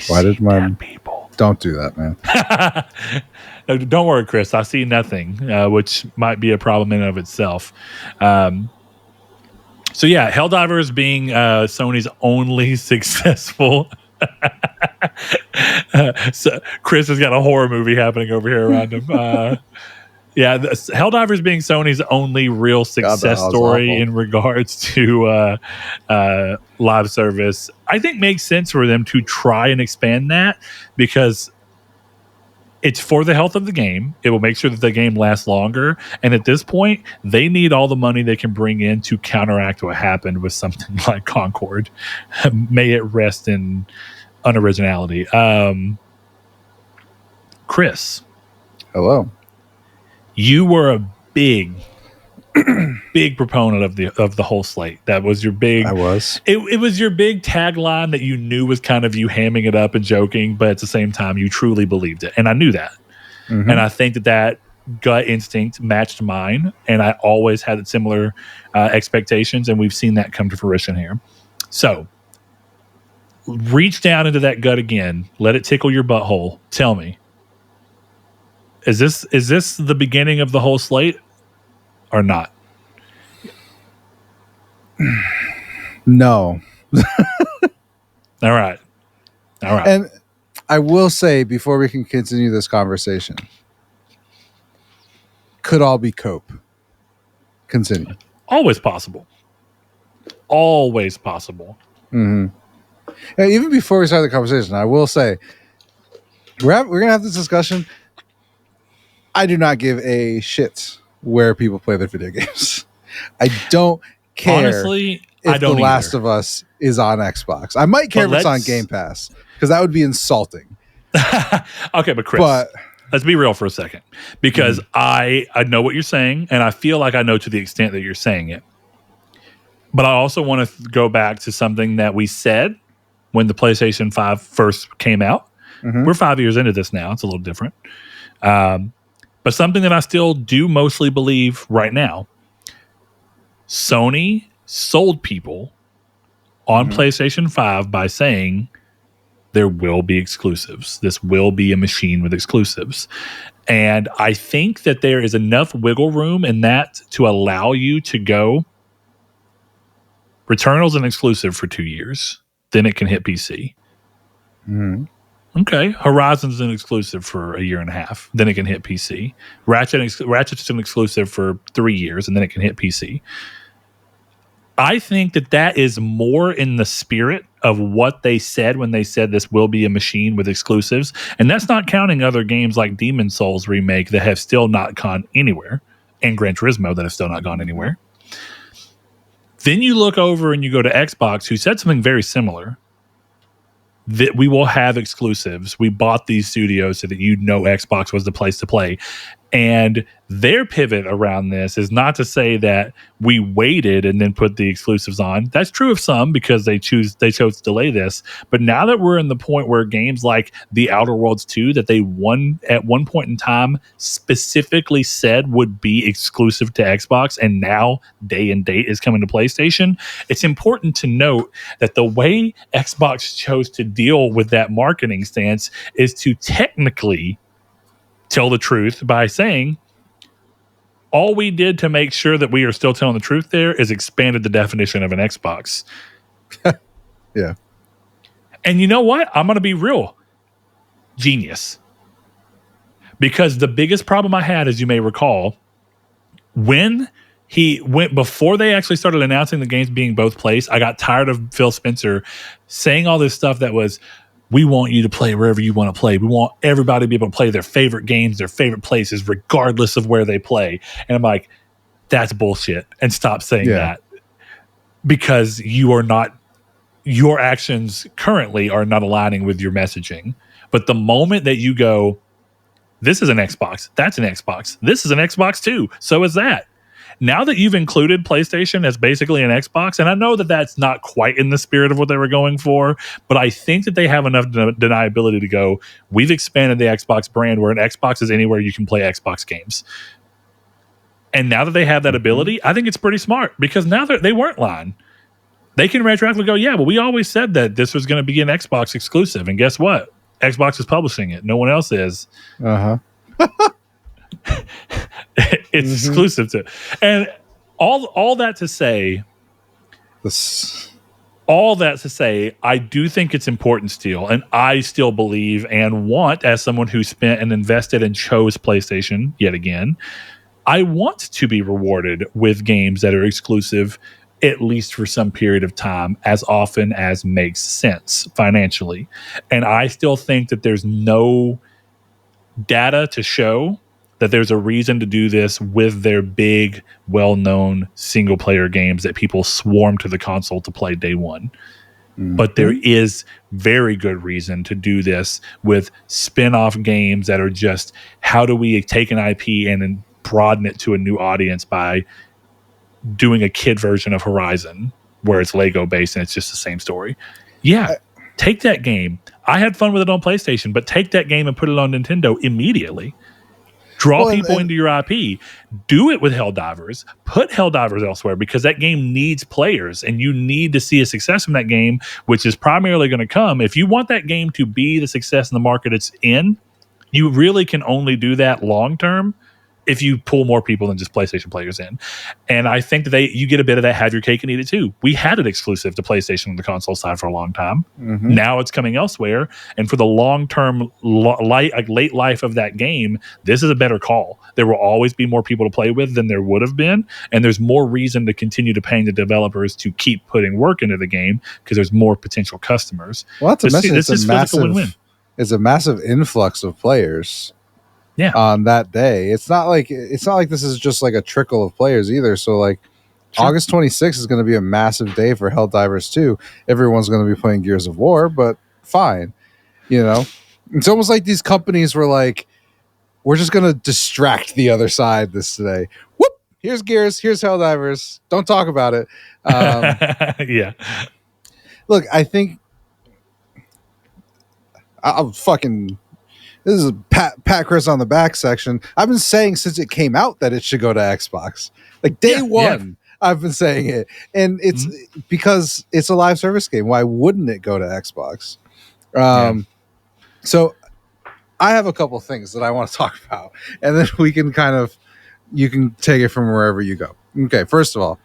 Why did my people? Don't do that, man. Don't worry, Chris. I see nothing, which might be a problem in and of itself. So yeah, Helldivers being Sony's only successful. So Chris has got a horror movie happening over here around him. Helldivers being Sony's only real success story in regards to live service, I think makes sense for them to try and expand that because it's for the health of the game. It will make sure that the game lasts longer. And at this point, they need all the money they can bring in to counteract what happened with something like Concord. May it rest in unoriginality. Chris. Hello. You were a big proponent of the whole slate. That was your big. I was. It was your big tagline that you knew was kind of you hamming it up and joking, but at the same time you truly believed it, and I knew that. And I think that gut instinct matched mine, and I always had similar expectations, and we've seen that come to fruition here. So reach down into that gut again. Let it tickle your butthole. Tell me. Is this the beginning of the whole slate or not? No. All right. And I will say before we can continue this conversation, could all be cope. Continue. Always possible. Always possible. And even before we start the conversation, I will say we're gonna have this discussion. I do not give a shit where people play their video games. I don't care. Honestly, if I don't The Last of Us is on Xbox. I might care if it's on Game Pass because that would be insulting. Okay, but Chris, let's be real for a second because I know what you're saying, and I feel like I know to the extent that you're saying it. But I also want to go back to something that we said when the PlayStation 5 first came out. We're 5 years into this now. It's a little different. But something that I still do mostly believe right now, Sony sold people on PlayStation 5 by saying there will be exclusives. This will be a machine with exclusives. And I think that there is enough wiggle room in that to allow you to go, Returnal's an exclusive for 2 years. Then it can hit PC. Okay, Horizon's an exclusive for a year and a half. Then it can hit PC. Ratchet's an exclusive for 3 years, and then it can hit PC. I think that is more in the spirit of what they said when they said this will be a machine with exclusives. And that's not counting other games like Demon Souls Remake that have still not gone anywhere, and Gran Turismo that have still not gone anywhere. Then you look over and you go to Xbox, who said something very similar. that we will have exclusives. We bought these studios so that Xbox was the place to play. And their pivot around this is not to say that we waited and then put the exclusives on. That's true of some because they chose to delay this. But now that we're in the point where games like The Outer Worlds 2 that they at one point in time specifically said would be exclusive to Xbox, and now day and date is coming to PlayStation, it's important to note that the way Xbox chose to deal with that marketing stance is to technically tell the truth by saying all we did to make sure that we are still telling the truth there is expanded the definition of an Xbox. Yeah. And you know what? I'm going to be real. Genius. Because the biggest problem I had, as you may recall, when he went before they actually started announcing the games being both placed, I got tired of Phil Spencer saying all this stuff that was, we want you to play wherever you want to play. We want everybody to be able to play their favorite games, their favorite places, regardless of where they play. And I'm like, that's bullshit. And stop saying that. Because your actions currently are not aligning with your messaging. But the moment that you go, this is an Xbox, that's an Xbox, this is an Xbox too, so is that. Now that you've included PlayStation as basically an Xbox, and I know that that's not quite in the spirit of what they were going for, but I think that they have enough deniability to go, we've expanded the Xbox brand where an Xbox is anywhere you can play Xbox games. And now that they have that ability, I think it's pretty smart because now they weren't lying. They can retroactively go, yeah, well, we always said that this was going to be an Xbox exclusive. And guess what? Xbox is publishing it. No one else is. Uh-huh. It's exclusive to, and all that to say, I do think it's important still, and I still believe and want, as someone who spent and invested and chose PlayStation yet again, I want to be rewarded with games that are exclusive at least for some period of time, as often as makes sense financially. And I still think that there's no data to show that there's a reason to do this with their big, well-known single-player games that people swarm to the console to play day one. Mm-hmm. But there is very good reason to do this with spin-off games that are just, how do we take an IP and then broaden it to a new audience by doing a kid version of Horizon where it's Lego-based and it's just the same story. Yeah, take that game. I had fun with it on PlayStation, but take that game and put it on Nintendo immediately. Draw people into your IP. Do it with Helldivers. Put Helldivers elsewhere because that game needs players and you need to see a success from that game, which is primarily going to come. If you want that game to be the success in the market it's in, you really can only do that long term if you pull more people than just PlayStation players in. And I think that you get a bit of that have your cake and eat it too. We had it exclusive to PlayStation on the console side for a long time. Mm-hmm. Now it's coming elsewhere. And for the long-term late life of that game, this is a better call. There will always be more people to play with than there would have been. And there's more reason to continue to paying the developers to keep putting work into the game because there's more potential customers. Well, that's a message. This is massive win-win. It's a massive influx of players. Yeah. On that day. It's not like this is just like a trickle of players either. So like August 26th is going to be a massive day for Helldivers 2. Everyone's going to be playing Gears of War, but fine. You know, it's almost like these companies were like, we're just going to distract the other side this today. Whoop! Here's Gears. Here's Helldivers. Don't talk about it. Yeah. Look, I think I'm fucking... This is a pat Chris on the back section. I've been saying since it came out that it should go to Xbox. Like day one, I've been saying it. And it's because it's a live service game. Why wouldn't it go to Xbox? So I have a couple things that I want to talk about. And then we can you can take it from wherever you go. Okay, first of all,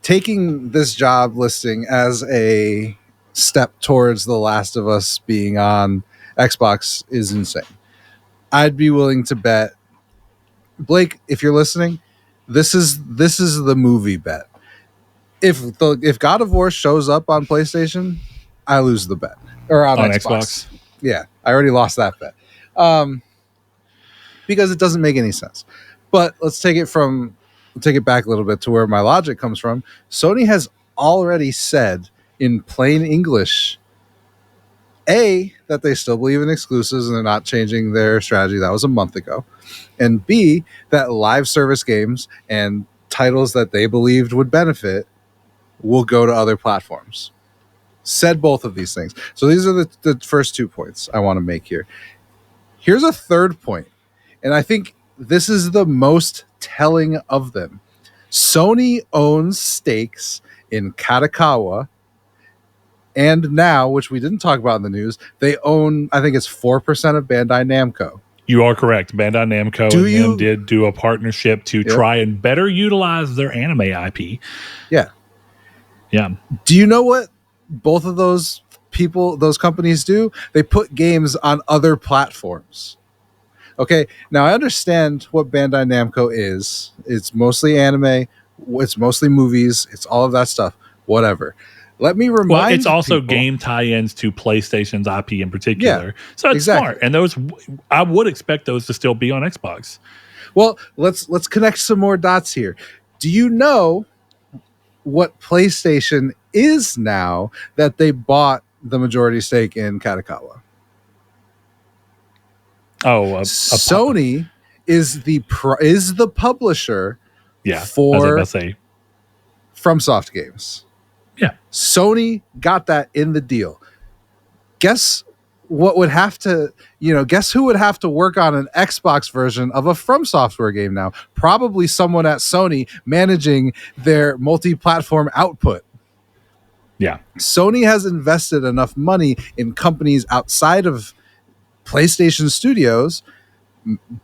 taking this job listing as a step towards The Last of Us being on Xbox is insane. I'd be willing to bet, Blake, if you're listening, this is the movie bet. If God of War shows up on PlayStation, I lose the bet. Or on Xbox. Yeah, I already lost that bet. Because it doesn't make any sense. But let's take it back a little bit to where my logic comes from. Sony has already said in plain English, A, that they still believe in exclusives and they're not changing their strategy. That was a month ago. And B, that live service games and titles that they believed would benefit will go to other platforms. Said both of these things. So these are the first 2 points I want to make here. Here's a third point, and I think this is the most telling of them. Sony owns stakes in Kadokawa, and now, which we didn't talk about in the news, they own, I think it's 4% of Bandai Namco. You are correct. Bandai Namco and them did do a partnership to try and better utilize their anime IP. Yeah. Yeah. Do you know what both of those companies do? They put games on other platforms. Okay, now I understand what Bandai Namco is. It's mostly anime, it's mostly movies, it's all of that stuff. Whatever. Let me remind you. Well, it's also game tie-ins to PlayStation's IP in particular. Yeah, so it's smart. And those, I would expect those to still be on Xbox. Well, let's connect some more dots here. Do you know what PlayStation is now that they bought the majority stake in Kadokawa? Sony is the publisher for FromSoft games. Yeah. Sony got that in the deal. Guess what would have to, guess who would have to work on an Xbox version of a From Software game now? Probably someone at Sony managing their multi-platform output. Yeah. Sony has invested enough money in companies outside of PlayStation Studios.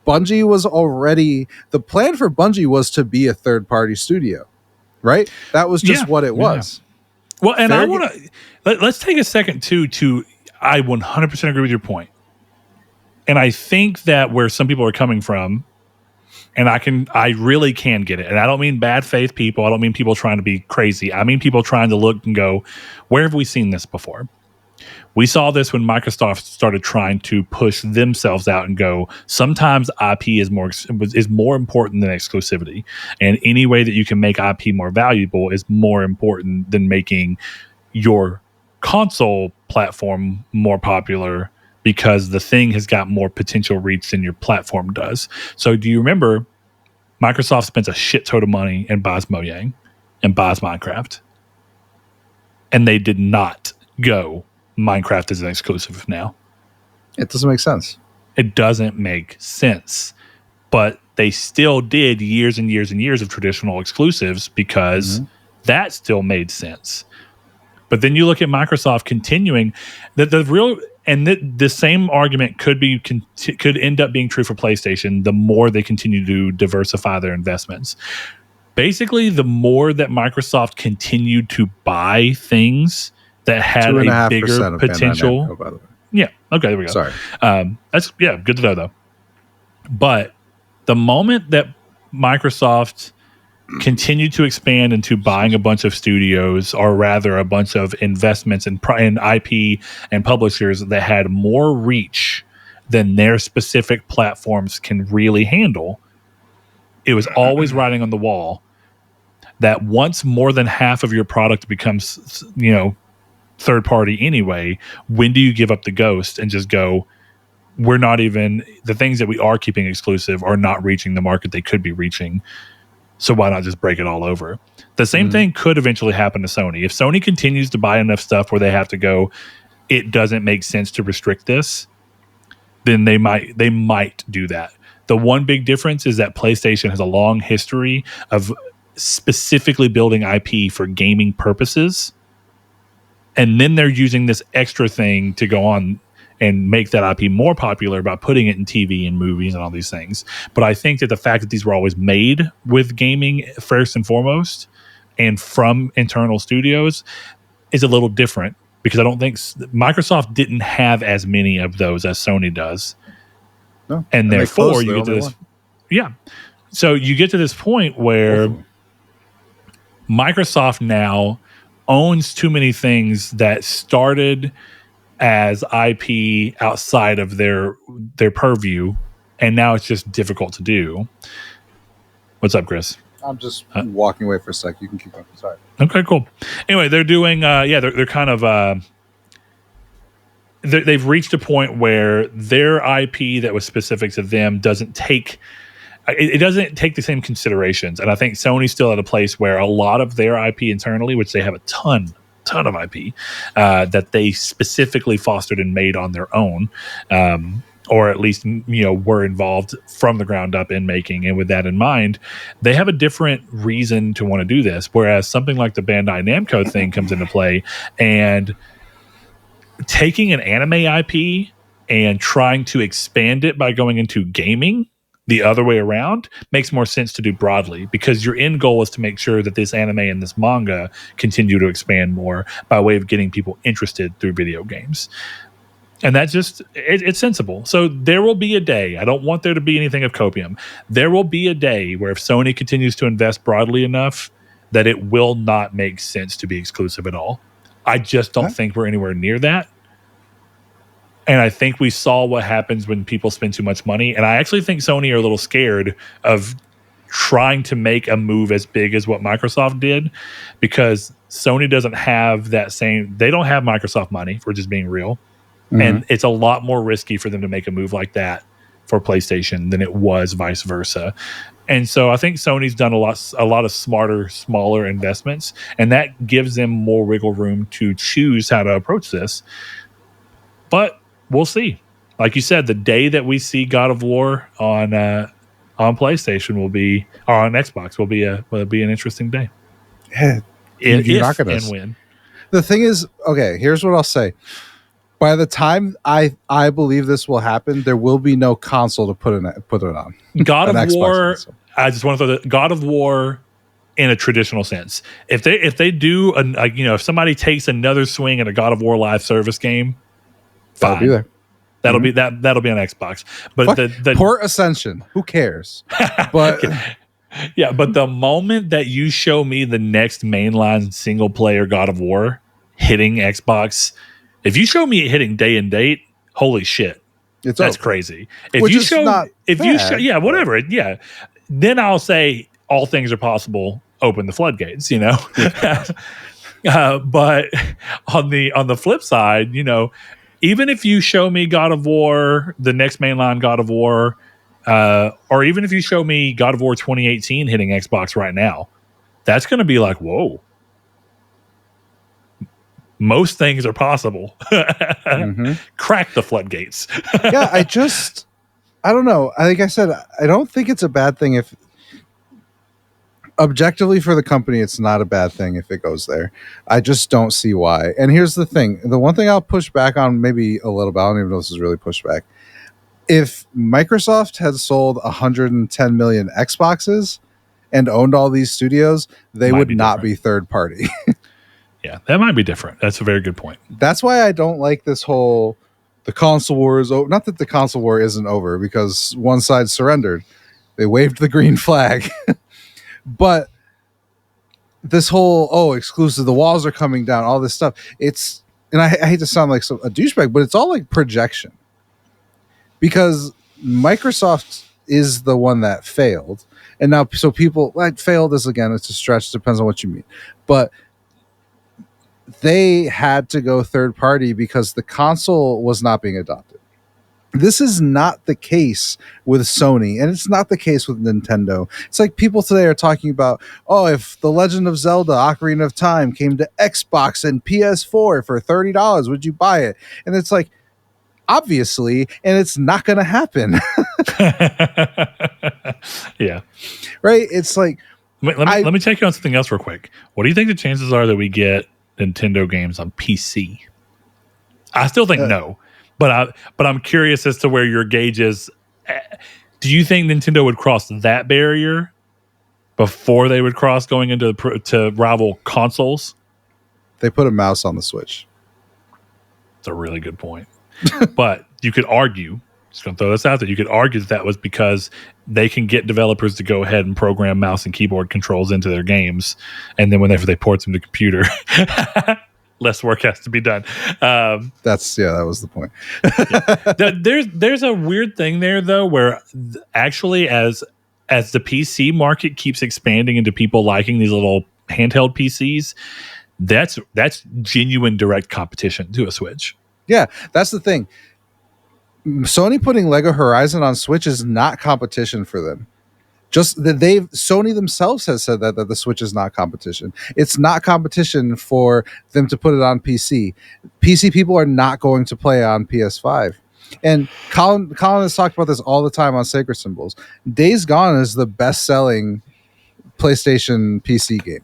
Bungie was already, the plan for Bungie was to be a third-party studio, right? That was just what it was. Yeah. Well, and I want to, let's take a second too, I 100% agree with your point. And I think that where some people are coming from, and I really can get it. And I don't mean bad faith people. I don't mean people trying to be crazy. I mean people trying to look and go, where have we seen this before? We saw this when Microsoft started trying to push themselves out and go, sometimes IP is more important than exclusivity. And any way that you can make IP more valuable is more important than making your console platform more popular, because the thing has got more potential reach than your platform does. So do you remember Microsoft spends a shit ton of money and buys Mojang and buys Minecraft? And they did not go, Minecraft is an exclusive now. It doesn't make sense. It doesn't make sense. But they still did years and years and years of traditional exclusives because that still made sense. But then you look at Microsoft continuing the same argument could end up being true for PlayStation the more they continue to diversify their investments. Basically, the more that Microsoft continued to buy things that had a bigger potential. Namco, by the way. Yeah. Okay. There we go. Sorry. That's good to know though. But the moment that Microsoft continued to expand into buying a bunch of studios, or rather a bunch of investments in IP and publishers that had more reach than their specific platforms can really handle, it was always writing on the wall that once more than half of your product becomes, third party anyway, when do you give up the ghost and just go, we're not even, the things that we are keeping exclusive are not reaching the market they could be reaching. So why not just break it all over? The same thing could eventually happen to Sony. If Sony continues to buy enough stuff where they have to go, it doesn't make sense to restrict this, then they might do that. The one big difference is that PlayStation has a long history of specifically building IP for gaming purposes. And then they're using this extra thing to go on and make that IP more popular by putting it in TV and movies and all these things. But I think that the fact that these were always made with gaming first and foremost and from internal studios is a little different, because I don't think Microsoft didn't have as many of those as Sony does. No, and therefore you get to this. Yeah. So you get to this point where Microsoft now owns too many things that started as IP outside of their purview, and now it's just difficult to do. What's up, Chris? I'm just walking away for a sec. You can keep going. Sorry. Okay, cool. Anyway, they're doing, they're kind of, they've reached a point where their IP that was specific to them doesn't take, it doesn't take the same considerations. And I think Sony's still at a place where a lot of their IP internally, which they have a ton of IP, that they specifically fostered and made on their own, or at least, were involved from the ground up in making. And with that in mind, they have a different reason to want to do this. Whereas something like the Bandai Namco thing comes into play, and taking an anime IP and trying to expand it by going into gaming the other way around makes more sense to do broadly, because your end goal is to make sure that this anime and this manga continue to expand more by way of getting people interested through video games. And that's just, it's sensible. So there will be a day, I don't want there to be anything of copium. There will be a day where if Sony continues to invest broadly enough, that it will not make sense to be exclusive at all. I just don't think we're anywhere near that. And I think we saw what happens when people spend too much money. And I actually think Sony are a little scared of trying to make a move as big as what Microsoft did, because Sony doesn't have that same, they don't have Microsoft money, if we're just being real. Mm-hmm. And it's a lot more risky for them to make a move like that for PlayStation than it was vice versa. And so I think Sony's done a lot of smarter, smaller investments, and that gives them more wiggle room to choose how to approach this. But we'll see. Like you said, the day that we see God of War on PlayStation will be, or on Xbox will be an interesting day. Yeah, you're not gonna win. The thing is, okay, here's what I'll say. By the time I believe this will happen, there will be no console to put it on. God of War. Console. I just want to throw the God of War in a traditional sense. If they do, if somebody takes another swing at a God of War live service game, that'll be there. That'll be on Xbox. But the Port Ascension, who cares? But yeah, but the moment that you show me the next mainline single player God of War hitting Xbox, if you show me it hitting day and date, holy shit, that's over. Crazy. If you show, whatever, then I'll say all things are possible. Open the floodgates, But on the flip side, even if you show me God of War, the next mainline God of War, or even if you show me God of War 2018 hitting Xbox right now, that's going to be like, whoa. Most things are possible. Mm-hmm. Crack the floodgates. Yeah, I don't know. Like I said, I don't think it's a bad thing if objectively for the company, it's not a bad thing if it goes there. I just don't see why. And here's the thing. The one thing I'll push back on maybe a little bit, I don't even know if this is really pushback. If Microsoft had sold 110 million Xboxes and owned all these studios, they would not be third party. Yeah, that might be different. That's a very good point. That's why I don't like this whole the console war is over. Not that the console war isn't over, because one side surrendered. They waved the green flag. But this whole, exclusive, the walls are coming down, all this stuff. It's, and I hate to sound like a douchebag, but it's all like projection. Because Microsoft is the one that failed. And now, so people, like, failed is, again, it's a stretch, depends on what you mean. But they had to go third party because the console was not being adopted. This is not the case with Sony, and it's not the case with Nintendo. It's like people today are talking about, if The Legend of Zelda Ocarina of Time came to Xbox and PS4 for $30, would you buy it? And it's like, obviously, and it's not going to happen. Yeah. Right? It's like... Let me take you on something else real quick. What do you think the chances are that we get Nintendo games on PC? I still think no. But I'm curious as to where your gauge is. Do you think Nintendo would cross that barrier before they would cross going into to rival consoles? They put a mouse on the Switch. That's a really good point. But you could argue, just going to throw this out there, you could argue that was because they can get developers to go ahead and program mouse and keyboard controls into their games, and then whenever they port them to computer, less work has to be done. That was the point. There's a weird thing there, though, where actually, as as the PC market keeps expanding into people liking these little handheld PCs, that's genuine direct competition to a Switch. Yeah, that's the thing. Sony putting Lego Horizon on Switch is not competition for them. Just that Sony themselves has said that the Switch is not competition. It's not competition for them to put it on PC. PC people are not going to play on PS5. And Colin has talked about this all the time on Sacred Symbols. Days Gone is the best-selling PlayStation PC game.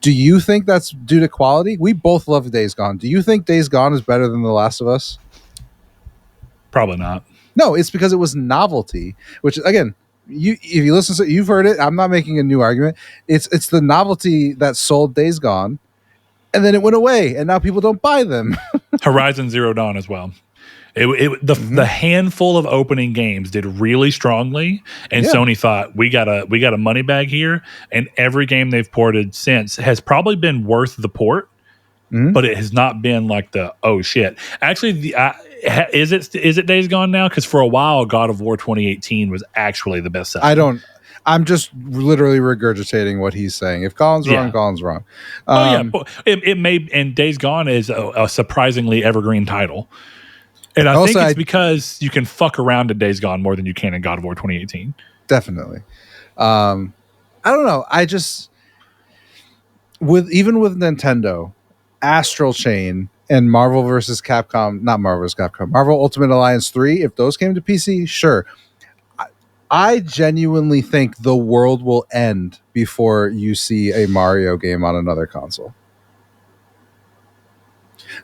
Do you think that's due to quality? We both love Days Gone. Do you think Days Gone is better than The Last of Us? Probably not. No, it's because it was novelty, which again, if you listen to it, you've heard it. I'm not making a new argument. It's the novelty that sold Days Gone, and then it went away, and now people don't buy them. Horizon Zero Dawn as well. The handful of opening games did really strongly, and Sony thought we got a money bag here, and every game they've ported since has probably been worth the port, but it has not been like the oh shit. Actually, is it Days Gone now? Because for a while, God of War 2018 was actually the best seller. I'm just literally regurgitating what he's saying. If Colin's wrong, Colin's wrong. It may. And Days Gone is a surprisingly evergreen title. And I think it's because you can fuck around in Days Gone more than you can in God of War 2018. Definitely. I don't know. I just with Nintendo, Astral Chain, and Marvel Ultimate Alliance 3, if those came to PC, sure. I genuinely think the world will end before you see a Mario game on another console.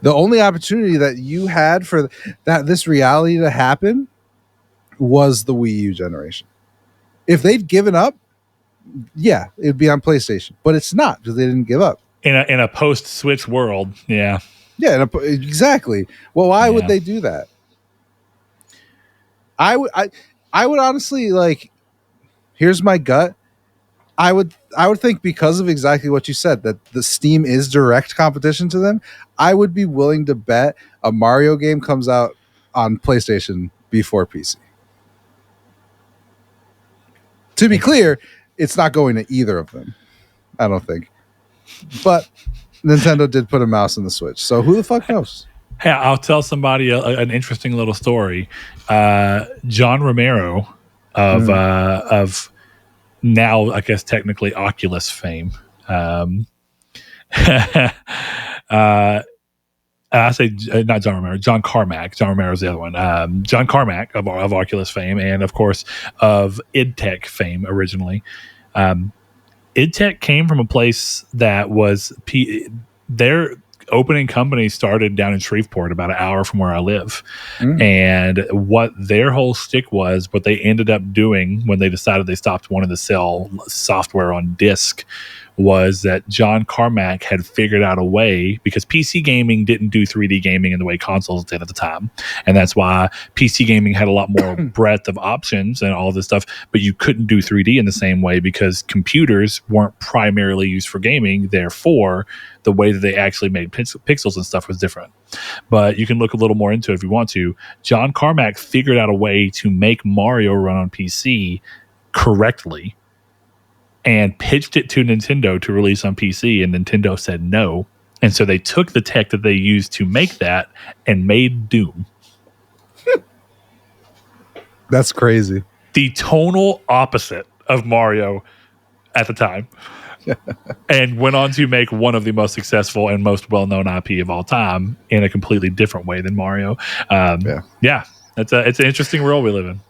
The only opportunity that you had for this reality to happen was the Wii U generation. If they'd given up, yeah, it'd be on PlayStation. But it's not, because they didn't give up. In a post-Switch world, yeah. Yeah, exactly. Well, why would they do that? I would honestly, like, here's my gut. I would think, because of exactly what you said, that the Steam is direct competition to them. I would be willing to bet a Mario game comes out on PlayStation before PC. To be clear, it's not going to either of them, I don't think. But Nintendo did put a mouse in the Switch, so who the fuck knows? Hey, I'll tell somebody an interesting little story. John Romero of now, I guess, technically Oculus fame. I say not John Romero, John Carmack. John Romero's the other one. John Carmack of Oculus fame, and of course of IdTech fame originally. IdTech came from a place that was their opening company started down in Shreveport, about an hour from where I live. And what their whole stick was, what they ended up doing when they decided they stopped wanting to sell software on disk, was that John Carmack had figured out a way, because PC gaming didn't do 3D gaming in the way consoles did at the time. And that's why PC gaming had a lot more breadth of options and all this stuff, but you couldn't do 3D in the same way because computers weren't primarily used for gaming. Therefore, the way that they actually made pixels and stuff was different. But you can look a little more into it if you want to. John Carmack figured out a way to make Mario run on PC correctly and pitched it to Nintendo to release on PC, and Nintendo said no. And so they took the tech that they used to make that and made Doom. That's crazy. The tonal opposite of Mario at the time. And went on to make one of the most successful and most well-known IP of all time in a completely different way than Mario. Yeah, it's an interesting world we live in.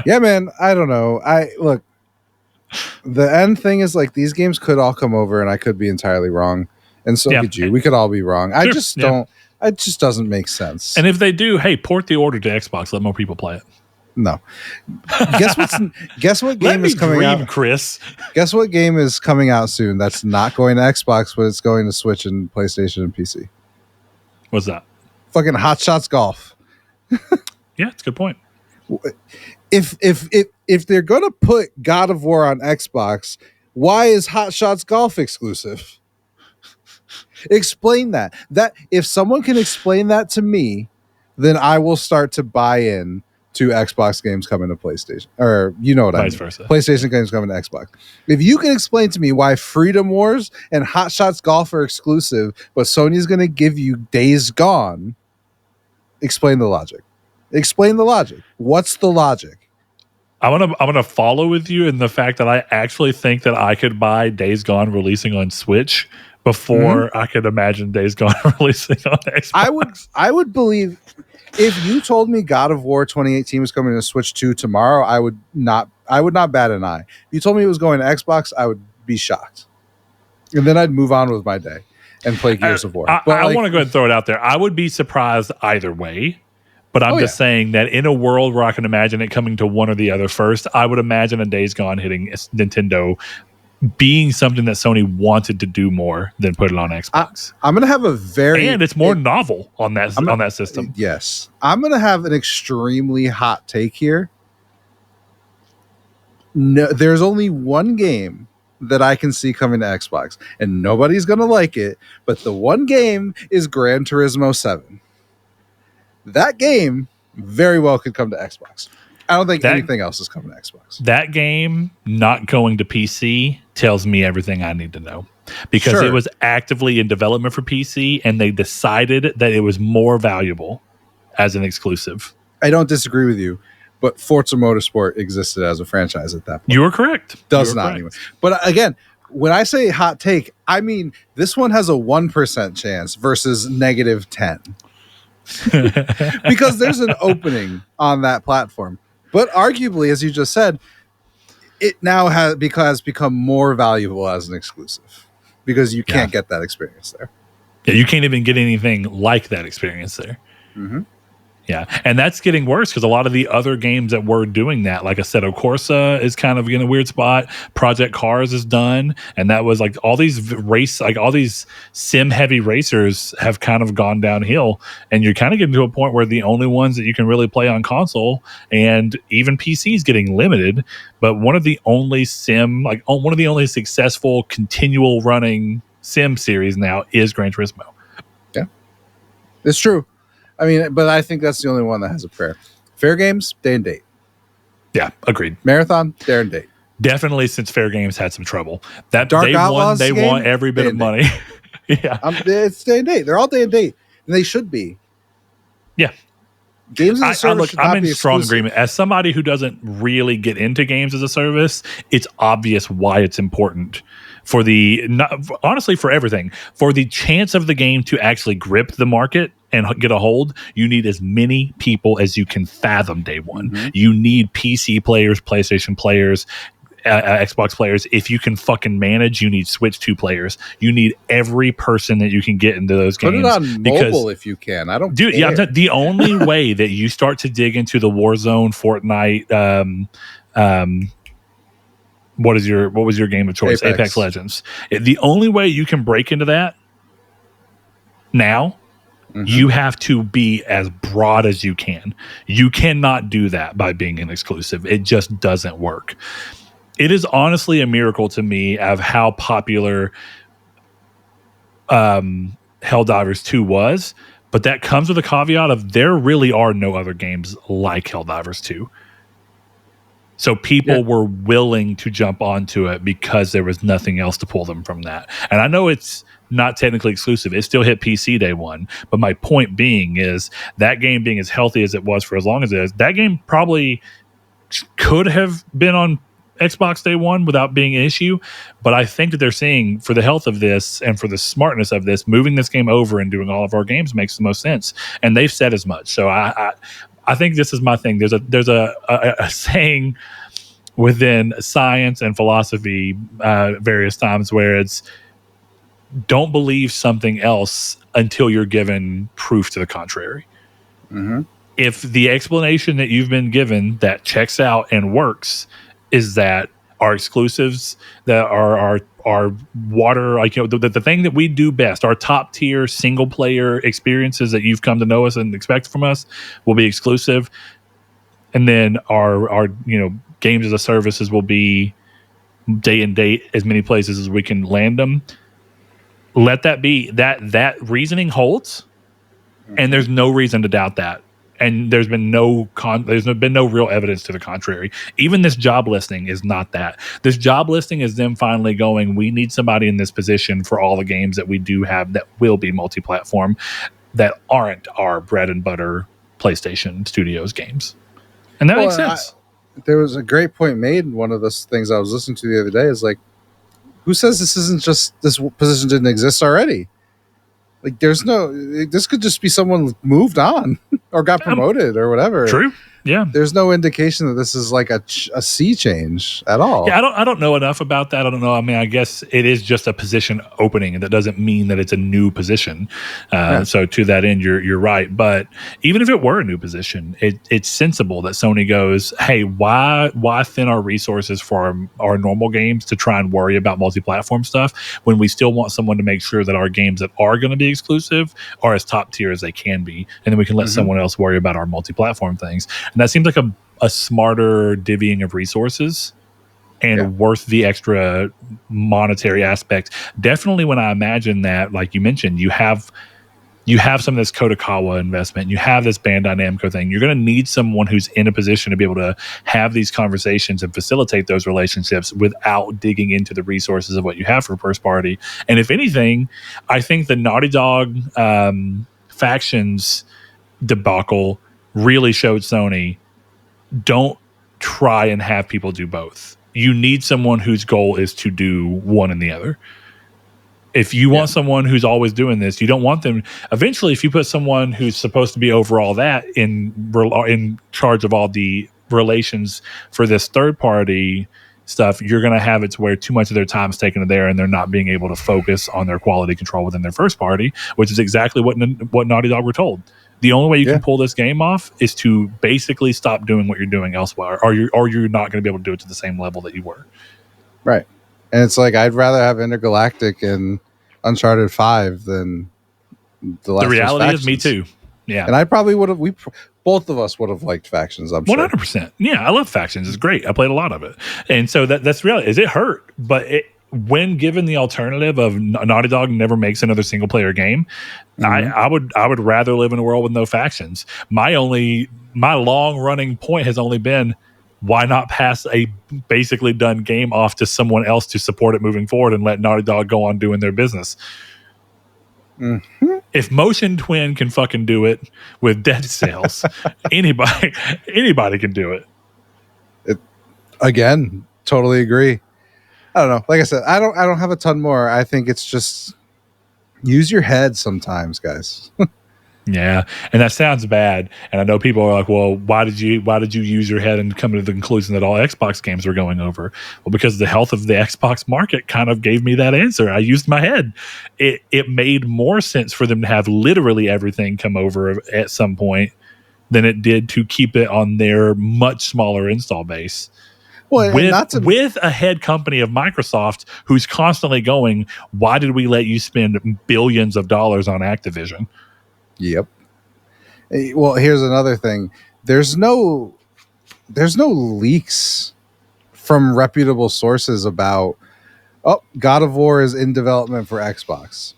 Yeah, man. I don't know. Look, the end thing is, like, these games could all come over, and I could be entirely wrong, and so could you. We could all be wrong. Sure. I just don't. It just doesn't make sense. And if they do, hey, port the order to Xbox. Let more people play it. No. Guess what game is coming out, Chris? Guess what game is coming out soon that's not going to Xbox, but it's going to Switch and PlayStation and PC? What's that? Fucking Hot Shots Golf. Yeah, it's a good point. If they're gonna put God of War on Xbox, why is Hot Shots Golf exclusive? Explain that. That if someone can explain that to me, then I will start to buy in to Xbox games coming to PlayStation, or you know what I Vice mean. versa. PlayStation games coming to Xbox. If you can explain to me why Freedom Wars and Hot Shots Golf are exclusive, but Sony's going to give you Days Gone, explain the logic. Explain the logic. What's the logic? I'm gonna follow with you in the fact that I actually think that I could buy Days Gone releasing on Switch before I could imagine Days Gone releasing on Xbox. I would believe if you told me God of War 2018 was coming to Switch 2 tomorrow, I would not bat an eye. If you told me it was going to Xbox, I would be shocked. And then I'd move on with my day and play Gears of War. I want to go ahead and throw it out there. I would be surprised either way. But I'm just saying that in a world where I can imagine it coming to one or the other first, I would imagine a Days Gone hitting Nintendo being something that Sony wanted to do more than put it on Xbox. I'm going to have and it's more novel on that system. Yes. I'm going to have an extremely hot take here. No, there's only one game that I can see coming to Xbox, and nobody's going to like it, but the one game is Gran Turismo 7. That game very well could come to Xbox. I don't think anything else is coming to Xbox. That game not going to PC tells me everything I need to know, because it was actively in development for PC and they decided that it was more valuable as an exclusive. I don't disagree with you, but Forza Motorsport existed as a franchise at that point. You were correct. Does not anyway. But again, when I say hot take, I mean this one has a 1% chance versus -10. Because there's an opening on that platform. But arguably, as you just said, it now has become more valuable as an exclusive because you can't get that experience there. Yeah, you can't even get anything like that experience there. Mm-hmm. Yeah, and that's getting worse because a lot of the other games that were doing that, like Assetto Corsa is kind of in a weird spot. Project Cars is done, and that was like all these sim-heavy racers have kind of gone downhill, and you're kind of getting to a point where the only ones that you can really play on console and even PC is getting limited. But one of the only successful continual running sim series now is Gran Turismo. Yeah, it's true. I mean, but I think that's the only one that has a prayer. Fair Games, day and date. Yeah, agreed. Marathon, day and date. Definitely, since Fair Games had some trouble. That Dark Outlaws they want every bit of money. Yeah, it's day and date. They're all day and date, and they should be. Yeah, games as a service. I'm in strong agreement. As somebody who doesn't really get into games as a service, it's obvious why it's important for honestly for everything. For the chance of the game to actually grip the market and get a hold, you need as many people as you can fathom day one. Mm-hmm. You need PC players, PlayStation players, Xbox players. If you can fucking manage, you need Switch 2 players. You need every person that you can get into those games. Put it on mobile if you can. I don't care. Yeah, the only way that you start to dig into the Warzone, Fortnite, what was your game of choice? Apex Legends. The only way you can break into that now, you have to be as broad as you can. You cannot do that by being an exclusive. It just doesn't work. It is honestly a miracle to me of how popular Helldivers 2 was, but that comes with a caveat of there really are no other games like Helldivers 2. So people were willing to jump onto it because there was nothing else to pull them from that. And I know it's not technically exclusive. It still hit PC day one. But my point being is that game being as healthy as it was for as long as it is, that game probably could have been on Xbox day one without being an issue. But I think that they're seeing, for the health of this and for the smartness of this, moving this game over and doing all of our games makes the most sense. And they've said as much. So I think this is my thing. There's a saying within science and philosophy various times where it's don't believe something else until you're given proof to the contrary. Mm-hmm. If the explanation that you've been given that checks out and works is that our exclusives, that are water, like, you know, the thing that we do best, our top tier single player experiences that you've come to know us and expect from us will be exclusive, and then our you know, games as a services will be day and date as many places as we can land them. Let that be that reasoning holds, and there's no reason to doubt that. And there's been no real evidence to the contrary. Even this job listing is not that. This job listing is them finally going, we need somebody in this position for all the games that we do have that will be multi-platform, that aren't our bread and butter PlayStation Studios games. And that makes sense. There was a great point made in one of those things I was listening to the other day, is like, who says this position didn't exist already? Like, this could just be someone moved on or got promoted or whatever. True. Yeah. There's no indication that this is like a sea change at all. Yeah, I don't know enough about that. I don't know. I mean, I guess it is just a position opening, and that doesn't mean that it's a new position. So to that end, you're right. But even if it were a new position, it's sensible that Sony goes, hey, why thin our resources for our normal games to try and worry about multi-platform stuff when we still want someone to make sure that our games that are going to be exclusive are as top tier as they can be, and then we can let someone else worry about our multi-platform things. And that seems like a smarter divvying of resources and worth the extra monetary aspect. Definitely when I imagine that, like you mentioned, you have some of this Kodakawa investment, you have this Bandai Namco thing, you're going to need someone who's in a position to be able to have these conversations and facilitate those relationships without digging into the resources of what you have for first party. And if anything, I think the Naughty Dog factions debacle really showed Sony, don't try and have people do both. You need someone whose goal is to do one and the other. If you want someone who's always doing this, you don't want them. Eventually, if you put someone who's supposed to be over all that in charge of all the relations for this third party stuff, you're going to have it to where too much of their time is taken there, and they're not being able to focus on their quality control within their first party, which is exactly what Naughty Dog were told. The only way you can pull this game off is to basically stop doing what you're doing elsewhere, or you're not going to be able to do it to the same level that you were. Right. And it's like, I'd rather have Intergalactic and Uncharted 5 than the last. The reality is, me too. Yeah. And I probably would have, both of us would have liked Factions, I'm sure. 100%. Yeah, I love Factions. It's great. I played a lot of it. And so that's reality. It hurt, but when given the alternative of Naughty Dog never makes another single player game, I would rather live in a world with no factions. My long running point has only been, why not pass a basically done game off to someone else to support it moving forward and let Naughty Dog go on doing their business? If Motion Twin can fucking do it with Dead Cells, anybody can do it. Again, totally agree. I don't know. Like I said, I don't have a ton more. I think it's just use your head sometimes, guys. Yeah, and that sounds bad. And I know people are like, "Well, why did you use your head and come to the conclusion that all Xbox games were going over?" Well, because the health of the Xbox market kind of gave me that answer. I used my head. It made more sense for them to have literally everything come over at some point than it did to keep it on their much smaller install base. Well, with a head company of Microsoft who's constantly going, why did we let you spend billions of dollars on Activision? Yep. Well, here's another thing. There's no leaks from reputable sources about, God of War is in development for Xbox.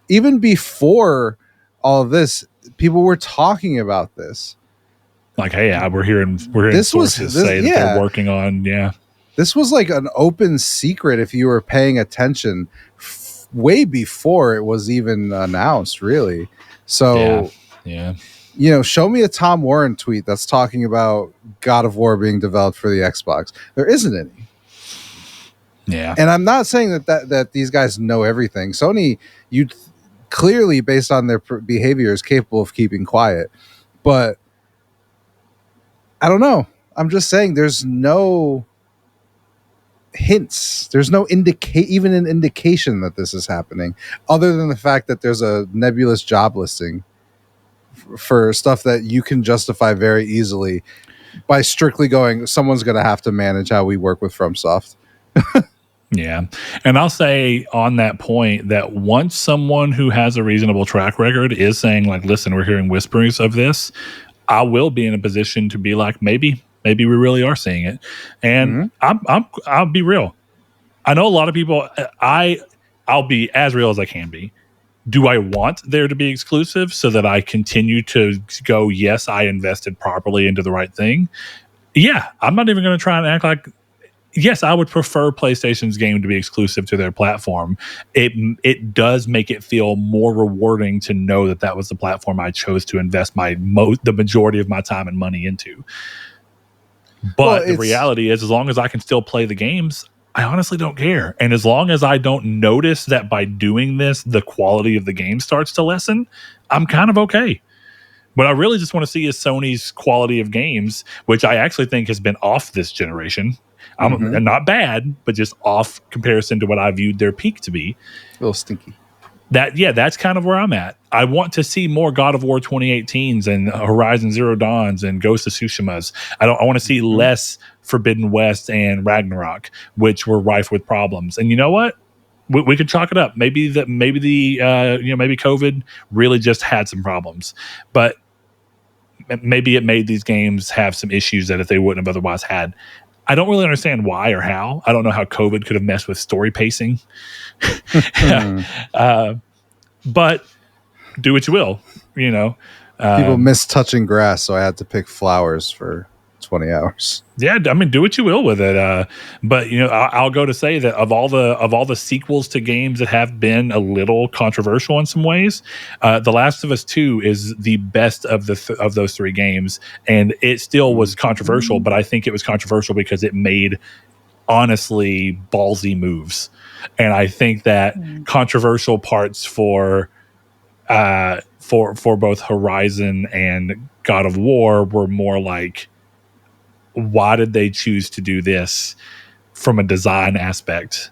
Even before all of this, people were talking about this. Like, hey, we're hearing sources say that they're working on, This was like an open secret if you were paying attention way before it was even announced, really. So, show me a Tom Warren tweet that's talking about God of War being developed for the Xbox. There isn't any. Yeah. And I'm not saying that these guys know everything. Sony, you clearly, based on their behavior, is capable of keeping quiet. But I don't know. I'm just saying there's no hints. There's no even an indication that this is happening, other than the fact that there's a nebulous job listing for stuff that you can justify very easily by strictly going, someone's going to have to manage how we work with FromSoft. Yeah. And I'll say on that point that once someone who has a reasonable track record is saying, like, listen, we're hearing whisperings of this, I will be in a position to be like, maybe we really are seeing it. And I'll be real. I know a lot of people, I'll be as real as I can be. Do I want there to be exclusive so that I continue to go, yes, I invested properly into the right thing? Yeah, I'm not even going to try and act like, yes, I would prefer PlayStation's game to be exclusive to their platform. It does make it feel more rewarding to know that that was the platform I chose to invest the majority of my time and money into. But the reality is, as long as I can still play the games, I honestly don't care. And as long as I don't notice that by doing this, the quality of the game starts to lessen, I'm kind of okay. What I really just want to see is Sony's quality of games, which I actually think has been off this generation. Not bad, but just off comparison to what I viewed their peak to be. A little stinky. That's kind of where I'm at. I want to see more God of War 2018s and Horizon Zero Dawns and Ghost of Tsushima's. I want to see less Forbidden West and Ragnarok, which were rife with problems. And you know what? We could chalk it up. Maybe COVID really just had some problems, but maybe it made these games have some issues that if they wouldn't have otherwise had. I don't really understand why or how. I don't know how COVID could have messed with story pacing. But do what you will, People miss touching grass, so I had to pick flowers for 20 hours. Yeah, I mean, do what you will with it. But I'll go to say that of all the sequels to games that have been a little controversial in some ways, The Last of Us 2 is the best of those three games, and it still was controversial. But I think it was controversial because it made honestly ballsy moves, and I think that controversial parts for both Horizon and God of War were more like, why did they choose to do this from a design aspect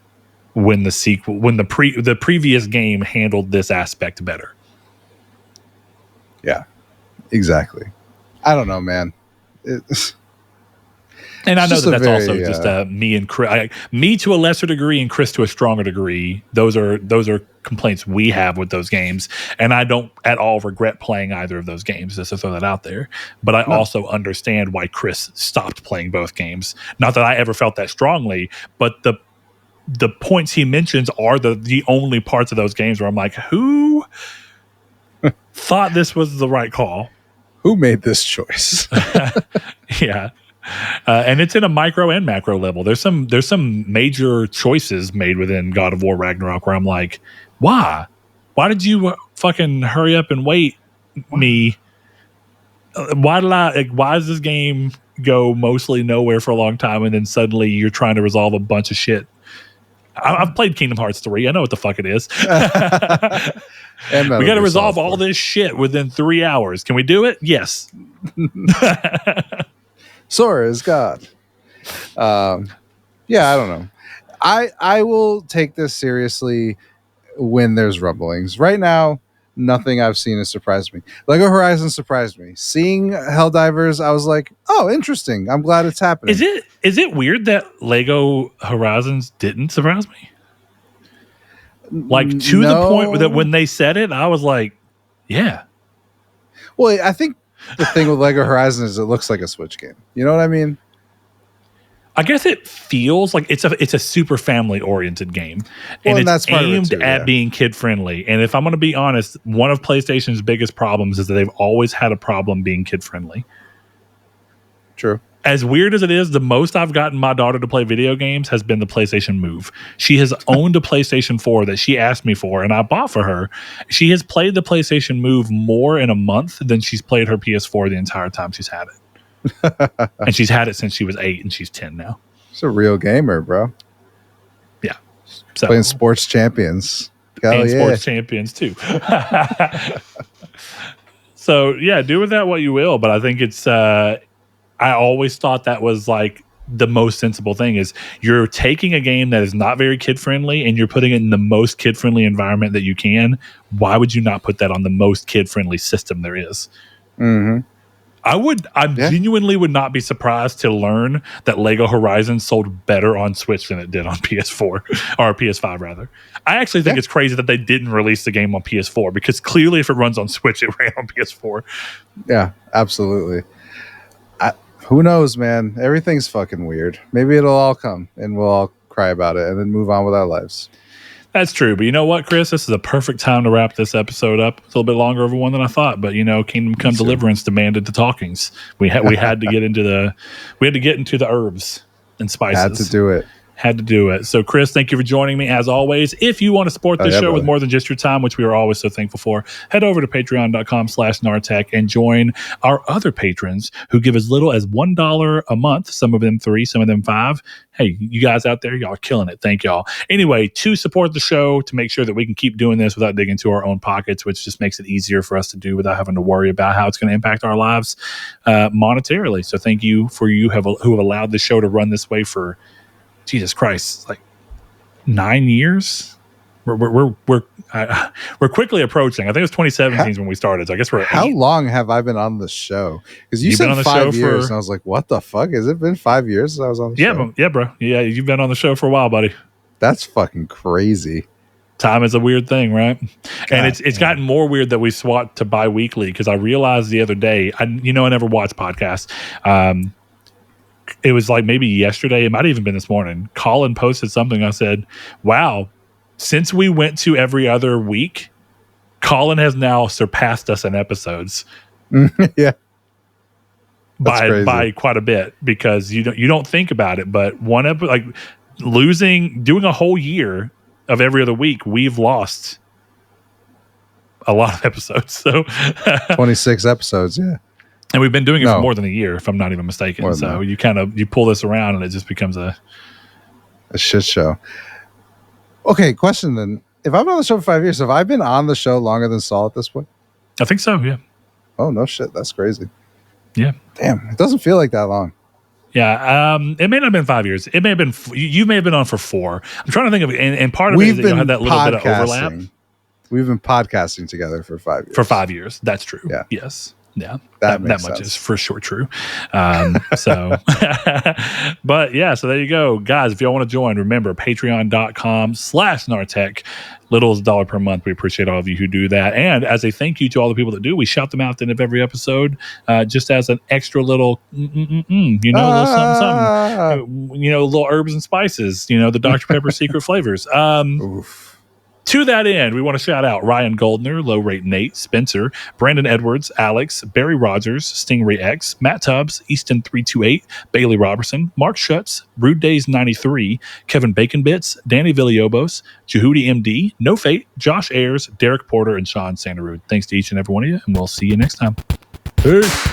when the previous game handled this aspect better? Yeah, exactly. I don't know, man. And I know that's also just me and Chris, me to a lesser degree and Chris to a stronger degree. Those are complaints we have with those games, and I don't at all regret playing either of those games, just to throw that out there. But I also understand why Chris stopped playing both games. Not that I ever felt that strongly, but the points he mentions are the only parts of those games where I'm like, who thought this was the right call? Who made this choice? Yeah. And it's in a micro and macro level. There's some major choices made within God of War Ragnarok where I'm like, why did you fucking hurry up and wait me? Why does this game go mostly nowhere for a long time and then suddenly you're trying to resolve a bunch of shit? I've played Kingdom Hearts 3. I know what the fuck it is. We got to resolve all this shit within 3 hours. Can we do it? Yes. Sora is God. Yeah, I don't know. I will take this seriously when there's rumblings. Right now, nothing I've seen has surprised me. Lego Horizon surprised me. Seeing Helldivers, I was like, oh, interesting. I'm glad it's happening. Is it weird that Lego Horizons didn't surprise me? Like, to the point that when they said it, I was like, yeah. Well, I think the thing with Lego Horizon is it looks like a Switch game. You know what I mean? I guess it feels like it's a super family oriented game, and it's aimed at being kid friendly. And if I'm going to be honest, one of PlayStation's biggest problems is that they've always had a problem being kid friendly. True. As weird as it is, the most I've gotten my daughter to play video games has been the PlayStation Move. She has owned a PlayStation 4 that she asked me for, and I bought for her. She has played the PlayStation Move more in a month than she's played her PS4 the entire time she's had it. And she's had it since she was 8, and she's 10 now. She's a real gamer, bro. Yeah. So, playing Sports Champions. And Sports Champions, too. So, yeah, do with that what you will, but I think it's... I always thought that was like the most sensible thing is you're taking a game that is not very kid friendly and you're putting it in the most kid friendly environment that you can. Why would you not put that on the most kid friendly system there is? Mm-hmm. I genuinely would not be surprised to learn that Lego Horizon sold better on Switch than it did on PS4 or PS5 rather. I actually think it's crazy that they didn't release the game on PS4 because clearly if it runs on Switch, it ran on PS4. Yeah, absolutely. Who knows, man? Everything's fucking weird. Maybe it'll all come and we'll all cry about it and then move on with our lives. That's true. But you know what, Chris? This is a perfect time to wrap this episode up. It's a little bit longer of one than I thought, but Kingdom Come Deliverance demanded the talkings. We had to get into the herbs and spices. Had to do it. Had to do it. So, Chris, thank you for joining me as always. If you want to support this show with more than just your time, which we are always so thankful for, head over to patreon.com/Nartech and join our other patrons who give as little as $1 a month. Some of them $3, some of them $5. Hey, you guys out there, y'all are killing it. Thank y'all. Anyway, to support the show, to make sure that we can keep doing this without digging into our own pockets, which just makes it easier for us to do without having to worry about how it's going to impact our lives monetarily. So thank you for who have allowed the show to run this way for Jesus Christ, like 9 years. We're quickly approaching. I think it was 2017 when we started. So I guess we're how long have I been on the show? Because you said been on the 5 show years, and I was like, "What the fuck? Has it been 5 years since I was on the show?" Yeah, bro. Yeah, you've been on the show for a while, buddy. That's fucking crazy. Time is a weird thing, right? God, and it's gotten more weird that we swapped to bi-weekly because I realized the other day. I never watch podcasts. It was like maybe yesterday. It might have even been this morning. Colin posted something. I said, wow, since we went to every other week, Colin has now surpassed us in episodes. Yeah. By quite a bit, because you don't think about it, but doing a whole year of every other week, we've lost a lot of episodes. So 26 episodes, yeah. And we've been doing it for more than a year, if I'm not even mistaken. So you pull this around and it just becomes a shit show. Okay, question then. If I've been on the show for 5 years, have I been on the show longer than Saul at this point? I think so, yeah. Oh, no shit. That's crazy. Yeah. Damn, it doesn't feel like that long. Yeah, it may not have been 5 years. It may have been, you may have been on for 4. I'm trying to think of it, and part of it is that you had that little bit of overlap. We've been podcasting together for 5 years. For 5 years, that's true. Yeah. Yes. Yeah, that much sense. Is for sure true. So, but yeah, so there you go, guys. If y'all want to join, remember patreon.com/Nartech. Little as $1 per month. We appreciate all of you who do that. And as a thank you to all the people that do, we shout them out at the end of every episode, just as an extra little, little something, little herbs and spices, the Dr. Pepper secret flavors. Oof. To that end, we want to shout out Ryan Goldner, Low Rate Nate, Spencer, Brandon Edwards, Alex, Barry Rogers, Stingray X, Matt Tubbs, Easton328, Bailey Robertson, Mark Schutz, Rude Days 93, Kevin Bacon Bits, Danny Villalobos, Jehudi MD, No Fate, Josh Ayers, Derek Porter, and Sean Sanderud. Thanks to each and every one of you, and we'll see you next time. Peace.